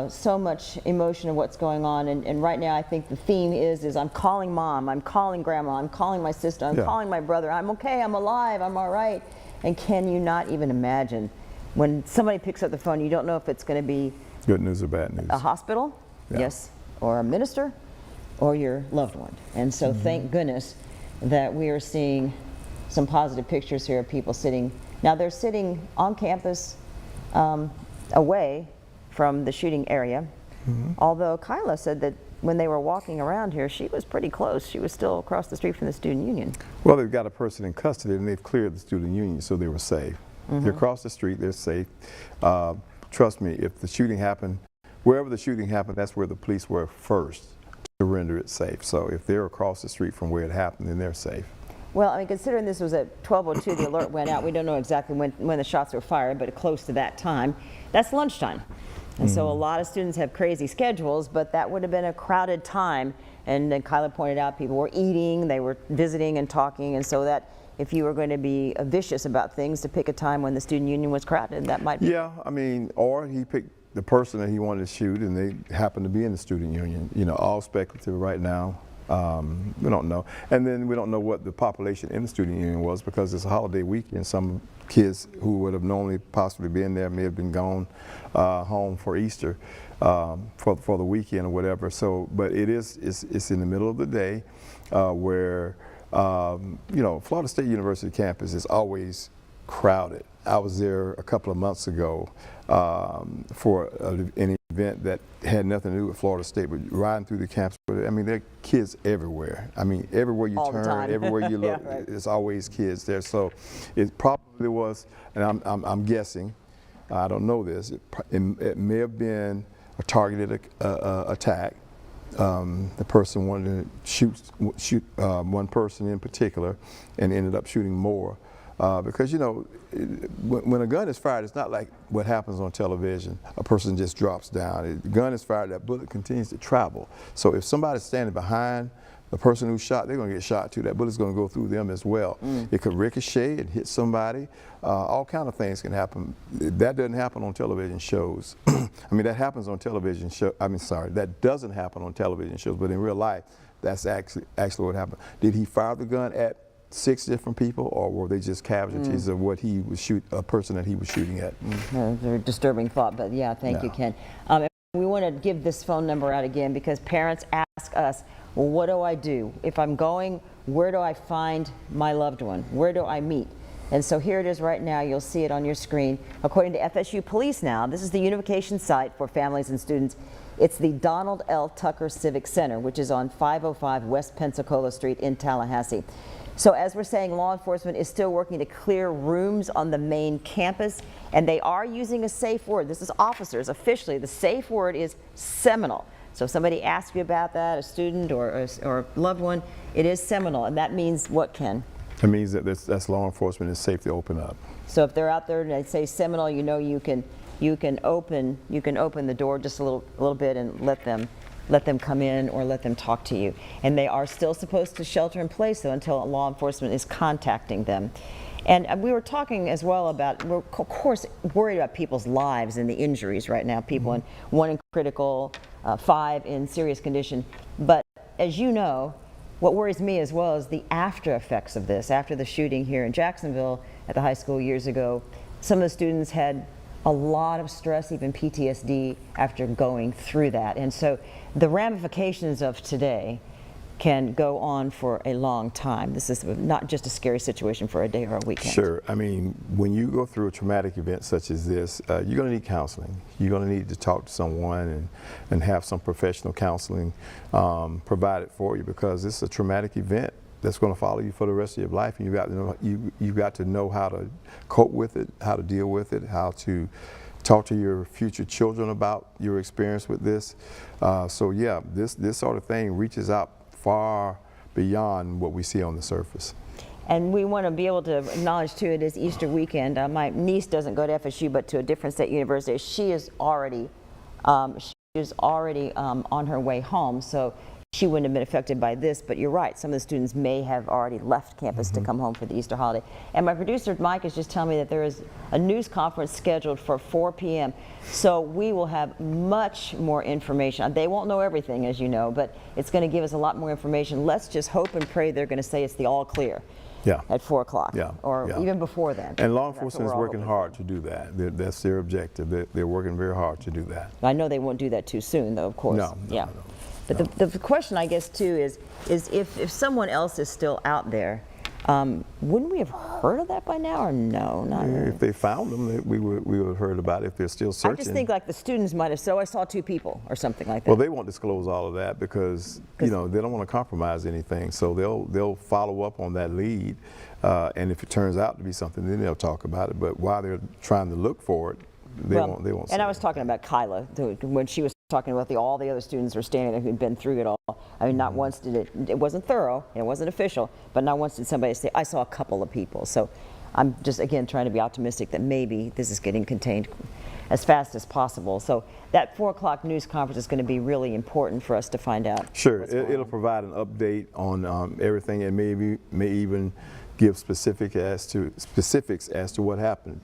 Speaker 10: so much emotion of what's going on. And right now, I think the theme is I'm calling mom, I'm calling grandma, I'm calling my sister, I'm calling my brother. I'm okay, I'm alive, I'm all right. And can you not even imagine when somebody picks up the phone, you don't know if it's going to be
Speaker 11: good news or bad news.
Speaker 10: A hospital, yes, or a minister, or your loved one. And so thank goodness that we are seeing some positive pictures here of people sitting. Now they're sitting on campus away from the shooting area. Although Kyla said that when they were walking around here, she was pretty close. She was still across the street from the student union.
Speaker 11: Well, they've got a person in custody and they've cleared the student union, so they were safe. They're across the street, they're safe. Trust me, if the shooting happened, wherever the shooting happened, that's where the police were first to render it safe. So if they're across the street from where it happened, then they're safe.
Speaker 10: Well, I mean, considering this was at 12:02, the alert went out. We don't know exactly when the shots were fired, but close to that time. That's lunchtime. And so a lot of students have crazy schedules, but that would have been a crowded time. And then Kyla pointed out people were eating, they were visiting and talking, and so that if you were going to be vicious about things, to pick a time when the student union was crowded, that might be.
Speaker 11: Yeah, I mean, or he picked the person that he wanted to shoot and they happened to be in the student union. You know, all speculative right now. We don't know. And then we don't know what the population in the student union was because it's a holiday weekend. Some kids who would have normally possibly been there may have been gone home for Easter for the weekend or whatever. So, but it's in the middle of the day where, you know, Florida State University campus is always crowded. I was there a couple of months ago for an event that had nothing to do with Florida State, but riding through the campus. I mean, there are kids everywhere. I mean, everywhere you turn, everywhere you look, there's always kids there. So it probably was, and I'm guessing, I don't know this, it may have been a targeted attack. The person wanted to shoot one person in particular and ended up shooting more. Because, you know, when a gun is fired, it's not like what happens on television. A person just drops down. The gun is fired, that bullet continues to travel. So if somebody's standing behind the person who's shot, they're going to get shot too. That bullet's going to go through them as well. It could ricochet and hit somebody. All kind of things can happen. That doesn't happen on television shows. I mean, that happens on television shows. I mean, sorry, that doesn't happen on television shows, but in real life, that's actually what happened. Did he fire the gun at 6 different people, or were they just casualties of what he was a person that he was shooting at?
Speaker 10: Very disturbing thought, but yeah, thank you, Ken. We want to give this phone number out again because parents ask us, well, what do I do? If I'm going, where do I find my loved one? Where do I meet? And so here it is right now. You'll see it on your screen. According to FSU Police now, this is the unification site for families and students. It's the Donald L. Tucker Civic Center, which is on 505 West Pensacola Street in Tallahassee. So as we're saying, law enforcement is still working to clear rooms on the main campus, and they are using a safe word. This is officers officially. The safe word is seminal. So if somebody asks you about that, a student or a loved one, it is seminal, and that means what, Ken?
Speaker 11: It means that that's law enforcement is safe to open up.
Speaker 10: So if they're out there and they say seminal, you know you can open the door just a little bit and let them come in or let them talk to you. And they are still supposed to shelter in place though until law enforcement is contacting them. And we were talking as well about, we're of course worried about people's lives and the injuries right now. People in 1 in critical, 5 in serious condition. But as you know, what worries me as well is the after effects of this. After the shooting here in Jacksonville at the high school years ago, some of the students had a lot of stress, even PTSD, after going through that. And so the ramifications of today can go on for a long time. This is not just a scary situation for a day or a weekend.
Speaker 11: Sure. I mean, when you go through a traumatic event such as this, you're going to need counseling. You're going to need to talk to someone and have some professional counseling provided for you, because this is a traumatic event that's going to follow you for the rest of your life, and you've got to know how to cope with it, how to deal with it, how to talk to your future children about your experience with this. So yeah, this sort of thing reaches out far beyond what we see on the surface.
Speaker 10: And we want to be able to acknowledge too, it is Easter weekend. My niece doesn't go to FSU, but to a different state university. She is already on her way home, so she wouldn't have been affected by this. But you're right, some of the students may have already left campus to come home for the Easter holiday. And my producer Mike is just telling me that there is a news conference scheduled for 4 p.m. So we will have much more information. They won't know everything, as you know, but it's going to give us a lot more information. Let's just hope and pray they're going to say it's the all clear.
Speaker 11: Yeah.
Speaker 10: At 4 o'clock.
Speaker 11: Yeah.
Speaker 10: Or
Speaker 11: yeah.
Speaker 10: even before then.
Speaker 11: And law enforcement is working hard to do that. That's their objective. They're working very hard to do that.
Speaker 10: I know they won't do that too soon, though, of course.
Speaker 11: No.
Speaker 10: Yeah.
Speaker 11: No.
Speaker 10: But the question, I guess, too, is if someone else is still out there, wouldn't we have heard of that by now, or no? Not really.
Speaker 11: If they found them, we would have heard about it. If they're still searching.
Speaker 10: I just think like the students might have said, oh, I saw 2 people or something like that.
Speaker 11: Well, they won't disclose all of that because they don't want to compromise anything. So they'll follow up on that lead, and if it turns out to be something, then they'll talk about it. But while they're trying to look for it, they won't.
Speaker 10: And
Speaker 11: say
Speaker 10: I was talking about Kyla when she was talking about all the other students who were standing there who'd been through it all. I mean, not once did it wasn't thorough, it wasn't official, but not once did somebody say, I saw a couple of people. So I'm just, again, trying to be optimistic that maybe this is getting contained as fast as possible. So that 4 o'clock news conference is going to be really important for us to find out.
Speaker 11: Sure, it'll provide an update on everything, and may even give specifics as to what happened,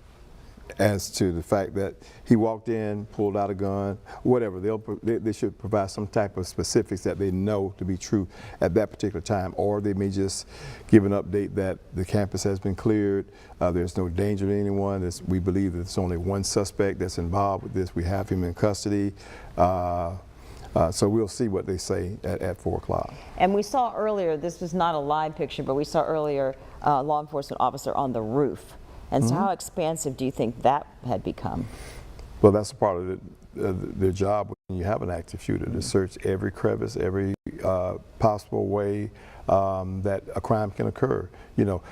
Speaker 11: as to the fact that he walked in, pulled out a gun, whatever. They should provide some type of specifics that they know to be true at that particular time, or they may just give an update that the campus has been cleared, there's no danger to anyone. We believe that there's only one suspect that's involved with this. We have him in custody. So we'll see what they say at 4 o'clock.
Speaker 10: And we saw earlier, this was not a live picture, but we saw earlier a law enforcement officer on the roof. And so how expansive do you think that had become?
Speaker 11: Well, that's a part of their job when you have an active shooter, to search every crevice, every possible way that a crime can occur. You know,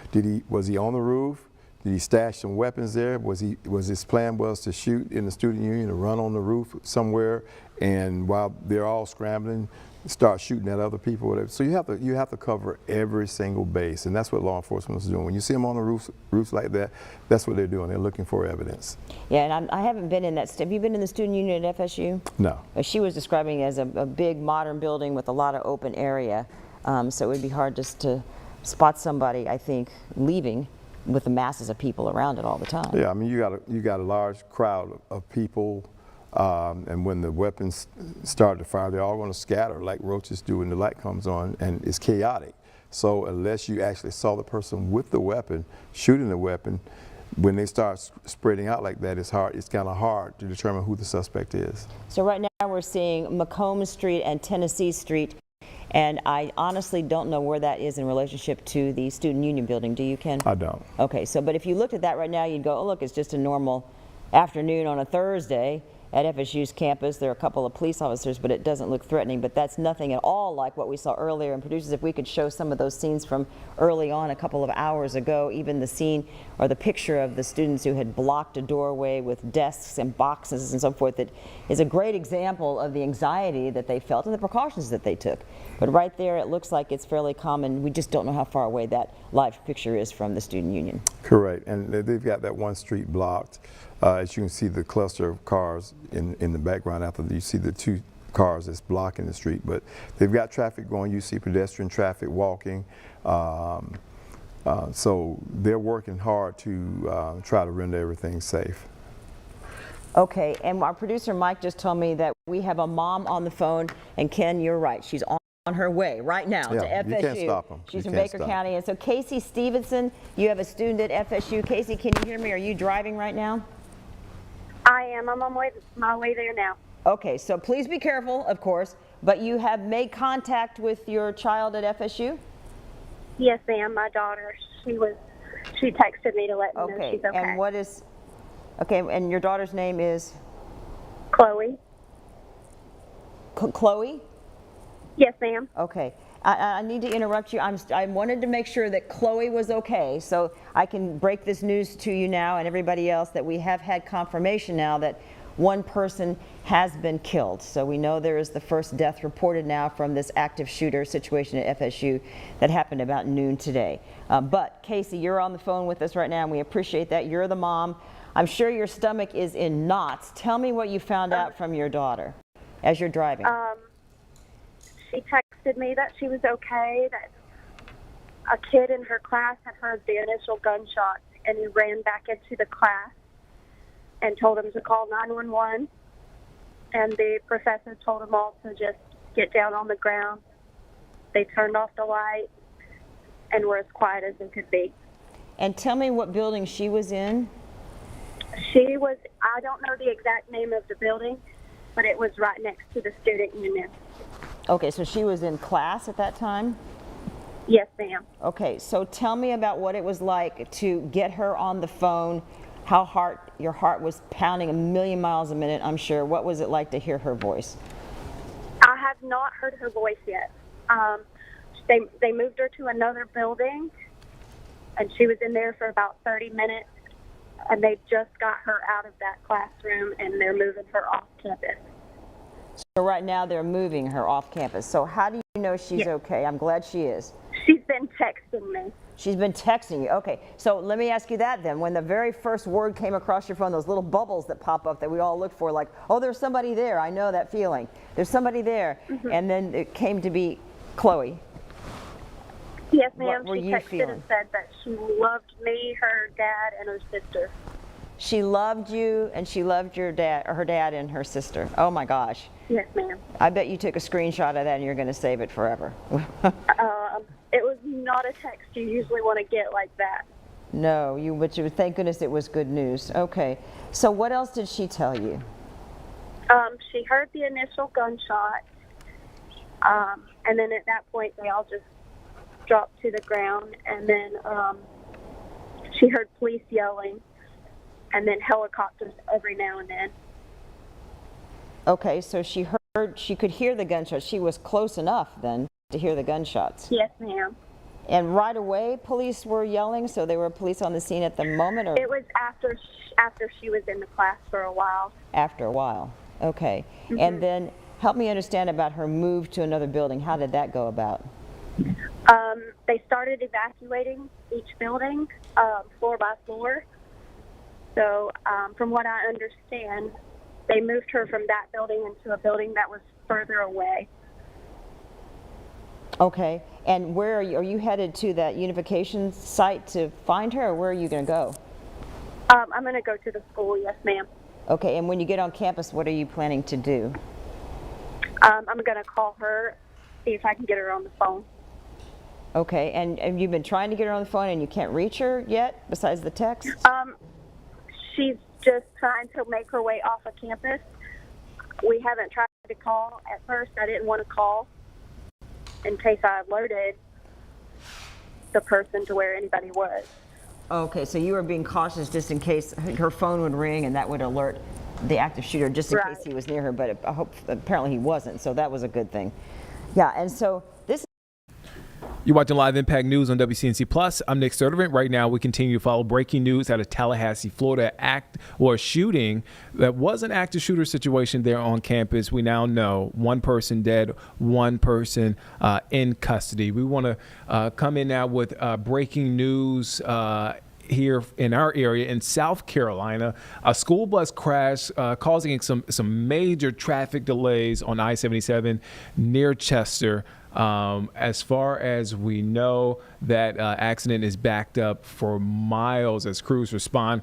Speaker 11: was he on the roof? Did he stash some weapons there? Was his plan was to shoot in the student union, to run on the roof somewhere, and while they're all scrambling, start shooting at other people, whatever. So you have to cover every single base, and that's what law enforcement is doing. When you see them on the roofs like that, that's what they're doing. They're looking for evidence.
Speaker 10: Yeah, and I haven't been in that. Have you been in the student union at FSU?
Speaker 11: No.
Speaker 10: She was describing it as a big modern building with a lot of open area, so it would be hard just to spot somebody, I think, leaving with the masses of people around it all the time.
Speaker 11: Yeah, I mean, you got a large crowd of people. And when the weapons start to fire, they're all going to scatter like roaches do when the light comes on, and it's chaotic. So unless you actually saw the person with the weapon, shooting the weapon, when they start spreading out like that, it's kind of hard to determine who the suspect is.
Speaker 10: So right now we're seeing Macomb Street and Tennessee Street, and I honestly don't know where that is in relationship to the student union building. Do you, Ken?
Speaker 11: I don't.
Speaker 10: Okay, so but if you looked at that right now, you'd go, oh look, it's just a normal afternoon on a Thursday. at FSU's campus. There are a couple of police officers, but it doesn't look threatening. But that's nothing at all like what we saw earlier. And producers, if we could show some of those scenes from early on a couple of hours ago, even the scene or the picture of the students who had blocked a doorway with desks and boxes and so forth, that is a great example of the anxiety that they felt and the precautions that they took. But right there, it looks like it's fairly common. We just don't know how far away that live picture is from the student union.
Speaker 11: Correct, and they've got that one street blocked. As you can see, the cluster of cars in the background after you see the two cars that's blocking the street. But they've got traffic going. You see pedestrian traffic walking. So they're working hard to try to render everything safe.
Speaker 10: Okay, and our producer Mike just told me that we have a mom on the phone, and Ken, you're right. She's on her way right now to FSU.
Speaker 11: You can't stop them.
Speaker 10: She's from Baker County. And so Casey Stevenson, you have a student at FSU. Casey, can you hear me? Are you driving right now?
Speaker 14: I am. I'm on my way there now.
Speaker 10: Okay, so please be careful, of course, but you have made contact with your child at FSU?
Speaker 14: Yes, ma'am. My daughter, she texted me to let me know she's okay.
Speaker 10: And what is, okay, and your daughter's name is?
Speaker 14: Chloe.
Speaker 10: Chloe?
Speaker 14: Yes, ma'am.
Speaker 10: Okay. I need to interrupt you. I wanted to make sure that Chloe was okay, so I can break this news to you now and everybody else that we have had confirmation now that one person has been killed. So we know there is the first death reported now from this active shooter situation at FSU that happened about noon today. But Casey, you're on the phone with us right now, and we appreciate that. You're the mom. I'm sure your stomach is in knots. Tell me what you found out from your daughter as you're driving.
Speaker 14: She texted me that she was okay, that a kid in her class had heard the initial gunshot, and he ran back into the class and told him to call 911. And the professor told them all to just get down on the ground. They turned off the light and were as quiet as they could be.
Speaker 10: And tell me what building she was in.
Speaker 14: She was, I don't know the exact name of the building, but it was right next to the student union.
Speaker 10: Okay, so she was in class at that time?
Speaker 14: Yes, ma'am.
Speaker 10: Okay, so tell me about what it was like to get her on the phone, how your heart was pounding a million miles a minute, I'm sure. What was it like to hear her voice?
Speaker 14: I have not heard her voice yet. They moved her to another building, and she was in there for about 30 minutes, and they just got her out of that classroom, and they're moving her off campus.
Speaker 10: So right now they're moving her off campus. So how do you know she's okay? I'm glad she is.
Speaker 14: She's been texting me.
Speaker 10: She's been texting you. Okay, so let me ask you that then. When the very first word came across your phone, those little bubbles that pop up that we all look for, like, oh, there's somebody there. I know that feeling. There's somebody there. Mm-hmm. And then it came to be Chloe.
Speaker 14: Yes, ma'am.
Speaker 10: What were
Speaker 14: she
Speaker 10: you
Speaker 14: texted
Speaker 10: feeling?
Speaker 14: and said that she loved me, her dad, and her sister.
Speaker 10: She loved you, and she loved your dad, or her dad and her sister. Oh my gosh.
Speaker 14: Yes, ma'am.
Speaker 10: I bet you took a screenshot of that and you're going to save it forever.
Speaker 14: It was not a text you usually want to get like that.
Speaker 10: No, but thank goodness it was good news. Okay. So what else did she tell you?
Speaker 14: She heard the initial gunshot, and then at that point they all just dropped to the ground, and then she heard police yelling, and then helicopters every now and then.
Speaker 10: Okay, so she could hear the gunshots. She was close enough then to hear the gunshots.
Speaker 14: Yes, ma'am.
Speaker 10: And right away police were yelling, so there were police on the scene at the moment? Or?
Speaker 14: It was after she was in the class for a while.
Speaker 10: After a while, okay.
Speaker 14: Mm-hmm.
Speaker 10: And then help me understand about her move to another building. How did that go about?
Speaker 14: They started evacuating each building floor by floor. So from what I understand, they moved her from that building into a building that was further away.
Speaker 10: Okay. And where are you? Are you headed to that unification site to find her, or where are you going to go?
Speaker 14: I'm going to go to the school, yes, ma'am.
Speaker 10: Okay. And when you get on campus, what are you planning to do?
Speaker 14: I'm going to call her, see if I can get her on the phone.
Speaker 10: Okay. And you've been trying to get her on the phone and you can't reach her yet, besides the text?
Speaker 14: She's just trying to make her way off of campus. We haven't tried to call. At first, I didn't want to call in case I alerted the person to where anybody was.
Speaker 10: Okay, so you were being cautious just in case her phone would ring and that would alert the active shooter, just in case he was near her, but I hope apparently he wasn't, so that was a good thing. Yeah, and so this.
Speaker 1: You're watching Live Impact News on WCNC Plus. I'm Nick Sturdivant. Right now, we continue to follow breaking news out of Tallahassee, Florida. Shooting that was an active shooter situation there on campus. We now know one person dead, one person in custody. We want to come in now with breaking news. Here in our area in South Carolina, a school bus crash causing some major traffic delays on I-77 near Chester. As far as we know, that accident is backed up for miles as crews respond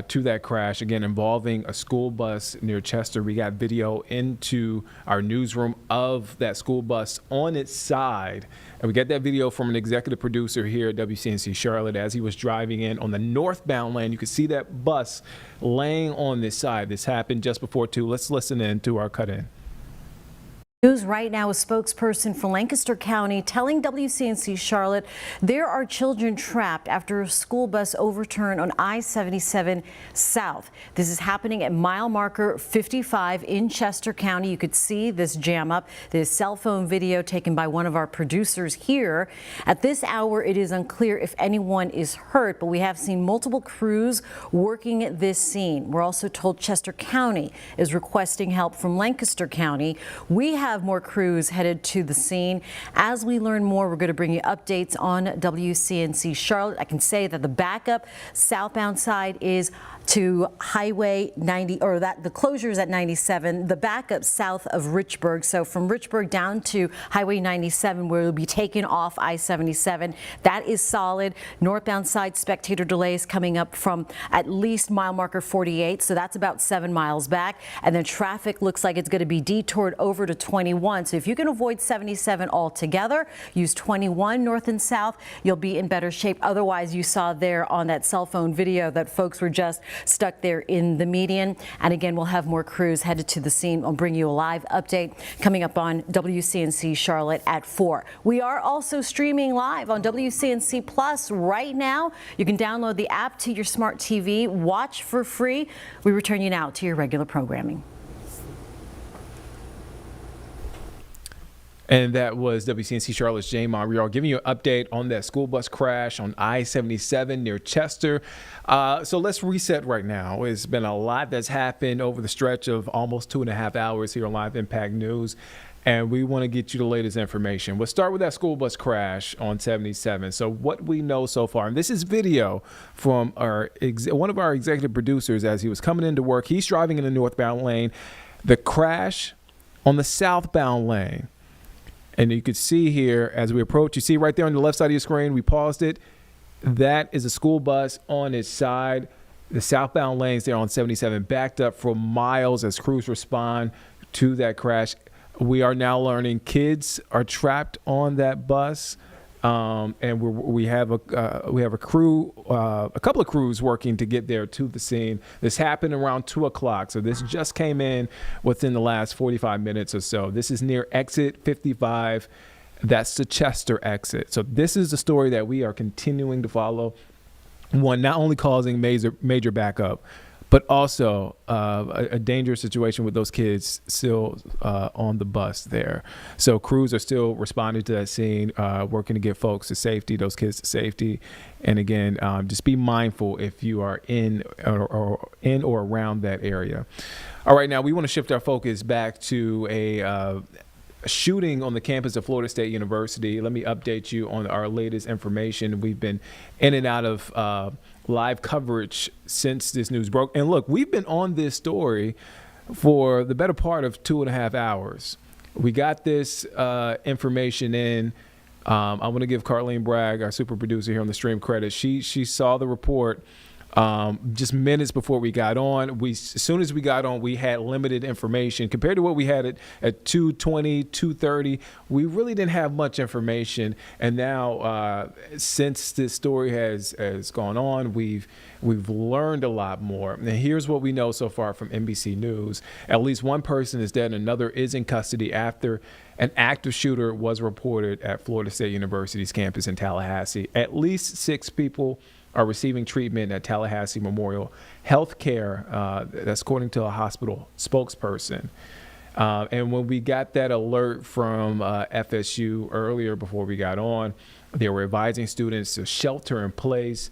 Speaker 1: to that crash, again involving a school bus near Chester. We got video into our newsroom of that school bus on its side, and we got that video from an executive producer here at WCNC Charlotte as he was driving in on the northbound lane. You could see that bus laying on this side. This happened just before 2. Let's listen in to our cut-in.
Speaker 15: News right now, a spokesperson for Lancaster County telling WCNC Charlotte there are children trapped after a school bus overturned on I-77 South. This is happening at mile marker 55 in Chester County. You could see this jam up. This cell phone video taken by one of our producers here. At this hour, it is unclear if anyone is hurt, but we have seen multiple crews working at this scene. We're also told Chester County is requesting help from Lancaster County. We have more crews headed to the scene. As we learn more, we're going to bring you updates on WCNC Charlotte. I can say that the backup southbound side is to Highway 90, or that the closure is at 97, the backup south of Richburg. So from Richburg down to Highway 97, where we'll be taken off I-77. That is solid. Northbound side spectator delays coming up from at least mile marker 48. So that's about 7 miles back. And then traffic looks like it's going to be detoured over to 21. So if you can avoid 77 altogether, use 21 north and south, you'll be in better shape. Otherwise, you saw there on that cell phone video that folks were just stuck there in the median. And again, we'll have more crews headed to the scene. I'll bring you a live update coming up on WCNC Charlotte at 4. We are also streaming live on WCNC Plus right now. You can download the app to your smart TV, watch for free. We return you now to your regular programming.
Speaker 1: And that was WCNC Charlotte's Jane Monreal giving you an update on that school bus crash on I-77 near Chester. So let's reset right now. It's been a lot that's happened over the stretch of almost 2.5 hours here on Live Impact News, and we want to get you the latest information. We'll start with that school bus crash on 77. So what we know so far, and this is video from one of our executive producers as he was coming into work. He's driving in the northbound lane. The crash on the southbound lane. And you could see here as we approach, you see right there on the left side of your screen, we paused it. That is a school bus on its side. The southbound lanes there on 77 backed up for miles as crews respond to that crash. We are now learning kids are trapped on that bus. And we have a crew, a couple of crews working to get there to the scene. This happened around 2 o'clock, so this just came in within the last 45 minutes or so. This is near exit 55. That's the Chester exit. So this is the story that we are continuing to follow. One, not only causing major backup, but also a dangerous situation with those kids still on the bus there. So crews are still responding to that scene, working to get folks to safety, those kids to safety. And again, just be mindful if you are in or around that area. All right, now we want to shift our focus back to a shooting on the campus of Florida State University. Let me update you on our latest information. We've been in and out of live coverage since this news broke. And look, we've been on this story for the better part of 2.5 hours. We got this information in. I want to give Carlene Bragg, our super producer here on the stream, credit. She saw the report just minutes before we got on. As soon as we got on, we had limited information compared to what we had at 2:20, 2:30. We really didn't have much information. And now, since this story has gone on, we've learned a lot more. And here's what we know so far from NBC News. At least one person is dead and another is in custody after an active shooter was reported at Florida State University's campus in Tallahassee. At least 6 people are receiving treatment at Tallahassee Memorial Healthcare. That's according to a hospital spokesperson. And when we got that alert from FSU earlier before we got on, they were advising students to shelter in place.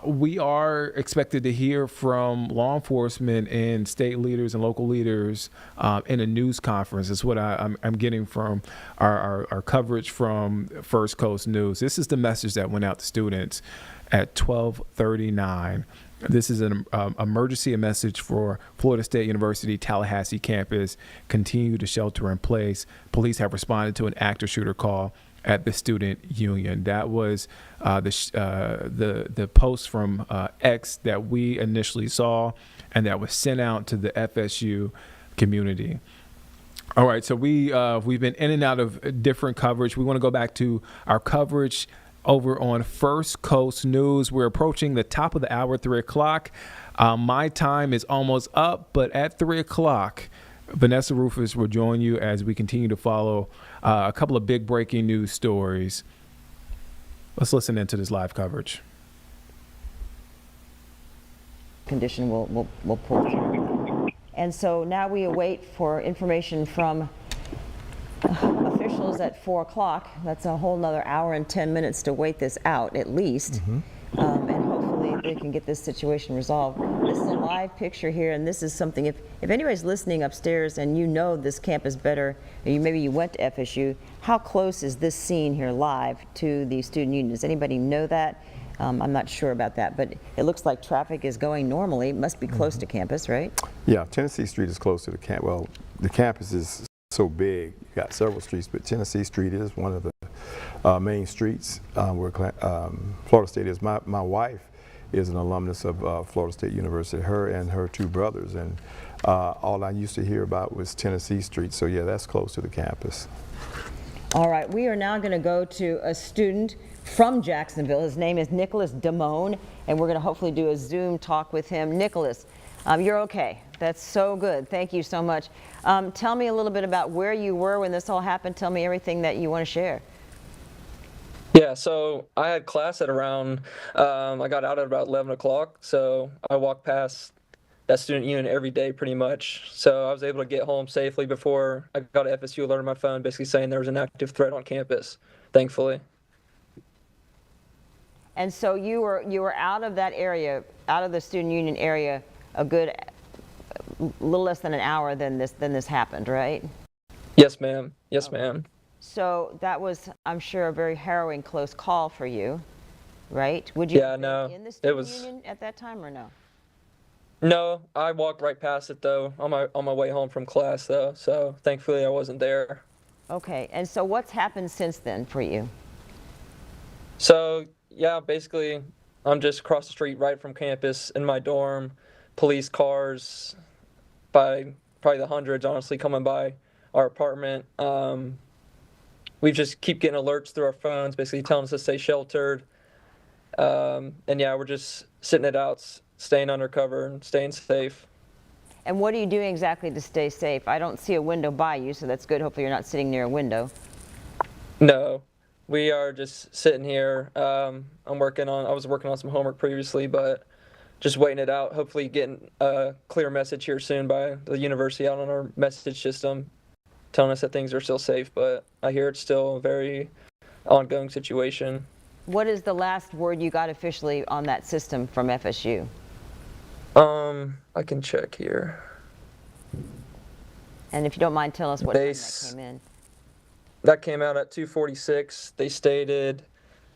Speaker 1: We are expected to hear from law enforcement and state leaders and local leaders in a news conference. That's what I'm getting from our coverage from First Coast News. This is the message that went out to students at 12:39. This is an emergency message for Florida State University Tallahassee campus. Continue to shelter in place. Police have responded to an active shooter call at the student union. That was the post from X that we initially saw, and that was sent out to the FSU community. All right, so we've been in and out of different coverage. We want to go back to our coverage over on First Coast News. We're approaching the top of the hour, 3 o'clock. My time is almost up, but at 3 o'clock, Vanessa Rufus will join you as we continue to follow a couple of big breaking news stories. Let's listen into this live coverage.
Speaker 10: Condition will pull through. And so now we await for information from officials at 4 o'clock. That's a whole nother hour and 10 minutes to wait this out at least. And hopefully they can get this situation resolved. This is a live picture here, and this is something, if anybody's listening upstairs and you know this campus better, or maybe you went to FSU, how close is this scene here live to the student union? Does anybody know that? I'm not sure about that, but it looks like traffic is going normally. It must be close to campus, right?
Speaker 11: Yeah, Tennessee Street is close to the camp. Well, the campus is so big. You got several streets, but Tennessee Street is one of the main streets where Florida State is. My wife is an alumnus of Florida State University, her and her two brothers, and all I used to hear about was Tennessee Street, so yeah, that's close to the campus.
Speaker 10: All right, we are now going to go to a student from Jacksonville. His name is Nicholas Damone, and we're going to hopefully do a Zoom talk with him. Nicholas, you're okay. That's so good. Thank you so much. Tell me a little bit about where you were when this all happened. Tell me everything that you want to share.
Speaker 16: Yeah, so I had class at around, I got out at about 11 o'clock, so I walked past that student union every day pretty much. So I was able to get home safely before I got an FSU alert on my phone basically saying there was an active threat on campus, thankfully.
Speaker 10: And so you were out of that area, out of the student union area, a good little less than an hour than this happened, right?
Speaker 16: Yes, ma'am. Yes, ma'am.
Speaker 10: So that was, I'm sure, a very harrowing close call for you, right? Would you
Speaker 16: in the
Speaker 10: student union at that time or no?
Speaker 16: No, I walked right past it though on my way home from class though. So thankfully I wasn't there.
Speaker 10: Okay, and so what's happened since then for you?
Speaker 16: So yeah, basically I'm just across the street right from campus in my dorm. Police cars by probably the hundreds, honestly, coming by our apartment. We just keep getting alerts through our phones, basically telling us to stay sheltered. And yeah, we're just sitting it out, staying undercover and staying safe.
Speaker 10: And what are you doing exactly to stay safe? I don't see a window by you, so that's good. Hopefully you're not sitting near a window.
Speaker 16: No, we are just sitting here. I was working on some homework previously, but just waiting it out. Hopefully getting a clear message here soon by the university out on our message system, telling us that things are still safe, but I hear it's still a very ongoing situation.
Speaker 10: What is the last word you got officially on that system from FSU?
Speaker 16: I can check here.
Speaker 10: And if you don't mind, tell us what time that came in.
Speaker 16: That came out at 2:46. They stated,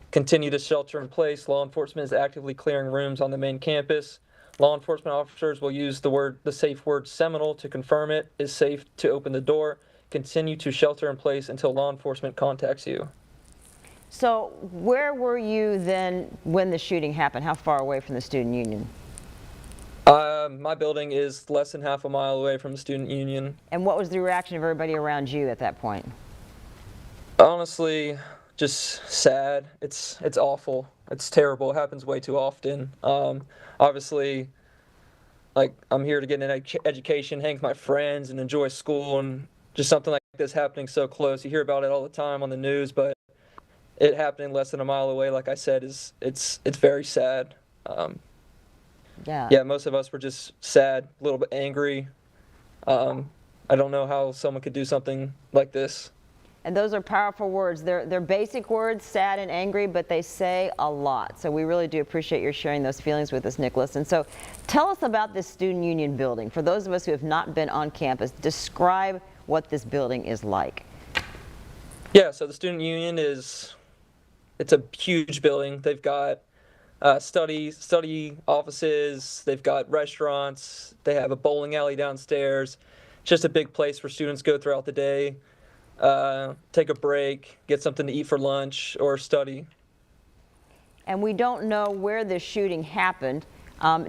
Speaker 16: continue to shelter in place. Law enforcement is actively clearing rooms on the main campus. Law enforcement officers will use the safe word Seminole to confirm it is safe to open the door. Continue to shelter in place until law enforcement contacts you.
Speaker 10: So where were you then when the shooting happened? How far away from the student union?
Speaker 16: My building is less than half a mile away from the student union.
Speaker 10: And what was the reaction of everybody around you at that point?
Speaker 16: Honestly, just sad. It's awful. It's terrible. It happens way too often. Obviously, like, I'm here to get an education, hang with my friends, and enjoy school, and just something like this happening so close. You hear about it all the time on the news, but it happening less than a mile away, like I said, it's very sad. Yeah, most of us were just sad, a little bit angry. I don't know how someone could do something like this.
Speaker 10: And those are powerful words. They're basic words, sad and angry, but they say a lot. So we really do appreciate your sharing those feelings with us, Nicholas. And so tell us about this Student Union building. For those of us who have not been on campus, describe what this building is like.
Speaker 16: Yeah, so the Student Union it's a huge building. They've got study offices, they've got restaurants, they have a bowling alley downstairs. It's just a big place where students go throughout the day. Take a break, get something to eat for lunch, or study.
Speaker 10: And we don't know where this shooting happened.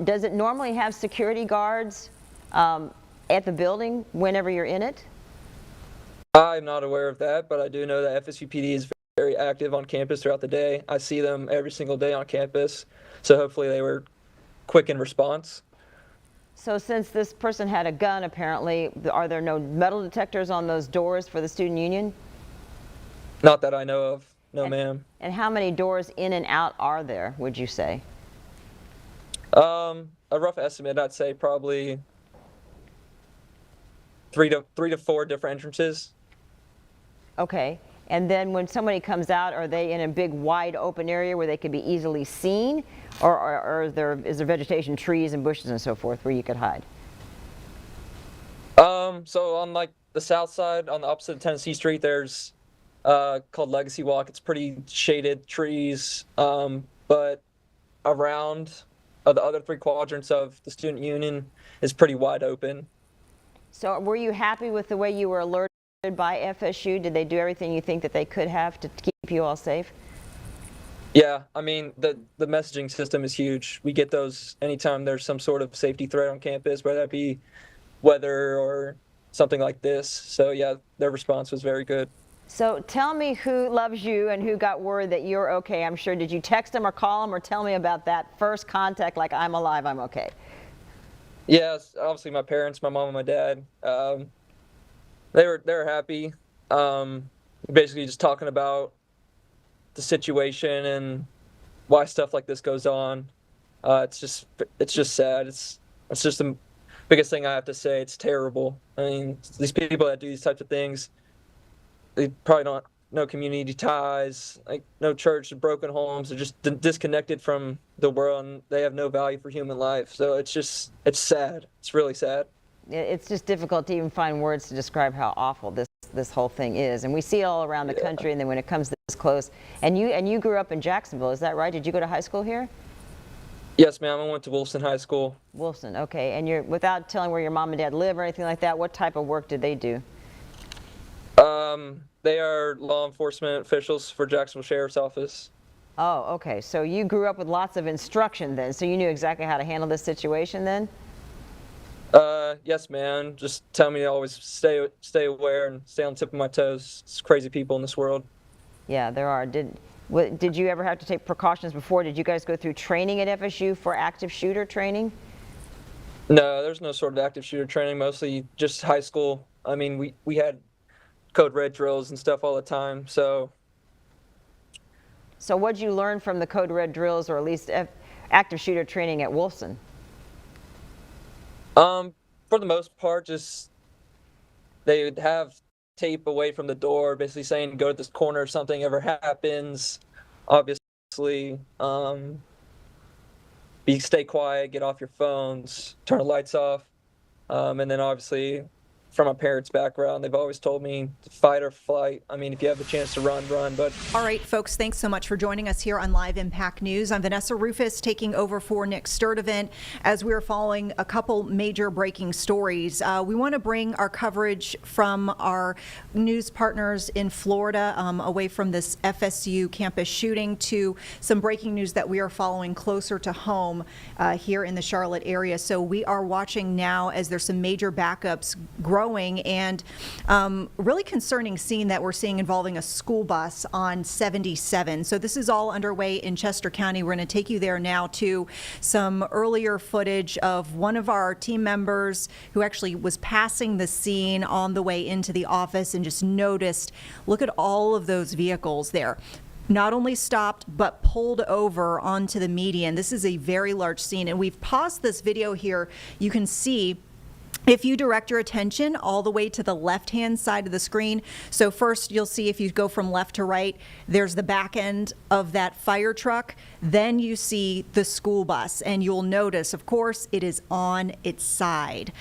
Speaker 10: Does it normally have security guards at the building whenever you're in it?
Speaker 16: I'm not aware of that, but I do know that FSUPD is very active on campus throughout the day. I see them every single day on campus, so hopefully they were quick in response.
Speaker 10: So since this person had a gun, apparently, are there no metal detectors on those doors for the Student Union?
Speaker 16: Not that I know of. No, ma'am.
Speaker 10: And how many doors in and out are there, would you say?
Speaker 16: A rough estimate, I'd say probably three to four different entrances.
Speaker 10: Okay. And then when somebody comes out, are they in a big wide open area where they could be easily seen? Or is there vegetation, trees and bushes and so forth where you could hide?
Speaker 16: So on like the south side, on the opposite of Tennessee Street, there's called Legacy Walk. It's pretty shaded trees, but around the other three quadrants of the Student Union is pretty wide open.
Speaker 10: So were you happy with the way you were alerted by FSU? Did they do everything you think that they could have to keep you all safe?
Speaker 16: Yeah, I mean, the messaging system is huge. We get those anytime there's some sort of safety threat on campus, whether that be weather or something like this. So yeah, their response was very good.
Speaker 10: So tell me who loves you and who got word that you're okay. I'm sure, did you text them or call them, or tell me about that first contact, like I'm alive, I'm okay?
Speaker 16: Yes, obviously my parents, my mom and my dad, they were happy. Basically just talking about the situation and why stuff like this goes on. It's just sad. It's just the biggest thing I have to say. It's terrible. I mean, these people that do these types of things, they probably don't no community ties, like no church, broken homes. They're just disconnected from the world, and they have no value for human life. So it's sad. It's really sad.
Speaker 10: It's just difficult to even find words to describe how awful this whole thing is. And we see it all around the country, and then when it comes this close. And you grew up in Jacksonville, is that right? Did you go to high school here?
Speaker 16: Yes, ma'am. I went to Wolfson High School.
Speaker 10: Wolfson, okay. And you're, without telling where your mom and dad live or anything like that, what type of work did they do?
Speaker 16: They are law enforcement officials for Jacksonville Sheriff's Office.
Speaker 10: Oh, okay. So you grew up with lots of instruction then, so you knew exactly how to handle this situation then?
Speaker 16: Yes, ma'am. Just tell me to always stay aware and stay on the tip of my toes. It's crazy people in this world.
Speaker 10: Yeah, there are. Did you ever have to take precautions before? Did you guys go through training at FSU for active shooter training?
Speaker 16: No, there's no sort of active shooter training, mostly just high school. I mean, we had code red drills and stuff all the time, so.
Speaker 10: So what'd you learn from the code red drills, or at least active shooter training at Wolfson?
Speaker 16: For the most part, just they would have tape away from the door, basically saying go to this corner if something ever happens. Obviously, stay quiet, get off your phones, turn the lights off, and then obviously, from my parents' background, they've always told me to fight or flight. I mean, if you have the chance to run, but...
Speaker 17: All right, folks, thanks so much for joining us here on Live Impact News. I'm Vanessa Rufus, taking over for Nick Sturdivant as we're following a couple major breaking stories. We want to bring our coverage from our news partners in Florida, away from this FSU campus shooting, to some breaking news that we are following closer to home here in the Charlotte area. So we are watching now as there's some major backups growing, and really concerning scene that we're seeing involving a school bus on 77. So this is all underway in Chester County. We're going to take you there now to some earlier footage of one of our team members who actually was passing the scene on the way into the office and just noticed, look at all of those vehicles there. not only stopped, but pulled over onto the median. This is a very large scene, and we've paused this video here. You can see, if you direct your attention all the way to the left-hand side of the screen, so first you'll see if you go from left to right, there's the back end of that fire truck, then you see the school bus, and you'll notice, of course, it is on its side.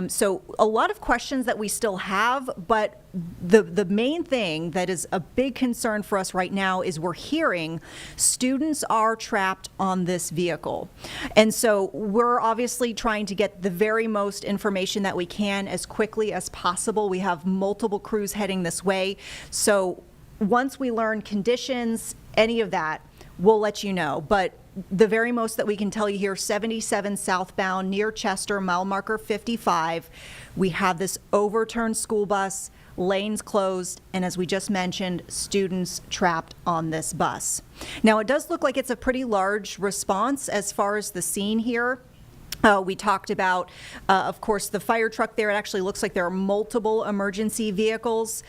Speaker 17: So a lot of questions that we still have, but the main thing that is a big concern for us right now is we're hearing students are trapped on this vehicle. And so we're obviously trying to get the very most information that we can as quickly as possible. We have multiple crews heading this way. So once we learn conditions, any of that, we'll let you know. But the very most that we can tell you here, 77 southbound near Chester, mile marker 55, we have this overturned school bus, lanes closed, and as we just mentioned, students trapped on this bus. Now, it does look like it's a pretty large response as far as the scene here. We talked about, of course, the fire truck there. It actually looks like there are multiple emergency vehicles.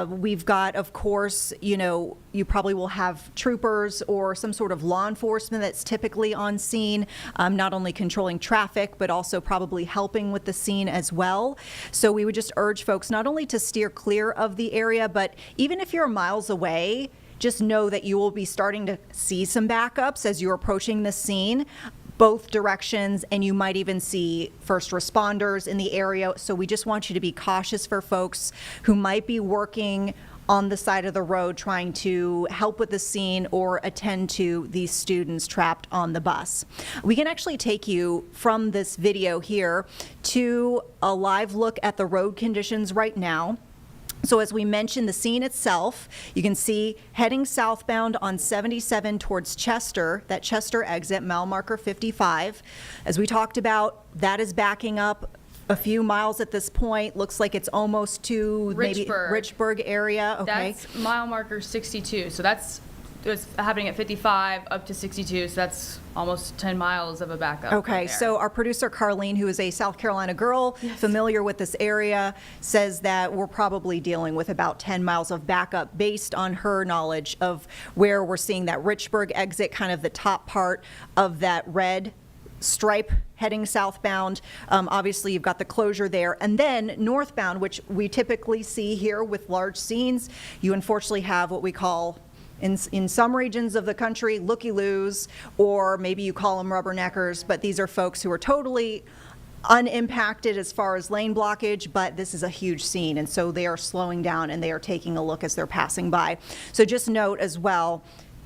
Speaker 17: We've got, of course, you probably will have troopers or some sort of law enforcement that's typically on scene, not only controlling traffic, but also probably helping with the scene as well. So we would just urge folks not only to steer clear of the area, but even if you're miles away, just know that you will be starting to see some backups as you're approaching the scene, both directions, and you might even see first responders in the area. So we just want you to be cautious for folks who might be working on the side of the road trying to help with the scene or attend to these students trapped on the bus. We can actually take you from this video here to a live look at the road conditions right now. So as we mentioned, the scene itself, you can see heading southbound on 77 towards Chester, that Chester exit, mile marker 55. As we talked about, that is backing up a few miles at this point. Looks like it's almost to maybe Richburg area. Okay.
Speaker 3: That's mile marker 62. So it's happening at 55 up to 62. So that's almost 10 miles of a backup.
Speaker 17: Okay,
Speaker 3: right there.
Speaker 17: so our producer Carlene, who is a South Carolina girl, familiar with this area, says that we're probably dealing with about 10 miles of backup based on her knowledge of where we're seeing that Richburg exit, kind of the top part of that red stripe heading southbound. Obviously, you've got the closure there. And then northbound, which we typically see here with large scenes, you unfortunately have what we call, in some regions of the country, looky-loos, or maybe you call them rubberneckers, but these are folks who are totally unimpacted as far as lane blockage, but this is a huge scene, and so they are slowing down and they are taking a look as they're passing by. So just note as well,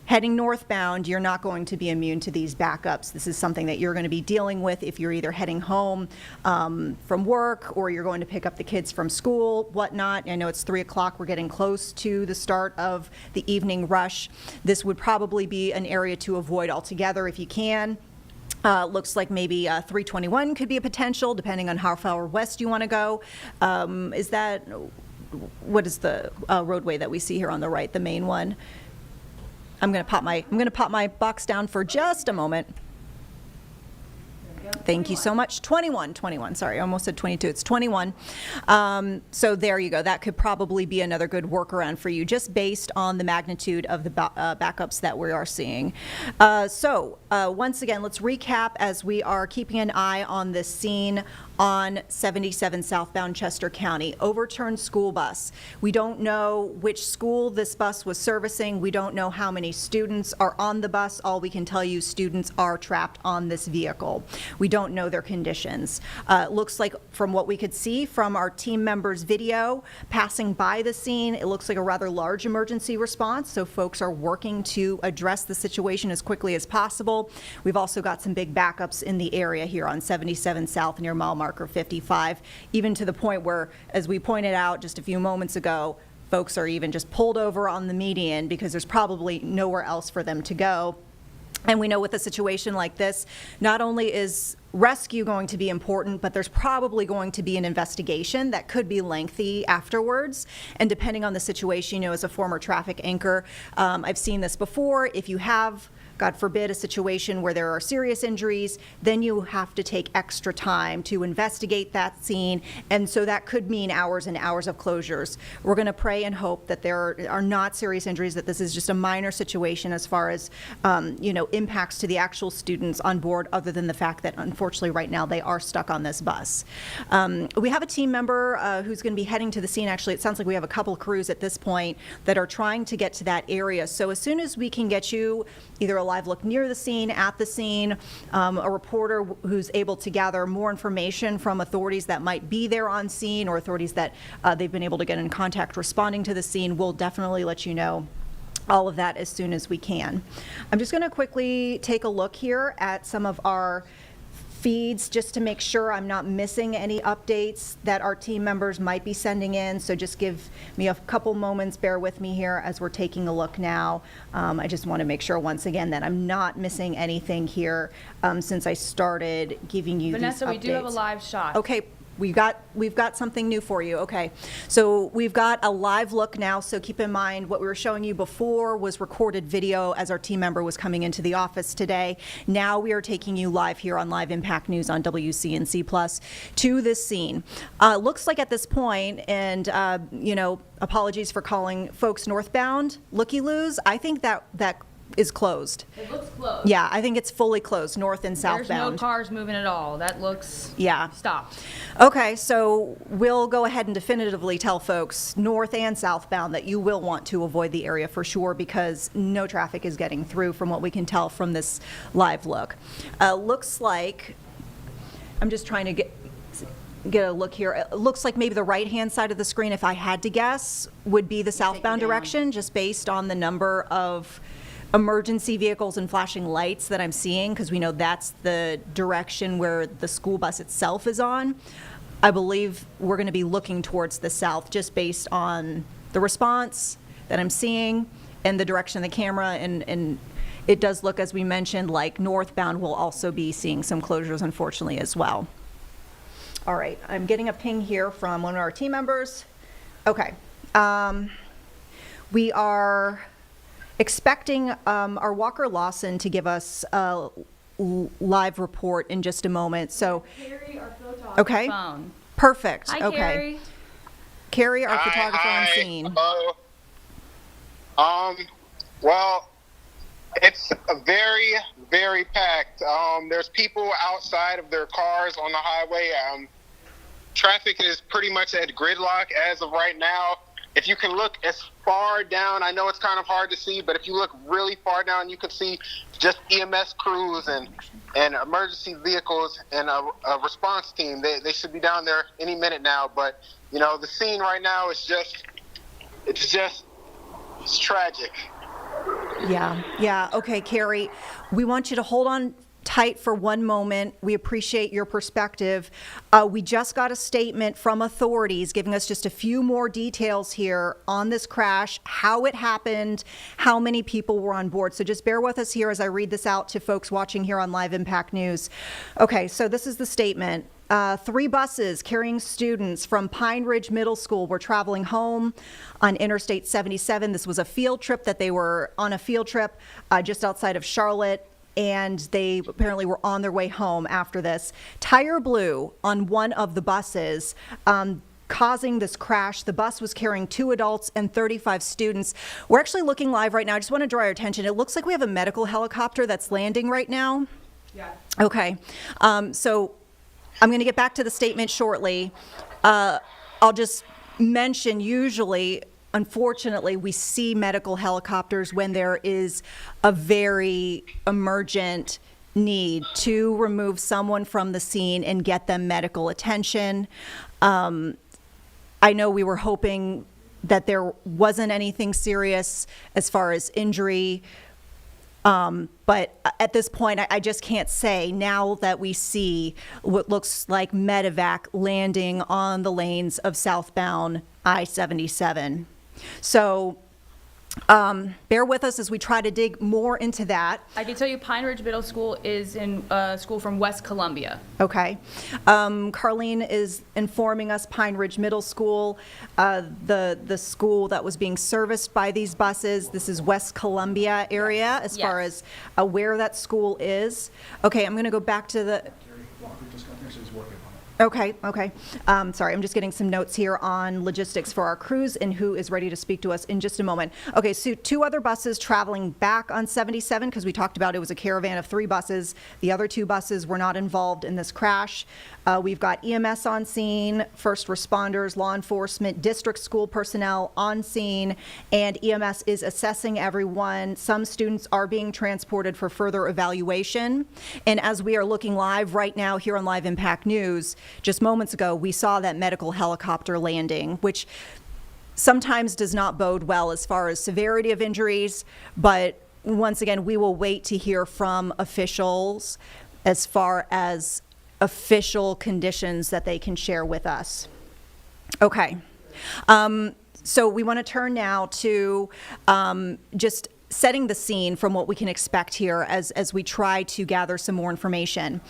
Speaker 17: heading northbound, you're not going to be immune to these backups. This is something that you're going to be dealing with if you're either heading home from work or you're going to pick up the kids from school, whatnot. I know it's 3 o'clock. We're getting close to the start of the evening rush. This would probably be an area to avoid altogether if you can. Looks like maybe 321 could be a potential, depending on how far west you want to go. What is the roadway that we see here on the right, the main one? I'm going to pop my box down for just a moment. Thank you so much. 21, sorry, I almost said 22. It's 21. So there you go. That could probably be another good workaround for you, just based on the magnitude of the backups that we are seeing. Once again, let's recap as we are keeping an eye on this scene on 77 southbound Chester County. Overturned school bus. We don't know which school this bus was servicing. We don't know how many students are on the bus. All we can tell you, students are trapped on this vehicle. We don't know their conditions. Looks like, from what we could see from our team members' video passing by the scene, it looks like a rather large emergency response, so folks are working to address the situation as quickly as possible. We've also got some big backups in the area here on 77 South near mile marker 55, even to the point where, as we pointed out just a few moments ago, folks are even just pulled over on the median because there's probably nowhere else for them to go. And we know with a situation like this, not only is rescue going to be important, but there's probably going to be an investigation that could be lengthy afterwards. And depending on the situation, as a former traffic anchor, I've seen this before. If you have God forbid, a situation where there are serious injuries, then you have to take extra time to investigate that scene. And so that could mean hours and hours of closures. We're going to pray and hope that there are not serious injuries, that this is just a minor situation as far as, impacts to the actual students on board, other than the fact that unfortunately right now they are stuck on this bus. We have a team member who's going to be heading to the scene. Actually, it sounds like we have a couple crews at this point that are trying to get to that area. So as soon as we can get you either a live look near the scene, at the scene, a reporter who's able to gather more information from authorities that might be there on scene, or authorities that they've been able to get in contact responding to the scene, we'll definitely let you know all of that as soon as we can. I'm just going to quickly take a look here at some of our feeds just to make sure I'm not missing any updates that our team members might be sending in. So just give me a couple moments, bear with me here as we're taking a look now. I just want to make sure once again that I'm not missing anything here since I started giving you
Speaker 3: Vanessa,
Speaker 17: these updates.
Speaker 3: we do have a live shot.
Speaker 17: Okay. We've got something new for you. Okay, so we've got a live look now, so keep in mind what we were showing you before was recorded video as our team member was coming into the office today. Now we are taking you live here on Live Impact News on WCNC Plus to this scene. Looks like at this point, and apologies for calling folks northbound looky-loos, I think that is closed.
Speaker 3: It looks closed.
Speaker 17: Yeah, I think it's fully closed, north and southbound.
Speaker 3: There's no cars moving at all. That looks stopped.
Speaker 17: Okay, so we'll go ahead and definitively tell folks north and southbound that you will want to avoid the area for sure, because no traffic is getting through from what we can tell from this live look. Looks like, I'm just trying to get a look here. It looks like maybe the right-hand side of the screen, if I had to guess, would be the southbound direction, just based on the number of emergency vehicles and flashing lights that I'm seeing, because we know that's the direction where the school bus itself is on. I believe we're going to be looking towards the south just based on the response that I'm seeing and the direction of the camera, and it does look, as we mentioned, like northbound will also be seeing some closures, unfortunately, as well. All right, I'm getting a ping here from one of our team members. Okay, we are expecting our Walker Lawson to give us a live report in just a moment. So,
Speaker 3: Carrie, our photographer,
Speaker 17: okay,
Speaker 3: phone.
Speaker 17: Perfect.
Speaker 3: Hi,
Speaker 17: okay,
Speaker 3: Carrie.
Speaker 17: Carrie, our photographer on scene.
Speaker 18: Hello. Well, it's very, very packed. There's people outside of their cars on the highway. Traffic is pretty much at gridlock as of right now. If you can look as far down, I know it's kind of hard to see, but if you look really far down, you can see just EMS crews and emergency vehicles and a response team. They should be down there any minute now. But, the scene right now is it's tragic.
Speaker 17: Yeah. Okay, Carrie, we want you to hold on tight for one moment. We appreciate your perspective. We just got a statement from authorities giving us just a few more details here on this crash, how it happened, how many people were on board. So just bear with us here as I read this out to folks watching here on Live Impact News. Okay, so this is the statement. 3 buses carrying students from Pine Ridge Middle School were traveling home on Interstate 77. This was a field trip that they were on, just outside of Charlotte, and they apparently were on their way home after this. Tire blew on one of the buses, causing this crash. The bus was carrying 2 adults and 35 students. We're actually looking live right now. I just want to draw your attention. It looks like we have a medical helicopter that's landing right now.
Speaker 3: Yeah.
Speaker 17: Okay. So I'm going to get back to the statement shortly. I'll just mention, usually, unfortunately, we see medical helicopters when there is a very emergent need to remove someone from the scene and get them medical attention. I know we were hoping that there wasn't anything serious as far as injury, but at this point, I just can't say, now that we see what looks like medevac landing on the lanes of southbound I-77. So Bear with us as we try to dig more into that.
Speaker 3: I can tell you Pine Ridge Middle School is in a school from West Columbia.
Speaker 17: Okay. Carlene is informing us Pine Ridge Middle School, the school that was being serviced by these buses. This is West Columbia area as far as where that school is. Okay, I'm going to go back to the... Okay. Sorry, I'm just getting some notes here on logistics for our crews and who is ready to speak to us in just a moment. Okay, so 2 other buses traveling back on 77, because we talked about it was a caravan of 3 buses. The other 2 buses were not involved in this crash. We've got EMS on scene, first responders, law enforcement, district school personnel on scene, and EMS is assessing everyone. Some students are being transported for further evaluation. And as we are looking live right now here on Live Impact News, just moments ago, we saw that medical helicopter landing, which sometimes does not bode well as far as severity of injuries, but once again, we will wait to hear from officials as far as official conditions that they can share with us. Okay. So we want to turn now to just setting the scene from what we can expect here as we try to gather some more information.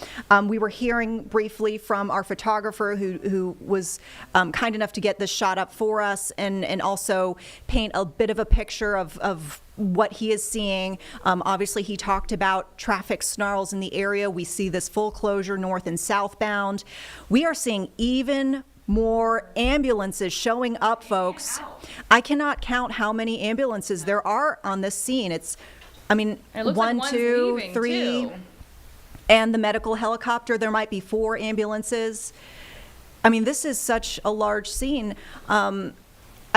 Speaker 17: We were hearing briefly from our photographer who was kind enough to get this shot up for us and also paint a bit of a picture of what he is seeing. Obviously, he talked about traffic snarls in the area. We see this full closure north and southbound. We are seeing even more ambulances showing up, folks. I cannot count how many ambulances there are on this scene. It's, I mean, 1, 2, 3, and the medical helicopter, there might be 4 ambulances. I mean, this is such a large scene. I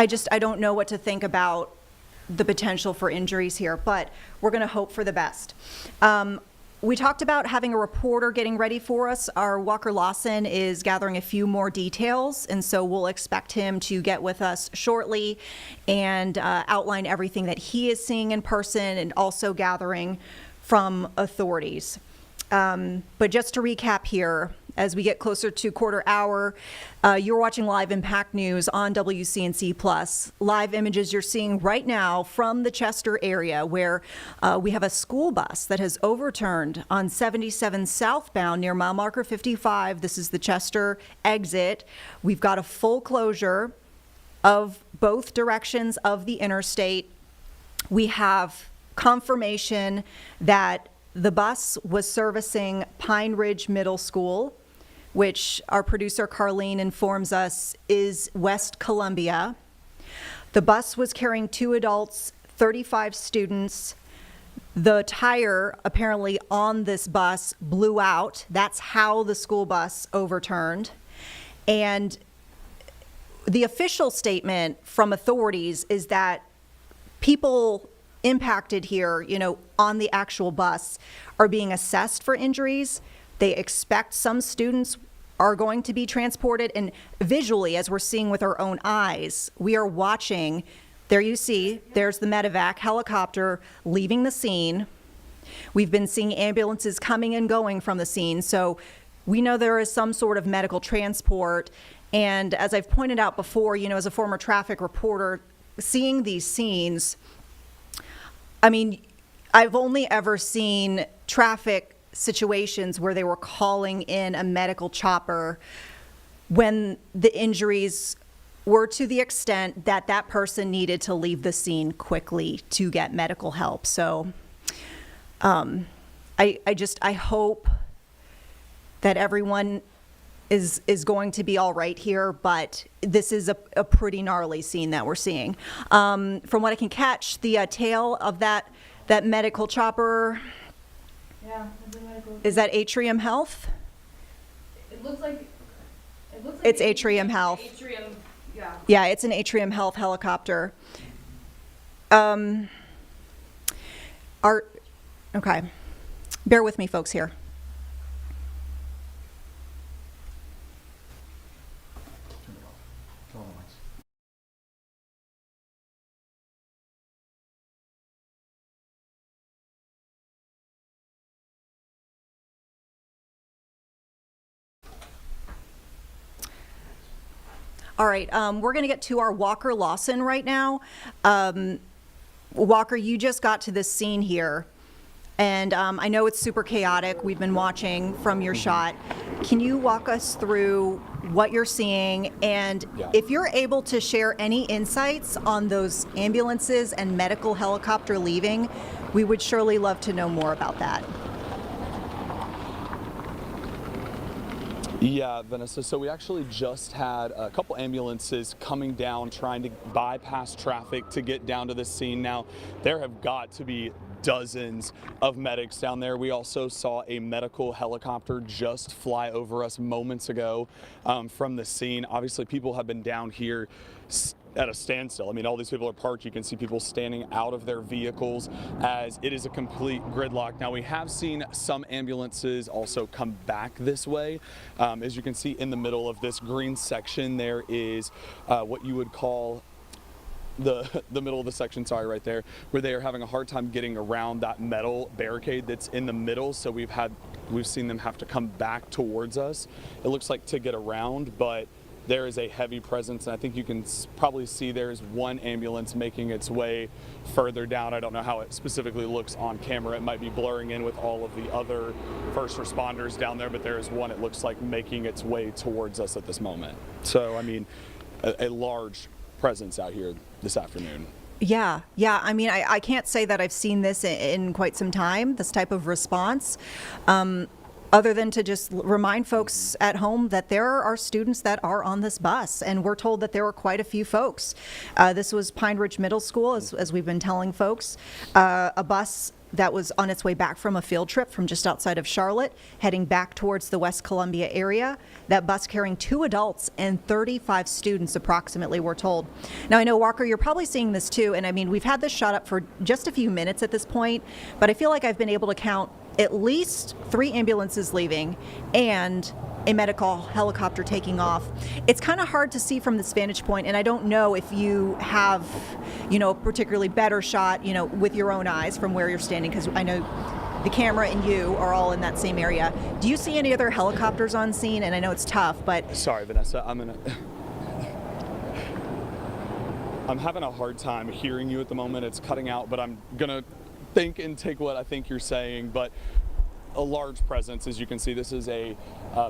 Speaker 17: don't know what to think about the potential for injuries here, but we're going to hope for the best. We talked about having a reporter getting ready for us. Our Walker Lawson is gathering a few more details, and so we'll expect him to get with us shortly and outline everything that he is seeing in person and also gathering from authorities. But just to recap here, as we get closer to quarter hour, you're watching Live Impact News on WCNC Plus. Live images you're seeing right now from the Chester area where we have a school bus that has overturned on 77 southbound near mile marker 55. This is the Chester exit. We've got a full closure of both directions of the interstate. We have confirmation that the bus was servicing Pine Ridge Middle School, which our producer Carlene informs us is West Columbia. The bus was carrying 2 adults, 35 students. The tire apparently on this bus blew out. That's how the school bus overturned. And the official statement from authorities is that people impacted here, on the actual bus are being assessed for injuries. They expect some students are going to be transported, and visually, as we're seeing with our own eyes, we are watching. There you see, there's the medevac helicopter leaving the scene. We've been seeing ambulances coming and going from the scene, so we know there is some sort of medical transport. And as I've pointed out before, as a former traffic reporter, seeing these scenes, I mean, I've only ever seen traffic situations where they were calling in a medical chopper when the injuries were to the extent that that person needed to leave the scene quickly to get medical help. So I hope that everyone is going to be all right here, but this is a pretty gnarly scene that we're seeing. From what I can catch, the tail of that medical chopper, is that Atrium Health?
Speaker 3: It looks like
Speaker 17: it's Atrium Health.
Speaker 3: Atrium,
Speaker 17: yeah, it's an Atrium Health helicopter. Okay, bear with me, folks, here. All right, we're going to get to our Walker Lawson right now. Walker, you just got to this scene here, and I know it's super chaotic. We've been watching from your shot. Can you walk us through what you're seeing, and if you're able to share any insights on those ambulances and medical helicopter leaving, we would surely love to know more about that.
Speaker 19: Yeah, Vanessa, so we actually just had a couple ambulances coming down trying to bypass traffic to get down to the scene. Now, there have got to be dozens of medics down there. We also saw a medical helicopter just fly over us moments ago from the scene. Obviously, people have been down here at a standstill. I mean, all these people are parked. You can see people standing out of their vehicles as it is a complete gridlock. Now, we have seen some ambulances also come back this way. As you can see in the middle of this green section, there is what you would call the middle of the section, sorry, right there, where they are having a hard time getting around that metal barricade that's in the middle. So we've seen them have to come back towards us. It looks like to get around, but there is a heavy presence, and I think you can probably see there's one ambulance making its way further down. I don't know how it specifically looks on camera. It might be blurring in with all of the other first responders down there, but there is one, it looks like, making its way towards us at this moment. So, I mean, a large presence out here this afternoon.
Speaker 17: Yeah. I mean, I can't say that I've seen this in quite some time, this type of response. Other than to just remind folks at home that there are students that are on this bus, and we're told that there were quite a few folks. This was Pine Ridge Middle School, as we've been telling folks, a bus that was on its way back from a field trip from just outside of Charlotte, heading back towards the West Columbia area. That bus carrying 2 adults and 35 students approximately, we're told. Now, I know, Walker, you're probably seeing this too, and I mean, we've had this shot up for just a few minutes at this point, but I feel like I've been able to count at least 3 ambulances leaving and a medical helicopter taking off. It's kind of hard to see from this vantage point, and I don't know if you have, a particularly better shot, with your own eyes from where you're standing, because I know the camera and you are all in that same area. Do you see any other helicopters on scene? And I know it's tough, but...
Speaker 19: Sorry, Vanessa, I'm having a hard time hearing you at the moment. It's cutting out, but I'm gonna think and take what I think you're saying. But a large presence, as you can see. This is a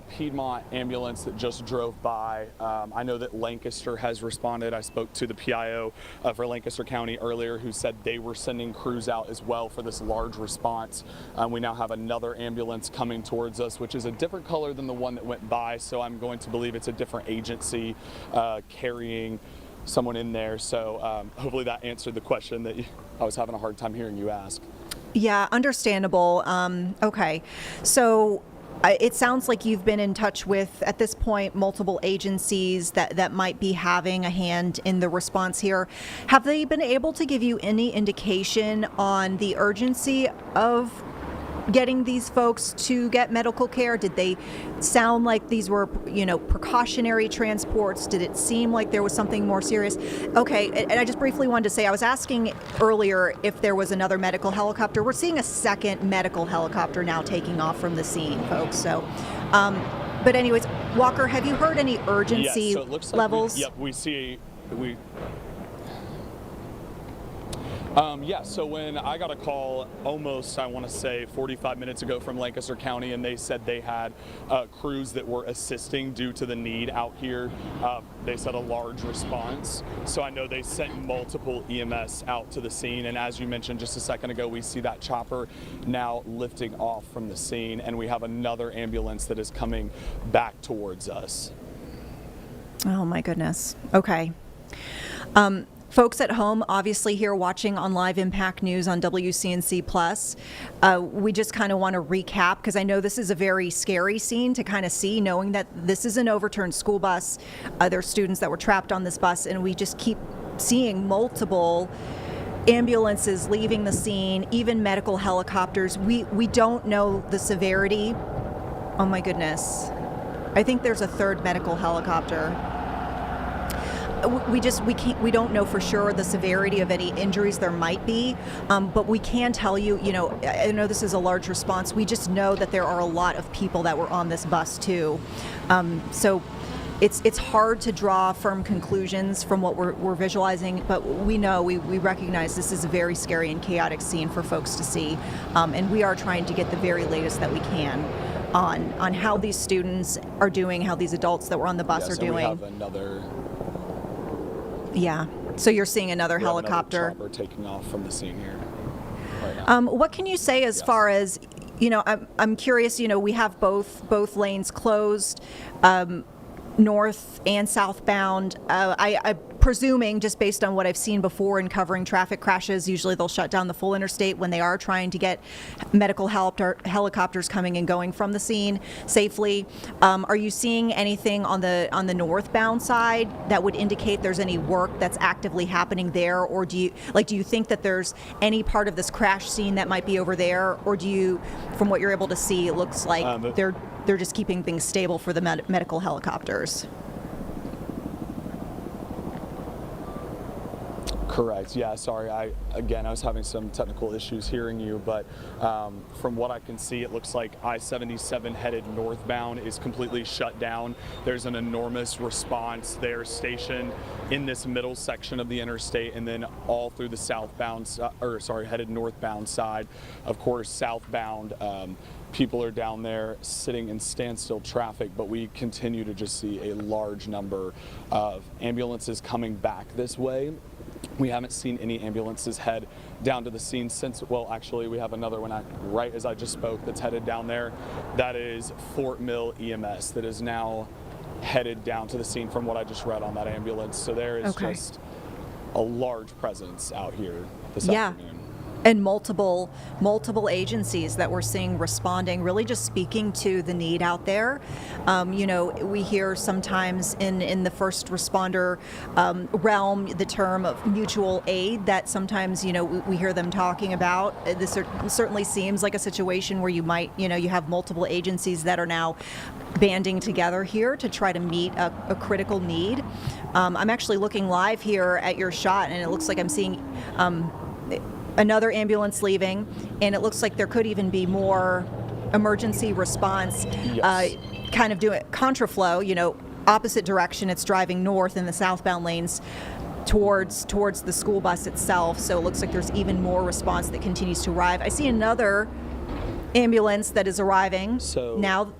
Speaker 19: Piedmont ambulance that just drove by. I know that Lancaster has responded. I spoke to the PIO for Lancaster County earlier, who said they were sending crews out as well for this large response. We now have another ambulance coming towards us, which is a different color than the one that went by, so I'm going to believe it's a different agency carrying someone in there. So hopefully that answered the question that I was having a hard time hearing you ask.
Speaker 17: Yeah, understandable. Okay, so it sounds like you've been in touch with, at this point, multiple agencies that might be having a hand in the response here. Have they been able to give you any indication on the urgency of getting these folks to get medical care? Did they sound like these were, precautionary transports? Did it seem like there was something more serious? Okay, and I just briefly wanted to say, I was asking earlier if there was another medical helicopter. We're seeing a second medical helicopter now taking off from the scene, folks. So, but anyways, Walker, have you heard any urgency
Speaker 19: so it looks like
Speaker 17: levels?
Speaker 19: We see. So when I got a call almost, I want to say 45 minutes ago from Lancaster County, and they said they had crews that were assisting due to the need out here. They said a large response. So I know they sent multiple EMS out to the scene. And as you mentioned just a second ago, we see that chopper now lifting off from the scene, and we have another ambulance that is coming back towards us.
Speaker 17: Oh my goodness. Okay. Folks at home, obviously here watching on Live Impact News on WCNC Plus, we just kind of want to recap, because I know this is a very scary scene to kind of see, knowing that this is an overturned school bus. There's students that were trapped on this bus, and we just keep seeing multiple ambulances leaving the scene, even medical helicopters. We don't know the severity. Oh my goodness. I think there's a third medical helicopter. We don't know for sure the severity of any injuries there might be, but we can tell you, I know this is a large response. We just know that there are a lot of people that were on this bus too. So it's hard to draw firm conclusions from what we're visualizing, but we know, we recognize this is a very scary and chaotic scene for folks to see, and we are trying to get the very latest that we can on how these students are doing, how these adults that were on the bus are doing.
Speaker 19: We have another.
Speaker 17: Yeah. So you're seeing another helicopter.
Speaker 19: Another chopper taking off from the scene here. Right now.
Speaker 17: What can you say as far as, I'm curious, we have both lanes closed, north and southbound. I'm presuming, just based on what I've seen before in covering traffic crashes, usually they'll shut down the full interstate when they are trying to get medical help or helicopters coming and going from the scene safely. Are you seeing anything on the northbound side that would indicate there's any work that's actively happening there, or do you think that there's any part of this crash scene that might be over there, or do you, from what you're able to see, it looks like they're just keeping things stable for the medical helicopters?
Speaker 19: Correct. Yeah, sorry. I was having some technical issues hearing you, but from what I can see, it looks like I-77 headed northbound is completely shut down. There's an enormous response there stationed in this middle section of the interstate, and then all through the headed northbound side. Of course, southbound, people are down there sitting in standstill traffic, but we continue to just see a large number of ambulances coming back this way. We haven't seen any ambulances head down to the scene since, well, actually, we have another one right as I just spoke that's headed down there. That is Fort Mill EMS that is now headed down to the scene from what I just read on that ambulance. So there is just a large presence out here this afternoon.
Speaker 17: And multiple agencies that we're seeing responding, really just speaking to the need out there. We hear sometimes in the first responder realm the term of mutual aid that sometimes, we hear them talking about. This certainly seems like a situation where you might, you have multiple agencies that are now banding together here to try to meet a critical need. I'm actually looking live here at your shot, and it looks like I'm seeing another ambulance leaving, and it looks like there could even be more emergency response, kind of doing contraflow, opposite direction. It's driving north in the southbound lanes towards the school bus itself. So it looks like there's even more response that continues to arrive. I see another ambulance that is arriving now.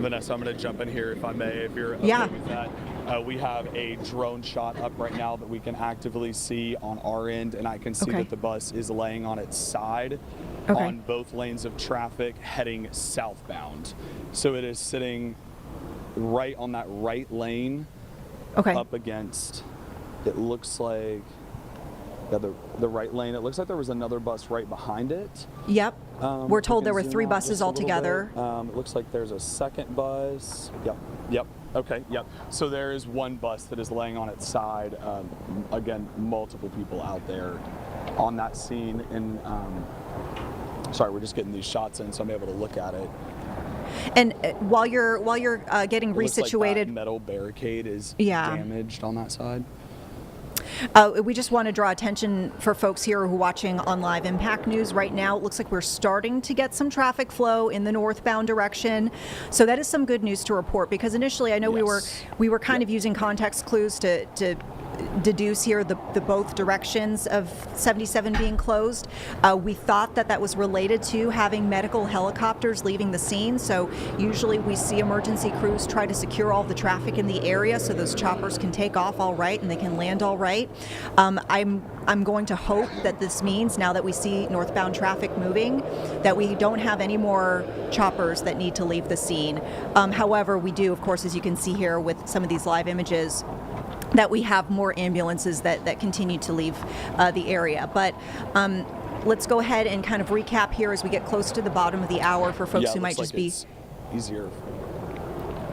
Speaker 19: Vanessa, I'm going to jump in here if I may, if you're okay with that. We have a drone shot up right now that we can actively see on our end, and I can see that the bus is laying on its side on both lanes of traffic heading southbound. So it is sitting right on that right lane up against, it looks like, the right lane. It looks like there was another bus right behind it.
Speaker 17: Yep. We're told there were 3 buses altogether.
Speaker 19: It looks like there's a second bus. Yep. Okay, yep. So there is one bus that is laying on its side. Again, multiple people out there on that scene. And sorry, we're just getting these shots in, so I'm able to look at it.
Speaker 17: And while you're getting resituated,
Speaker 19: like that metal barricade is damaged on that side.
Speaker 17: We just want to draw attention for folks here who are watching on Live Impact News right now. It looks like we're starting to get some traffic flow in the northbound direction. So that is some good news to report, because initially I know we were kind of using context clues to deduce here the both directions of 77 being closed. We thought that was related to having medical helicopters leaving the scene. So usually we see emergency crews try to secure all the traffic in the area so those choppers can take off all right and they can land all right. I'm going to hope that this means, now that we see northbound traffic moving, that we don't have any more choppers that need to leave the scene. However, we do, of course, as you can see here with some of these live images, that we have more ambulances that continue to leave the area. But let's go ahead and kind of recap here as we get close to the bottom of the hour for folks who might just be
Speaker 19: easier.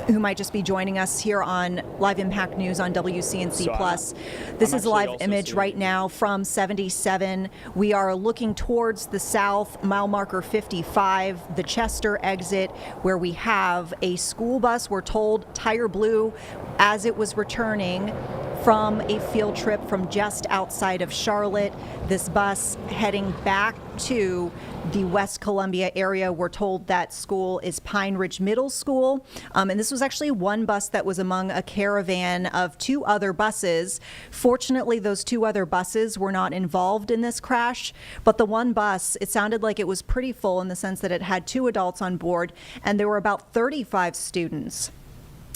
Speaker 17: Who might just be joining us here on Live Impact News on WCNC Plus. This is a live image right now from 77. We are looking towards the south, mile marker 55, the Chester exit, where we have a school bus, we're told, tire blew as it was returning from a field trip from just outside of Charlotte. This bus heading back to the West Columbia area. We're told that school is Pine Ridge Middle School. And this was actually one bus that was among a caravan of 2 other buses. Fortunately, those 2 other buses were not involved in this crash, but the one bus, it sounded like it was pretty full in the sense that it had 2 adults on board, and there were about 35 students.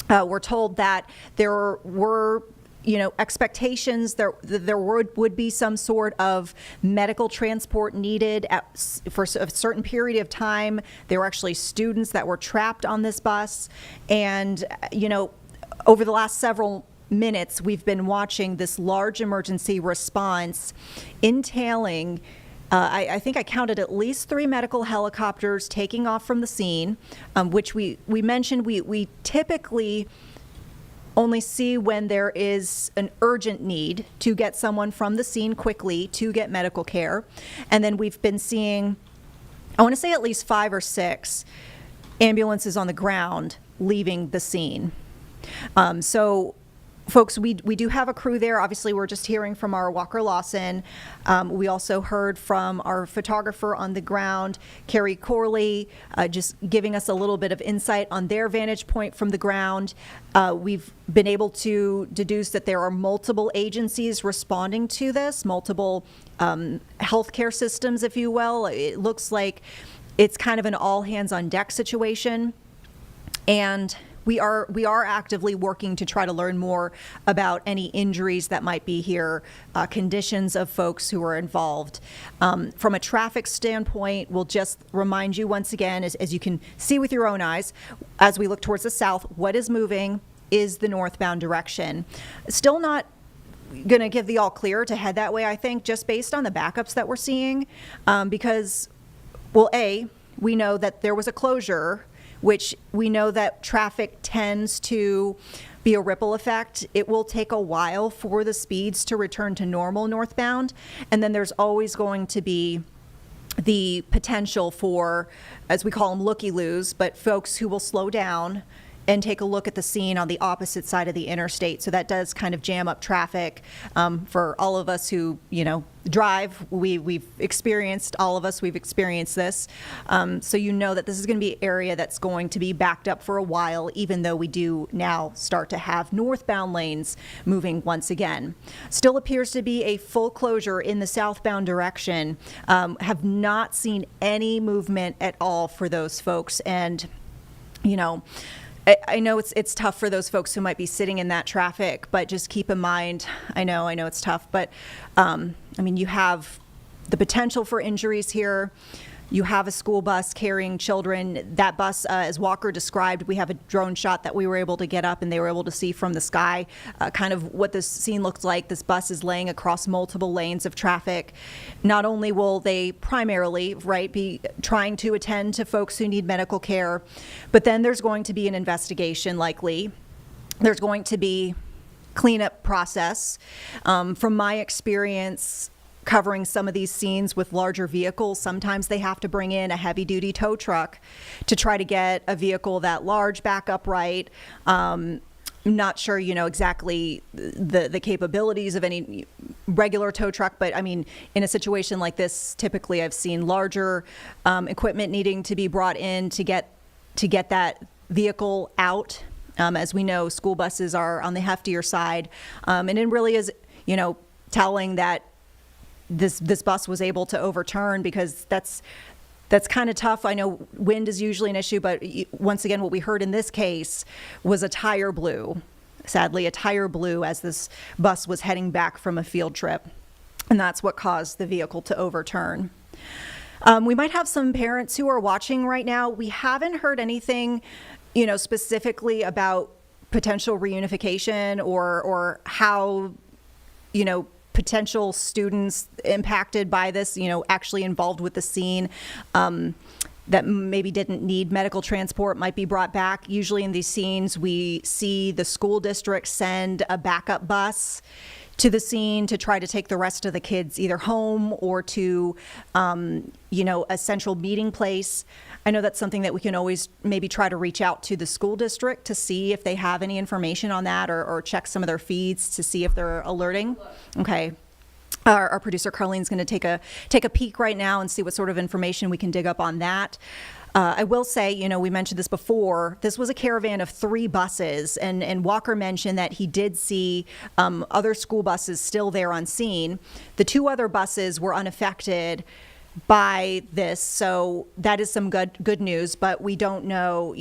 Speaker 17: We're told that there were expectations there would be some sort of medical transport needed for a certain period of time. There were actually students that were trapped on this bus. And, over the last several minutes, we've been watching this large emergency response entailing I think I counted at least 3 medical helicopters taking off from the scene, which we mentioned we typically only see when there is an urgent need to get someone from the scene quickly to get medical care. And then we've been seeing, I want to say at least 5 or 6 ambulances on the ground leaving the scene. So folks, we do have a crew there. Obviously, we're just hearing from our Walker Lawson. We also heard from our photographer on the ground, Carrie Corley, just giving us a little bit of insight on their vantage point from the ground. We've been able to deduce that there are multiple agencies responding to this, multiple healthcare systems, if you will. It looks like it's kind of an all hands on deck situation. And we are actively working to try to learn more about any injuries that might be here, conditions of folks who are involved. From a traffic standpoint, we'll just remind you once again, as you can see with your own eyes, as we look towards the south, what is moving is the northbound direction. Still not going to give the all clear to head that way, I think, just based on the backups that we're seeing, because, well, A, we know that there was a closure, which we know that traffic tends to be a ripple effect. It will take a while for the speeds to return to normal northbound. And then there's always going to be the potential for, as we call them, looky-loos, but folks who will slow down and take a look at the scene on the opposite side of the interstate. So that does kind of jam up traffic for all of us who, drive. We've experienced this. So that this is going to be an area that's going to be backed up for a while, even though we do now start to have northbound lanes moving once again. Still appears to be a full closure in the southbound direction. Have not seen any movement at all for those folks. And, I know it's tough for those folks who might be sitting in that traffic, but just keep in mind, I know it's tough, but you have the potential for injuries here. You have a school bus carrying children. That bus, as Walker described, we have a drone shot that we were able to get up and they were able to see from the sky kind of what this scene looks like. This bus is laying across multiple lanes of traffic. Not only will they primarily, be trying to attend to folks who need medical care, but then there's going to be an investigation likely. There's going to be cleanup process. From my experience, covering some of these scenes with larger vehicles, sometimes they have to bring in a heavy-duty tow truck to try to get a vehicle that large back upright. Not sure, exactly the capabilities of any regular tow truck, but in a situation like this, typically I've seen larger equipment needing to be brought in to get that vehicle out. As we know, school buses are on the heftier side, and it really is, telling that this bus was able to overturn, because that's kind of tough. I know wind is usually an issue, but once again, what we heard in this case was a tire blew. Sadly, a tire blew as this bus was heading back from a field trip, and that's what caused the vehicle to overturn. We might have some parents who are watching right now. We haven't heard anything, specifically about potential reunification or how, potential students impacted by this, actually involved with the scene, that maybe didn't need medical transport might be brought back. Usually in these scenes, we see the school district send a backup bus to the scene to try to take the rest of the kids either home or to, a central meeting place. I know that's something that we can always maybe try to reach out to the school district to see if they have any information on that, or check some of their feeds to see if they're alerting. Okay. Our producer Carlene's going to take a peek right now and see what sort of information we can dig up on that. I will say, we mentioned this before, this was a caravan of 3 buses, and Walker mentioned that he did see other school buses still there on scene. The 2 other buses were unaffected by this, so that is some good news, but we don't know,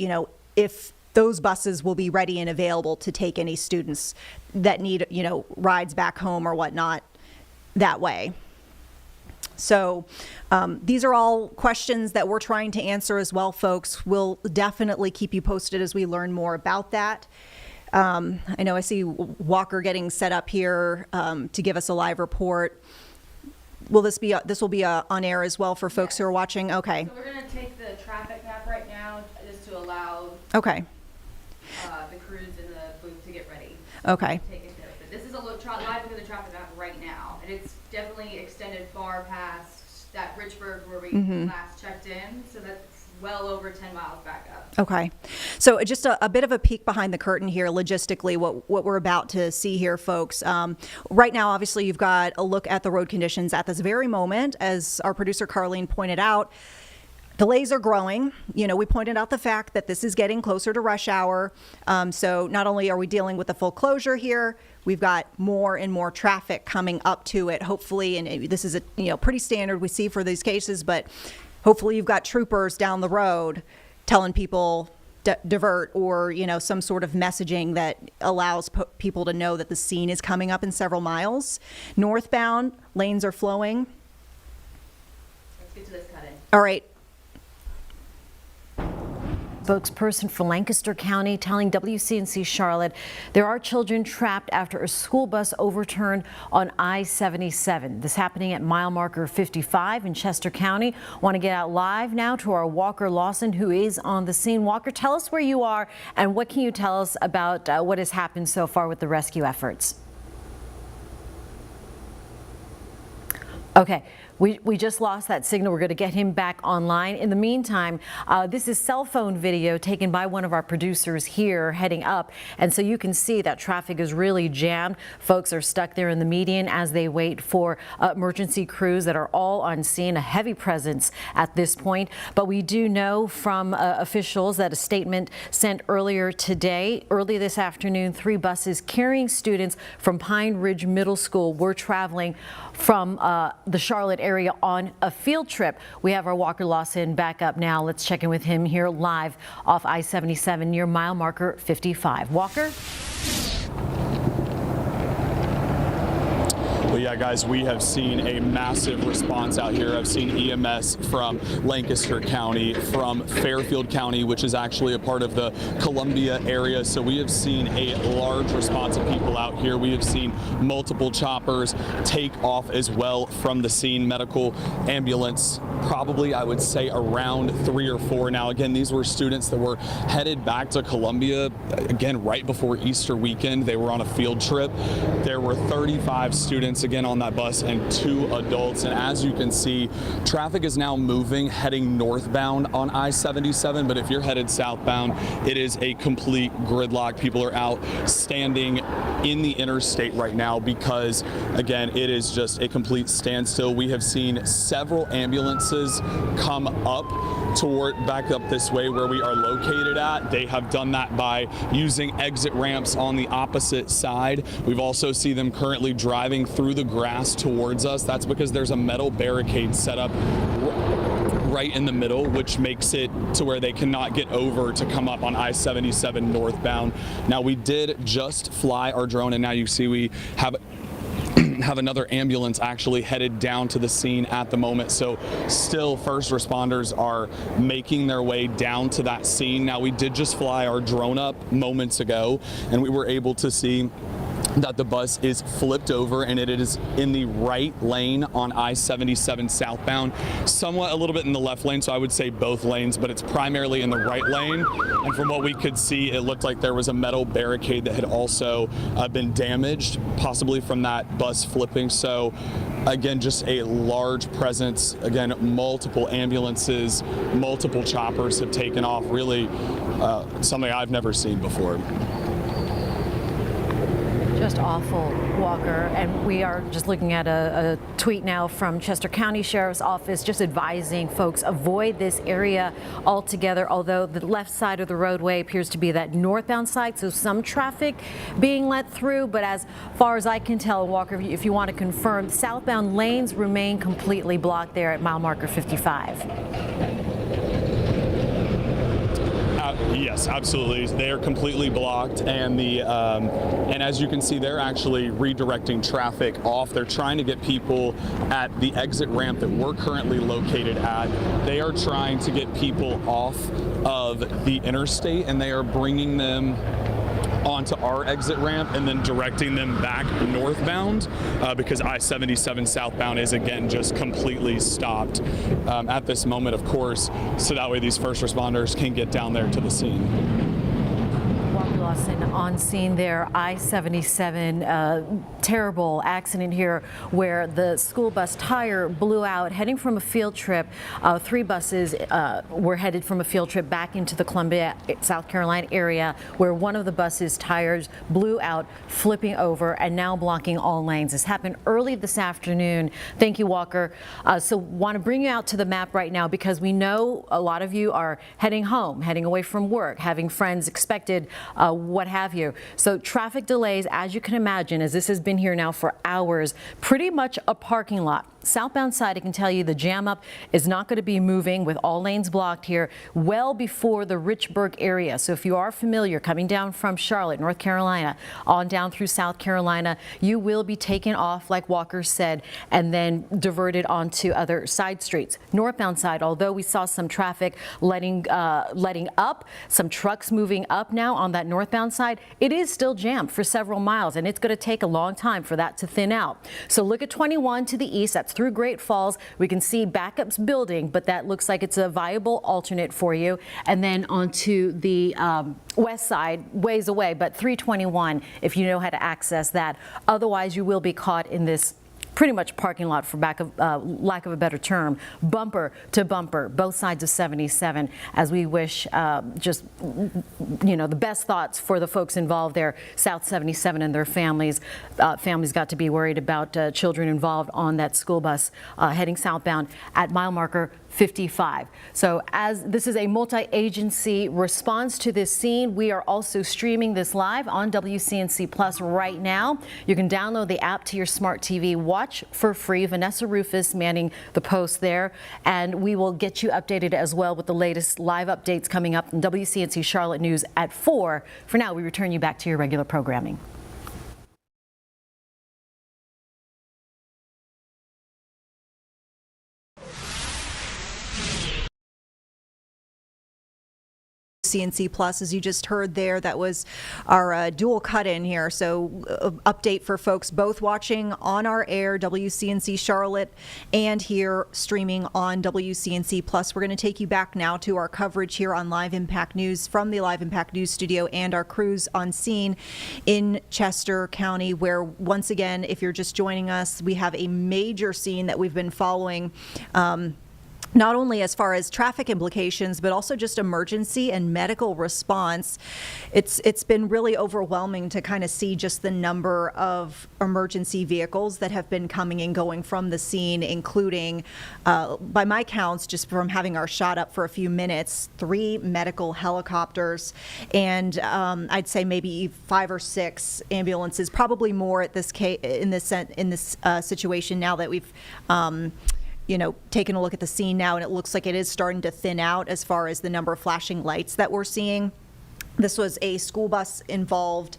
Speaker 17: if those buses will be ready and available to take any students that need, rides back home or whatnot that way. So these are all questions that we're trying to answer as well, folks. We'll definitely keep you posted as we learn more about that. I know I see Walker getting set up here to give us a live report. Will this will be on air as well for folks who are watching? Okay.
Speaker 3: So we're going to take the traffic map right now just to allow
Speaker 17: okay.
Speaker 3: The crews in the booth to get ready.
Speaker 17: Okay.
Speaker 3: Take it there. But this is a live look at the traffic map right now, and it's definitely extended far past that Richburg where we last checked in, so that's well over 10 miles back up.
Speaker 17: Okay. So just a bit of a peek behind the curtain here, logistically, what we're about to see here, folks. Right now, obviously, you've got a look at the road conditions at this very moment. As our producer Carlene pointed out, delays are growing. We pointed out the fact that this is getting closer to rush hour. So not only are we dealing with the full closure here, we've got more and more traffic coming up to it, hopefully. And this is a pretty standard we see for these cases, but hopefully you've got troopers down the road telling people divert, or some sort of messaging that allows people to know that the scene is coming up in several miles. Northbound lanes are flowing.
Speaker 3: Let's get to this cut in.
Speaker 17: All right.
Speaker 15: Spokesperson for Lancaster County telling WCNC Charlotte there are children trapped after a school bus overturned on I-77. This happening at mile marker 55 in Chester County. Want to get out live now to our Walker Lawson, who is on the scene. Walker, tell us where you are and what can you tell us about what has happened so far with the rescue efforts? Okay. We just lost that signal. We're going to get him back online. In the meantime, this is cell phone video taken by one of our producers here heading up. And so you can see that traffic is really jammed. Folks are stuck there in the median as they wait for emergency crews that are all on scene, a heavy presence at this point. But we do know from officials that a statement sent earlier this afternoon, 3 buses carrying students from Pine Ridge Middle School were traveling from the Charlotte area on a field trip. We have our Walker Lawson back up now. Let's check in with him here live off I-77 near mile marker 55. Walker?
Speaker 19: Well, yeah, guys, we have seen a massive response out here. I've seen EMS from Lancaster County, from Fairfield County, which is actually a part of the Columbia area. So we have seen a large response of people out here. We have seen multiple choppers take off as well from the scene. Medical ambulance, probably, I would say, around 3 or 4. Now, again, these were students that were headed back to Columbia, again, right before Easter weekend. They were on a field trip. There were 35 students again on that bus and 2 adults, and as you can see, traffic is now moving heading northbound on I-77, but if you're headed southbound, it is a complete gridlock. People are out standing in the interstate right now because, again, it is just a complete standstill. We have seen several ambulances come up back up this way where we are located at. They have done that by using exit ramps on the opposite side. We've also seen them currently driving through the grass towards us. That's because there's a metal barricade set up right in the middle, which makes it to where they cannot get over to come up on I-77 northbound. Now, we did just fly our drone, and now you see we have another ambulance actually headed down to the scene at the moment. So still, first responders are making their way down to that scene. Now, we did just fly our drone up moments ago, and we were able to see that the bus is flipped over and it is in the right lane on I-77 southbound, somewhat a little bit in the left lane, so I would say both lanes, but it's primarily in the right lane. And from what we could see, it looked like there was a metal barricade that had also been damaged, possibly from that bus flipping. So again, just a large presence. Again, multiple ambulances, multiple choppers have taken off. Really something I've never seen before.
Speaker 15: Just awful, Walker. And we are just looking at a tweet now from Chester County Sheriff's Office just advising folks avoid this area altogether, although the left side of the roadway appears to be that northbound side, so some traffic being let through. But as far as I can tell, Walker, if you want to confirm, southbound lanes remain completely blocked there at mile marker 55.
Speaker 19: Yes, absolutely. They are completely blocked, and and as you can see, they're actually redirecting traffic off. They're trying to get people at the exit ramp that we're currently located at. They are trying to get people off of the interstate, and they are bringing them onto our exit ramp and then directing them back northbound because I-77 southbound is again just completely stopped at this moment, of course, so that way these first responders can get down there to the scene.
Speaker 15: Lawson on scene there, I-77, terrible accident here where the school bus tire blew out heading from a field trip. 3 buses were headed from a field trip back into the Columbia, South Carolina area where one of the bus's tires blew out, flipping over and now blocking all lanes. This happened early this afternoon. Thank you, Walker. So want to bring you out to the map right now because we know a lot of you are heading home, heading away from work, having friends expected, what have you. So traffic delays, as you can imagine, as this has been here now for hours, pretty much a parking lot. Southbound side, I can tell you the jam up is not going to be moving with all lanes blocked here well before the Richburg area. So if you are familiar coming down from Charlotte, North Carolina, on down through South Carolina, you will be taken off, like Walker said, and then diverted onto other side streets. Northbound side, although we saw some traffic letting up, some trucks moving up now on that northbound side, it is still jammed for several miles, and it's going to take a long time for that to thin out. So look at 21 to the east. That's through Great Falls. We can see backups building, but that looks like it's a viable alternate for you. And then onto the west side, ways away, but 321 if you know how to access that. Otherwise, you will be caught in this pretty much parking lot, for lack of a better term, bumper to bumper, both sides of 77, as we wish just, you know, the best thoughts for the folks involved there, South 77 and their families. Families got to be worried about children involved on that school bus heading southbound at mile marker 55. So as this is a multi-agency response to this scene, we are also streaming this live on WCNC Plus right now. You can download the app to your smart TV. Watch for free. Vanessa Rufus manning the post there, and we will get you updated as well with the latest live updates coming up in WCNC Charlotte News at 4. For now, we return you back to your regular programming.
Speaker 17: WCNC Plus, as you just heard there, that was our dual cut-in here. So update for folks both watching on our air, WCNC Charlotte, and here streaming on WCNC Plus. We're going to take you back now to our coverage here on Live Impact News from the Live Impact News studio and our crews on scene in Chester County, where once again, if you're just joining us, we have a major scene that we've been following. Not only as far as traffic implications, but also just emergency and medical response. It's been really overwhelming to kind of see just the number of emergency vehicles that have been coming and going from the scene, including, by my counts, just from having our shot up for a few minutes, 3 medical helicopters, and I'd say maybe 5 or 6 ambulances, probably more at this case, in this situation now that we've you know, taking a look at the scene now, and it looks like it is starting to thin out as far as the number of flashing lights that we're seeing. This was a school bus involved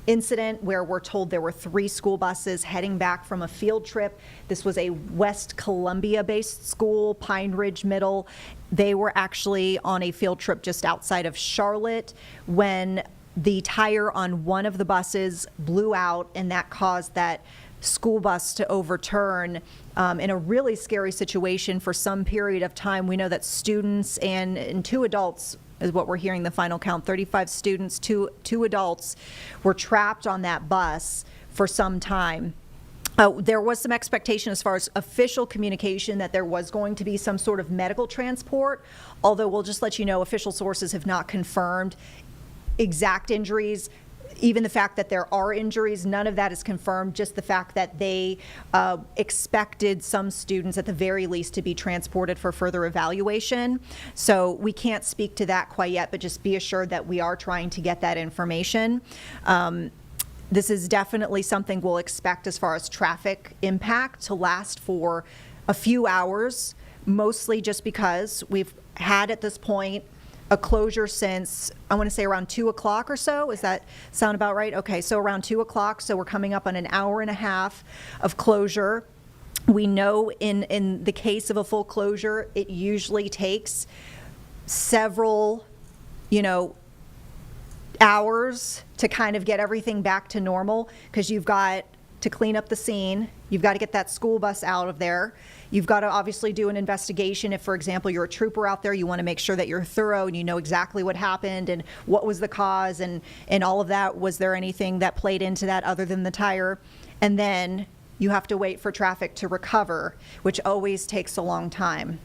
Speaker 17: incident where we're told there were 3 school buses heading back from a field trip. This was a West Columbia-based school, Pine Ridge Middle. They were actually on a field trip just outside of Charlotte when the tire on one of the buses blew out, and that caused that school bus to overturn in a really scary situation for some period of time. We know that students and 2 adults is what we're hearing the final count. 35 students, two adults were trapped on that bus for some time. There was some expectation as far as official communication that there was going to be some sort of medical transport, although we'll just let you know official sources have not confirmed exact injuries. Even the fact that there are injuries, none of that is confirmed, just the fact that they expected some students at the very least to be transported for further evaluation. So we can't speak to that quite yet, but just be assured that we are trying to get that information. This is definitely something we'll expect as far as traffic impact to last for a few hours, mostly just because we've had at this point a closure since, I want to say around 2 o'clock or so. Does that sound about right? Okay, so around 2 o'clock, so we're coming up on an hour and a half of closure. We know in the case of a full closure, it usually takes several, hours to kind of get everything back to normal, because you've got to clean up the scene, you've got to get that school bus out of there, you've got to obviously do an investigation. If, for example, you're a trooper out there, you want to make sure that you're thorough and you know exactly what happened and what was the cause and all of that. Was there anything that played into that other than the tire? And then you have to wait for traffic to recover, which always takes a long time.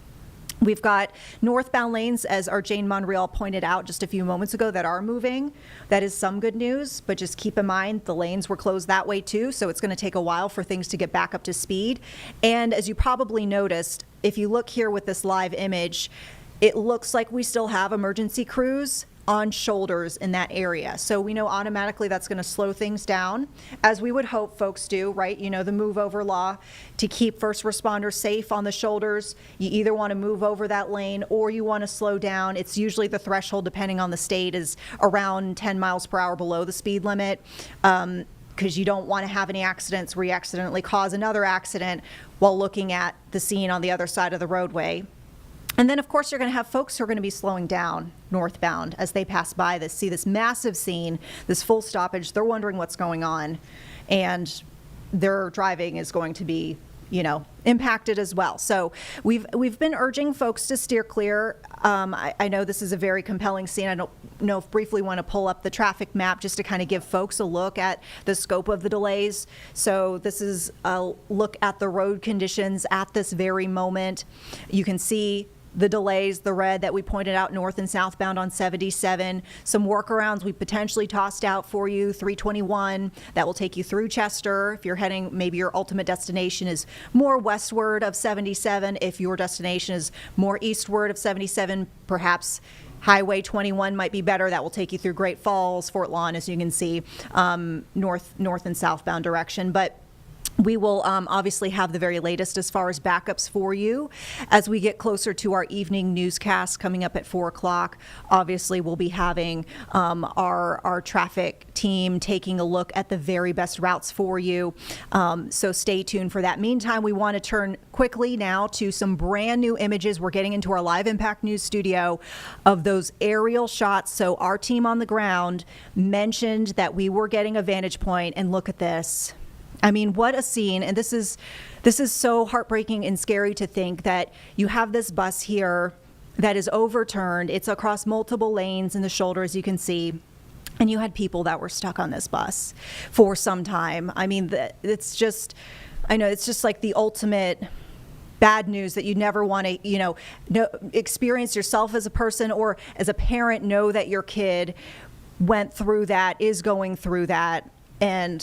Speaker 17: We've got northbound lanes, as our Jane Monreal pointed out just a few moments ago, that are moving. That is some good news, but just keep in mind the lanes were closed that way too, so it's going to take a while for things to get back up to speed. And as you probably noticed, if you look here with this live image, it looks like we still have emergency crews on shoulders in that area. So we know automatically that's going to slow things down, as we would hope folks do, right? The move over law to keep first responders safe on the shoulders. You either want to move over that lane or you want to slow down. It's usually the threshold, depending on the state, is around 10 miles per hour below the speed limit. Because you don't want to have any accidents where you accidentally cause another accident while looking at the scene on the other side of the roadway. And then, of course, you're going to have folks who are going to be slowing down northbound as they pass by this, see this massive scene, this full stoppage. They're wondering what's going on, and their driving is going to be, impacted as well. So we've been urging folks to steer clear. I know this is a very compelling scene. I don't know if briefly want to pull up the traffic map just to kind of give folks a look at the scope of the delays. So this is a look at the road conditions at this very moment. You can see the delays, the red that we pointed out north and southbound on 77. Some workarounds we potentially tossed out for you, 321, that will take you through Chester. If you're heading, maybe your ultimate destination is more westward of 77. If your destination is more eastward of 77, perhaps Highway 21 might be better. That will take you through Great Falls, Fort Lawn, as you can see, north and southbound direction. But we will obviously have the very latest as far as backups for you as we get closer to our evening newscast coming up at 4 o'clock. Obviously, we'll be having our traffic team taking a look at the very best routes for you. So stay tuned for that. Meantime, we want to turn quickly now to some brand new images. We're getting into our live Impact News studio of those aerial shots. So our team on the ground mentioned that we were getting a vantage point, and look at this. I mean, what a scene. And this is so heartbreaking and scary to think that you have this bus here that is overturned. It's across multiple lanes in the shoulder, as you can see. And you had people that were stuck on this bus for some time. I mean, it's just like the ultimate bad news that you never want to, experience yourself as a person or as a parent, know that your kid went through that, is going through that. And,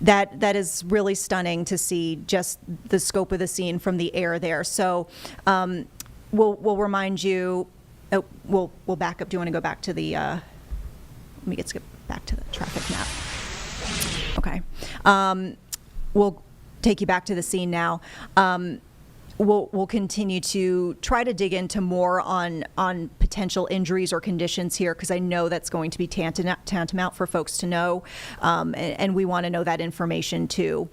Speaker 17: that is really stunning to see, just the scope of the scene from the air there. So we'll remind you, we'll back up. Do you want to go back to the, let me get back to the traffic map. Okay. We'll take you back to the scene now. We'll continue to try to dig into more on potential injuries or conditions here, because I know that's going to be tantamount for folks to know, and we want to know that information too.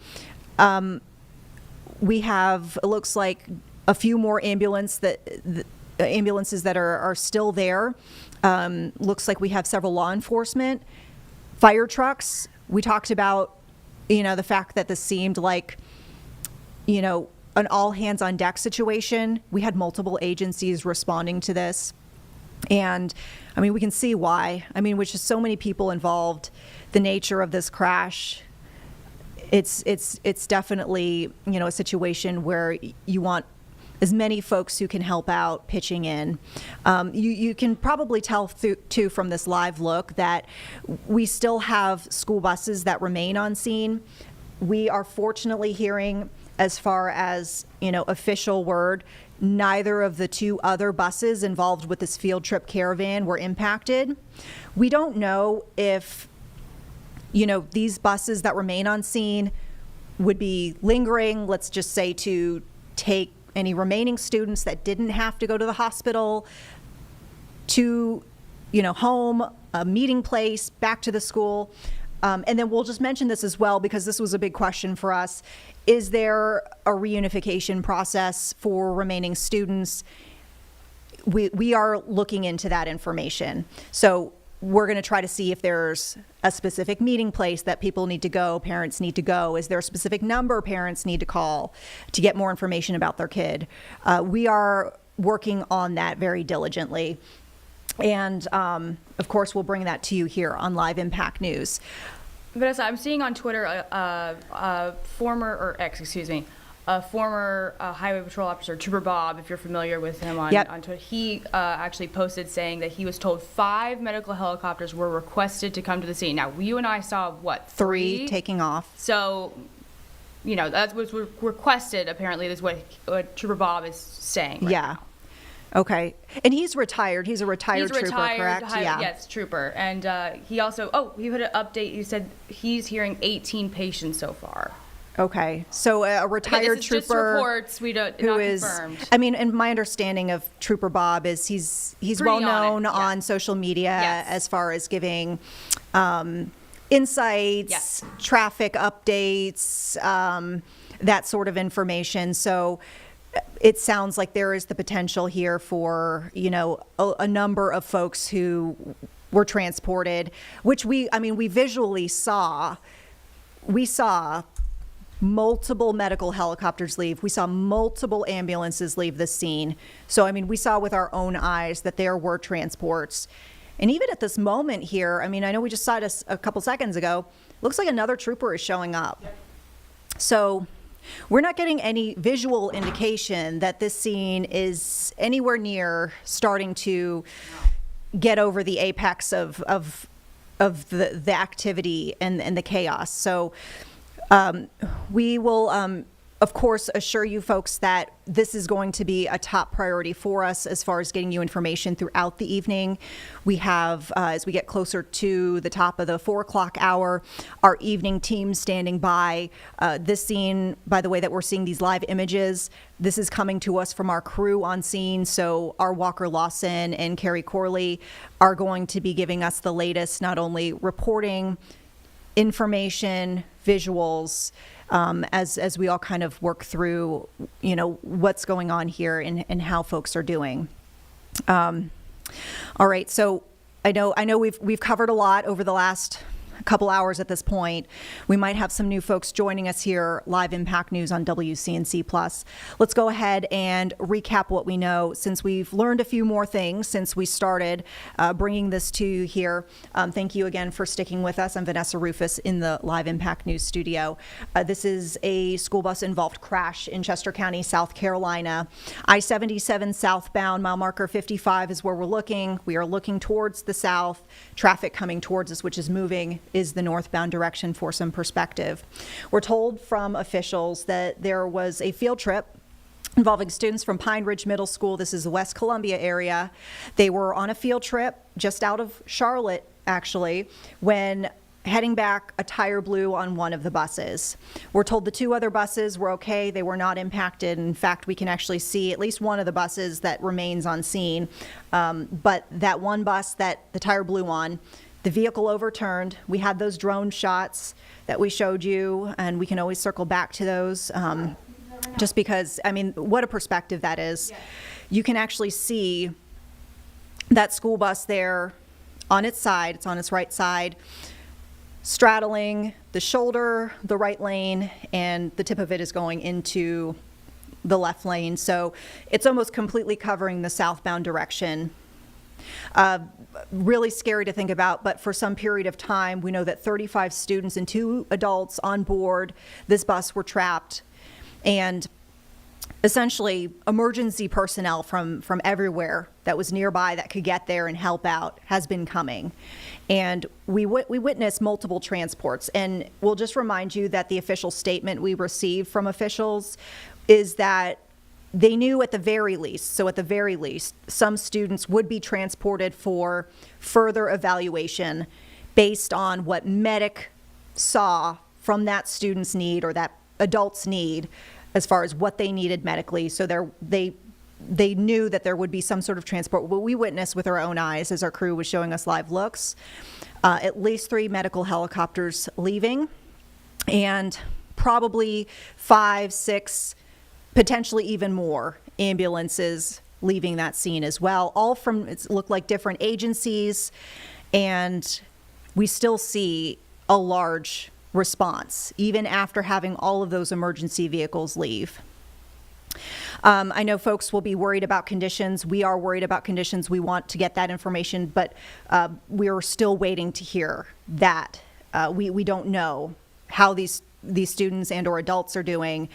Speaker 17: We have, it looks like, a few more ambulance ambulances that are still there. Looks like we have several law enforcement, fire trucks. We talked about, the fact that this seemed like, an all hands on deck situation. We had multiple agencies responding to this. And we can see why. With just so many people involved, the nature of this crash, it's definitely, a situation where you want as many folks who can help out pitching in. You can probably tell too from this live look that we still have school buses that remain on scene. We are fortunately hearing, as far as official word, neither of the two other buses involved with this field trip caravan were impacted. We don't know if these buses that remain on scene would be lingering, let's just say, to take any remaining students that didn't have to go to the hospital to, home, a meeting place, back to the school. And then we'll just mention this as well, because this was a big question for us. Is there a reunification process for remaining students? We are looking into that information. So we're going to try to see if there's a specific meeting place that people need to go, parents need to go. Is there a specific number parents need to call to get more information about their kid? We are working on that very diligently. And of course, we'll bring that to you here on Live Impact News.
Speaker 3: Vanessa, I'm seeing on Twitter a former Highway Patrol officer, Trooper Bob, if you're familiar with him on Twitter. He actually posted saying that he was told 5 medical helicopters were requested to come to the scene. Now, you and I saw, what, 3?
Speaker 17: Taking off.
Speaker 3: So, that was requested, apparently, is what Trooper Bob is saying right now.
Speaker 17: Okay. And he's retired. He's a retired trooper, correct?
Speaker 3: Yes, trooper. And he also, he put an update. He said he's hearing 18 patients so far.
Speaker 17: Okay. So a retired
Speaker 3: this is
Speaker 17: trooper.
Speaker 3: Just reports, not confirmed.
Speaker 17: And my understanding of Trooper Bob is he's well known on social media as far as giving insights, traffic updates, that sort of information. So it sounds like there is the potential here for, a number of folks who were transported, which we visually saw. We saw multiple medical helicopters leave. We saw multiple ambulances leave the scene. So, we saw with our own eyes that there were transports. And even at this moment here, I know we just saw this a couple seconds ago, looks like another trooper is showing up. So we're not getting any visual indication that this scene is anywhere near starting to get over the apex of the activity and the chaos. So we will, of course, assure you folks that this is going to be a top priority for us as far as getting you information throughout the evening. We have, as we get closer to the top of the 4 o'clock hour, our evening team standing by. This scene, by the way, that we're seeing these live images, this is coming to us from our crew on scene. So our Walker Lawson and Carrie Corley are going to be giving us the latest, not only reporting, information, visuals, as we all kind of work through, what's going on here and how folks are doing. All right, so I know we've covered a lot over the last couple hours at this point. We might have some new folks joining us here, Live Impact News on WCNC+. Let's go ahead and recap what we know, since we've learned a few more things since we started bringing this to you here. Thank you again for sticking with us. I'm Vanessa Rufus in the Live Impact News studio. This is a school bus involved crash in Chester County, South Carolina. I-77 southbound, mile marker 55 is where we're looking. We are looking towards the south. Traffic coming towards us, which is moving, is the northbound direction for some perspective. We're told from officials that there was a field trip involving students from Pine Ridge Middle School. This is the West Columbia area. They were on a field trip just out of Charlotte, actually, when heading back, a tire blew on one of the buses. We're told the 2 other buses were okay. They were not impacted. In fact, we can actually see at least one of the buses that remains on scene. But that one bus that the tire blew on, the vehicle overturned. We had those drone shots that we showed you, and we can always circle back to those. just because, I mean, what a perspective that is. You can actually see that school bus there on its side, it's on its right side, straddling the shoulder, the right lane, and the tip of it is going into the left lane. So it's almost completely covering the southbound direction. Really scary to think about, but for some period of time, we know that 35 students and 2 adults on board this bus were trapped, and essentially emergency personnel from everywhere that was nearby that could get there and help out has been coming. And we witnessed multiple transports, and we'll just remind you that the official statement we received from officials is that they knew at the very least, some students would be transported for further evaluation based on what medic saw from that student's need or that adult's need as far as what they needed medically. So they knew that there would be some sort of transport. What we witnessed with our own eyes as our crew was showing us live looks, at least 3 medical helicopters leaving, and probably 5, 6, potentially even more ambulances leaving that scene as well, all from, it looked like different agencies, and we still see a large response, even after having all of those emergency vehicles leave. I know folks will be worried about conditions. We are worried about conditions. We want to get that information, but we're still waiting to hear that. We don't know how these students and or adults are doing.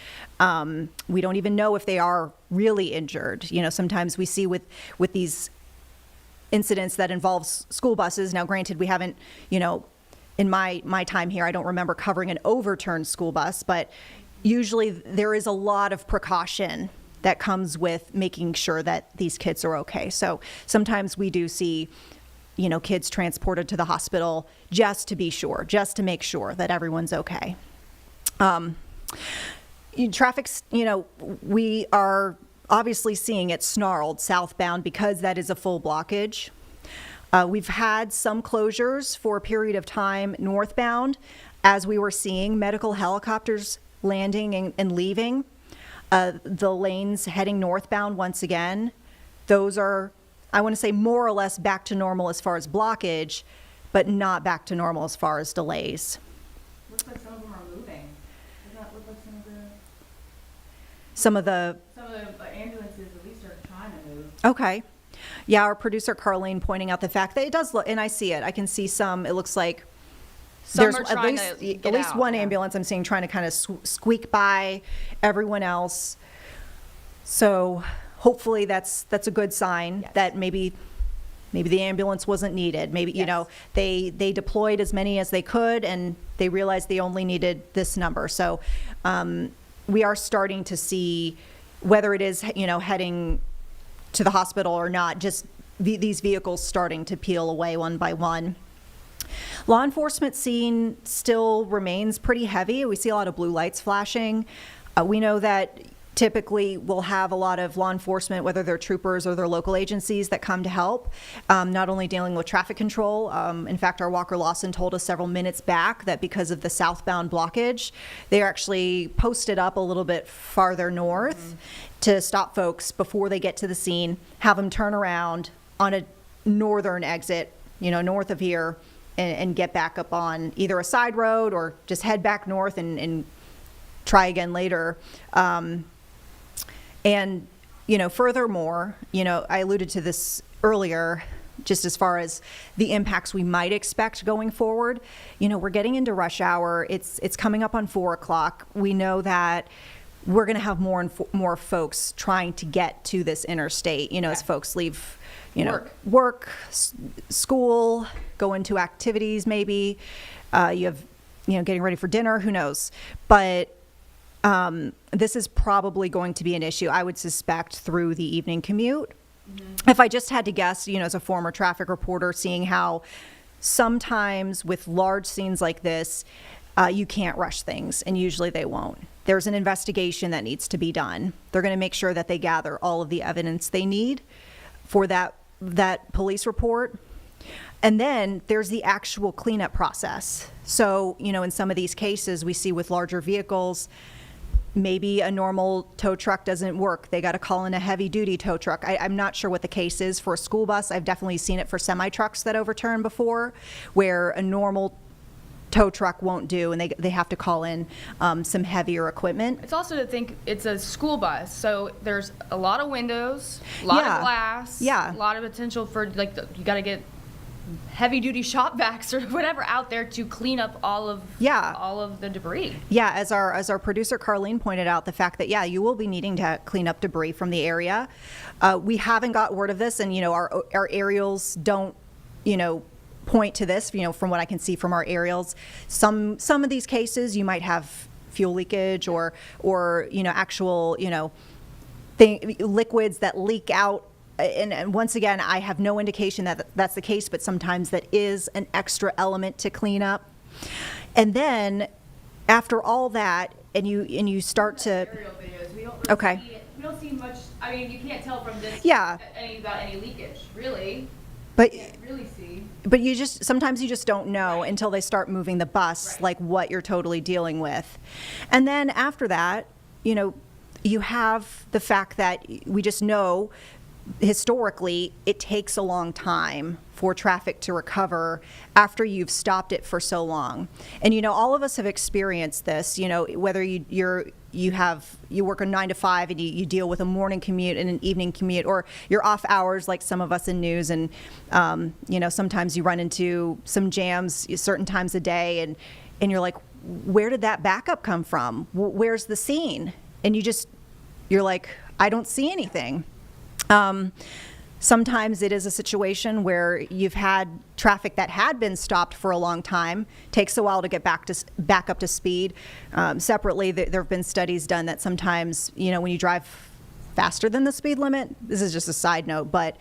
Speaker 17: We don't even know if they are really injured. You know, sometimes we see with these incidents that involves school buses. Now, granted, we haven't, you know, in my time here, I don't remember covering an overturned school bus, but usually there is a lot of precaution that comes with making sure that these kids are okay. So sometimes we do see, you know, kids transported to the hospital just to be sure, just to make sure that everyone's okay. Traffic's, you know, we are obviously seeing it snarled southbound because that is a full blockage. We've had some closures for a period of time northbound as we were seeing medical helicopters landing and leaving. The lanes heading northbound once again, those are, I want to say, more or less back to normal as far as blockage, but not back to normal as far as delays.
Speaker 3: Looks like some of them are moving. Does that look like
Speaker 17: Some of the
Speaker 3: ambulances at least are trying to move.
Speaker 17: Okay. Yeah, our producer Carlene pointing out the fact that it does look, and I see it. I can see some. It looks like there's at least one ambulance I'm seeing trying to kind of squeak by everyone else. So hopefully that's a good sign that maybe the ambulance wasn't needed. Maybe you know they deployed as many as they could, and they realized they only needed this number. So we are starting to see whether it is, you know, heading to the hospital or not, just these vehicles starting to peel away one by one. Law enforcement scene still remains pretty heavy. We see a lot of blue lights flashing. We know that typically we'll have a lot of law enforcement, whether they're troopers or their local agencies, that come to help, not only dealing with traffic control. In fact, our Walker Lawson told us several minutes back that because of the southbound blockage, they're actually posted up a little bit farther north to stop folks before they get to the scene, have them turn around on a northern exit, you know, north of here, and get back up on either a side road or just head back north and try again later. And, you know, furthermore, you know, I alluded to this earlier, just as far as the impacts we might expect going forward. You know, we're getting into rush hour. It's coming up on 4 o'clock. We know that we're going to have more and more folks trying to get to this interstate, you know, as folks leave, you know, work, school, go into activities maybe. You have, you know, getting ready for dinner, who knows. But this is probably going to be an issue, I would suspect, through the evening commute. If I just had to guess, you know, as a former traffic reporter, seeing how sometimes with large scenes like this, you can't rush things, and usually they won't. There's an investigation that needs to be done. They're going to make sure that they gather all of the evidence they need for that police report. And then there's the actual cleanup process. So, you know, in some of these cases we see with larger vehicles, maybe a normal tow truck doesn't work. They got to call in a heavy duty tow truck. I'm not sure what the case is for a school bus. I've definitely seen it for semi trucks that overturn before, where a normal tow truck won't do, and they have to call in some heavier equipment.
Speaker 3: It's also to think it's a school bus, so there's a lot of windows, a lot of glass, a lot of potential for you got to get heavy duty shop vacs or whatever out there to clean up all of the debris.
Speaker 17: Yeah, as our producer Carlene pointed out, the fact that you will be needing to clean up debris from the area. We haven't got word of this, and our aerials don't point to this. From what I can see from our aerials, some of these cases you might have fuel leakage or actual liquids that leak out. And once again, I have no indication that that's the case, but sometimes that is an extra element to clean up. And then after all that, and you start to
Speaker 3: we don't see much. I mean, you can't tell from this about any leakage, really.
Speaker 17: But
Speaker 3: you can't really see.
Speaker 17: But sometimes you just don't know until they start moving the bus, like what you're totally dealing with. And then after that, you have the fact that we just know historically it takes a long time for traffic to recover after you've stopped it for so long. And all of us have experienced this, whether you work a 9 to 5 and you deal with a morning commute and an evening commute, or you're off hours like some of us in news, and sometimes you run into some jams certain times a day, and you're like, where did that backup come from? Where's the scene? And you're like, I don't see anything. Sometimes it is a situation where you've had traffic that had been stopped for a long time, takes a while to get back up to speed. Separately, there have been studies done that sometimes, when you drive faster than the speed limit, this is just a side note, but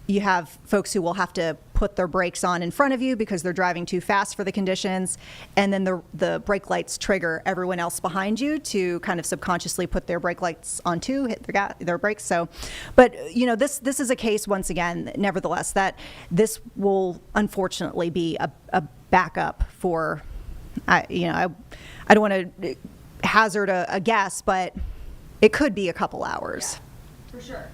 Speaker 17: you have folks who will have to put their brakes on in front of you because they're driving too fast for the conditions, and then the brake lights trigger everyone else behind you to kind of subconsciously put their brake lights on too, hit their brakes. So, but this is a case, once again, nevertheless, that this will unfortunately be a backup for, I don't want to hazard a guess, but it could be a couple hours.
Speaker 3: Yeah, for sure.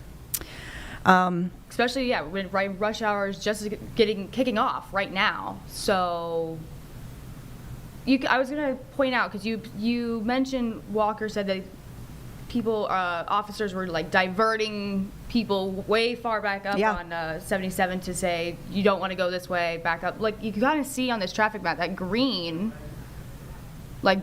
Speaker 3: Especially, when rush hour is just kicking off right now. So, I was going to point out, because you mentioned, Walker said that officers were diverting people way far back up on 77 to say, you don't want to go this way, back up. You can kind of see on this traffic map that green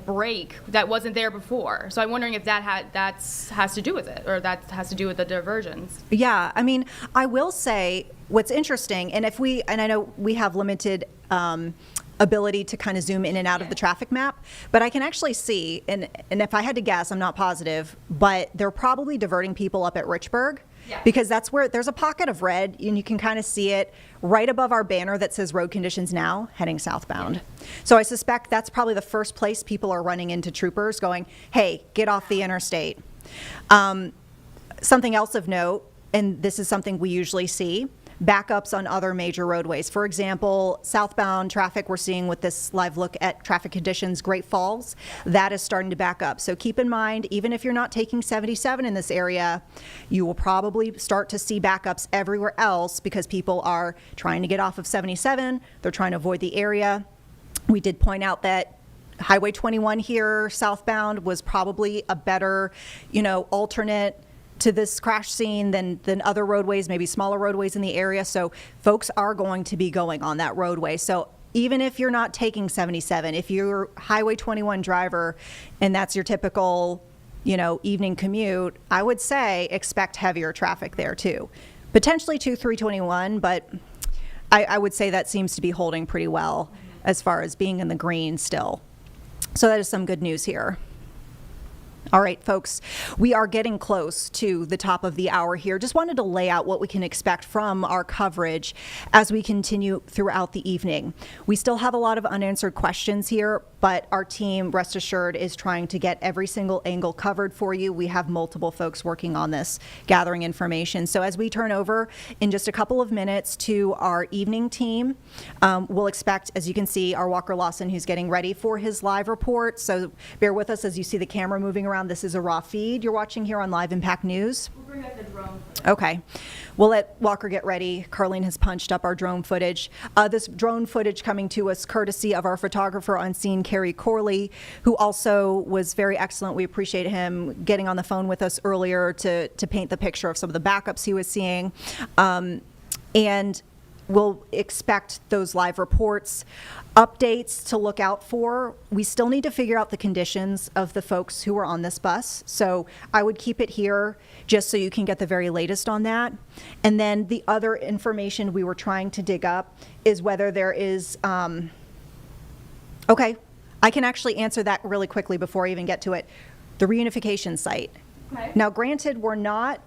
Speaker 3: break that wasn't there before. So I'm wondering if that has to do with it, or that has to do with the diversions.
Speaker 17: Yeah, I mean, I will say what's interesting, and I know we have limited ability to kind of zoom in and out of the traffic map, but I can actually see, and if I had to guess, I'm not positive, but they're probably diverting people up at Richburg. Yeah. Because that's where there's a pocket of red, and you can kind of see it right above our banner that says road conditions now, heading southbound. Yeah. So I suspect that's probably the first place people are running into troopers going, hey, get off the interstate. Something else of note, and this is something we usually see, backups on other major roadways. For example, southbound traffic we're seeing with this live look at traffic conditions, Great Falls, that is starting to back up. So keep in mind, even if you're not taking 77 in this area, you will probably start to see backups everywhere else because people are trying to get off of 77. They're trying to avoid the area. We did point out that Highway 21 here, southbound, was probably a better, alternate to this crash scene than other roadways, maybe smaller roadways in the area. So folks are going to be going on that roadway. So even if you're not taking 77, if you're a Highway 21 driver and that's your typical, evening commute, I would say expect heavier traffic there too. Potentially to 321, but I would say that seems to be holding pretty well as far as being in the green still. So that is some good news here. All right, folks, we are getting close to the top of the hour here. Just wanted to lay out what we can expect from our coverage as we continue throughout the evening. We still have a lot of unanswered questions here, but our team, rest assured, is trying to get every single angle covered for you. We have multiple folks working on this, gathering information. So as we turn over in just a couple of minutes to our evening team, we'll expect, as you can see, our Walker Lawson, who's getting ready for his live report. So bear with us as you see the camera moving around. This is a raw feed you're watching here on Live Impact News.
Speaker 3: We'll bring up the drone.
Speaker 17: Okay. We'll let Walker get ready. Carlene has punched up our drone footage. This drone footage coming to us courtesy of our photographer on scene, Carrie Corley, who also was very excellent. We appreciate him getting on the phone with us earlier to paint the picture of some of the backups he was seeing. And we'll expect those live reports. Updates to look out for. We still need to figure out the conditions of the folks who are on this bus. So I would keep it here just so you can get the very latest on that. And then the other information we were trying to dig up is whether there is, okay, I can actually answer that really quickly before I even get to it. The reunification site.
Speaker 3: Okay.
Speaker 17: Now, granted, we're not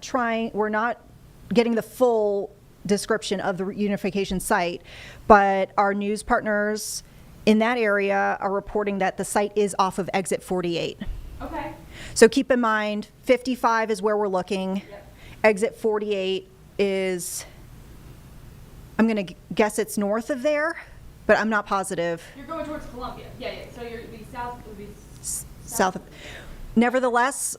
Speaker 17: getting the full description of the reunification site, but our news partners in that area are reporting that the site is off of exit 48.
Speaker 3: Okay.
Speaker 17: So keep in mind, 55 is where we're looking.
Speaker 3: Yep.
Speaker 17: Exit 48 is, I'm going to guess it's north of there, but I'm not positive.
Speaker 3: You're going towards Columbia. Yeah. So you're be south. It would be
Speaker 17: South of. Nevertheless,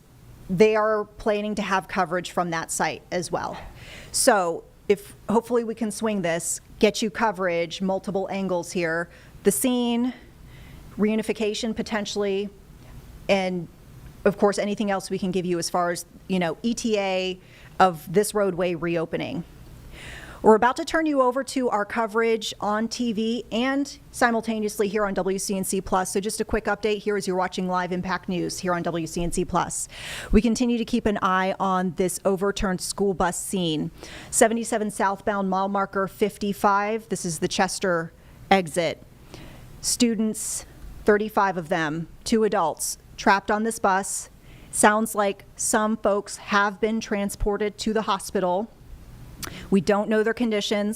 Speaker 17: they are planning to have coverage from that site as well.
Speaker 3: Okay.
Speaker 17: So if hopefully we can swing this, get you coverage, multiple angles here, the scene, reunification potentially, and of course anything else we can give you as far as, ETA of this roadway reopening. We're about to turn you over to our coverage on TV and simultaneously here on WCNC Plus. So just a quick update here as you're watching Live Impact News here on WCNC Plus. We continue to keep an eye on this overturned school bus scene. 77 southbound, mile marker 55. This is the Chester exit. Students, 35 of them, 2 adults, trapped on this bus. Sounds like some folks have been transported to the hospital. We don't know their conditions.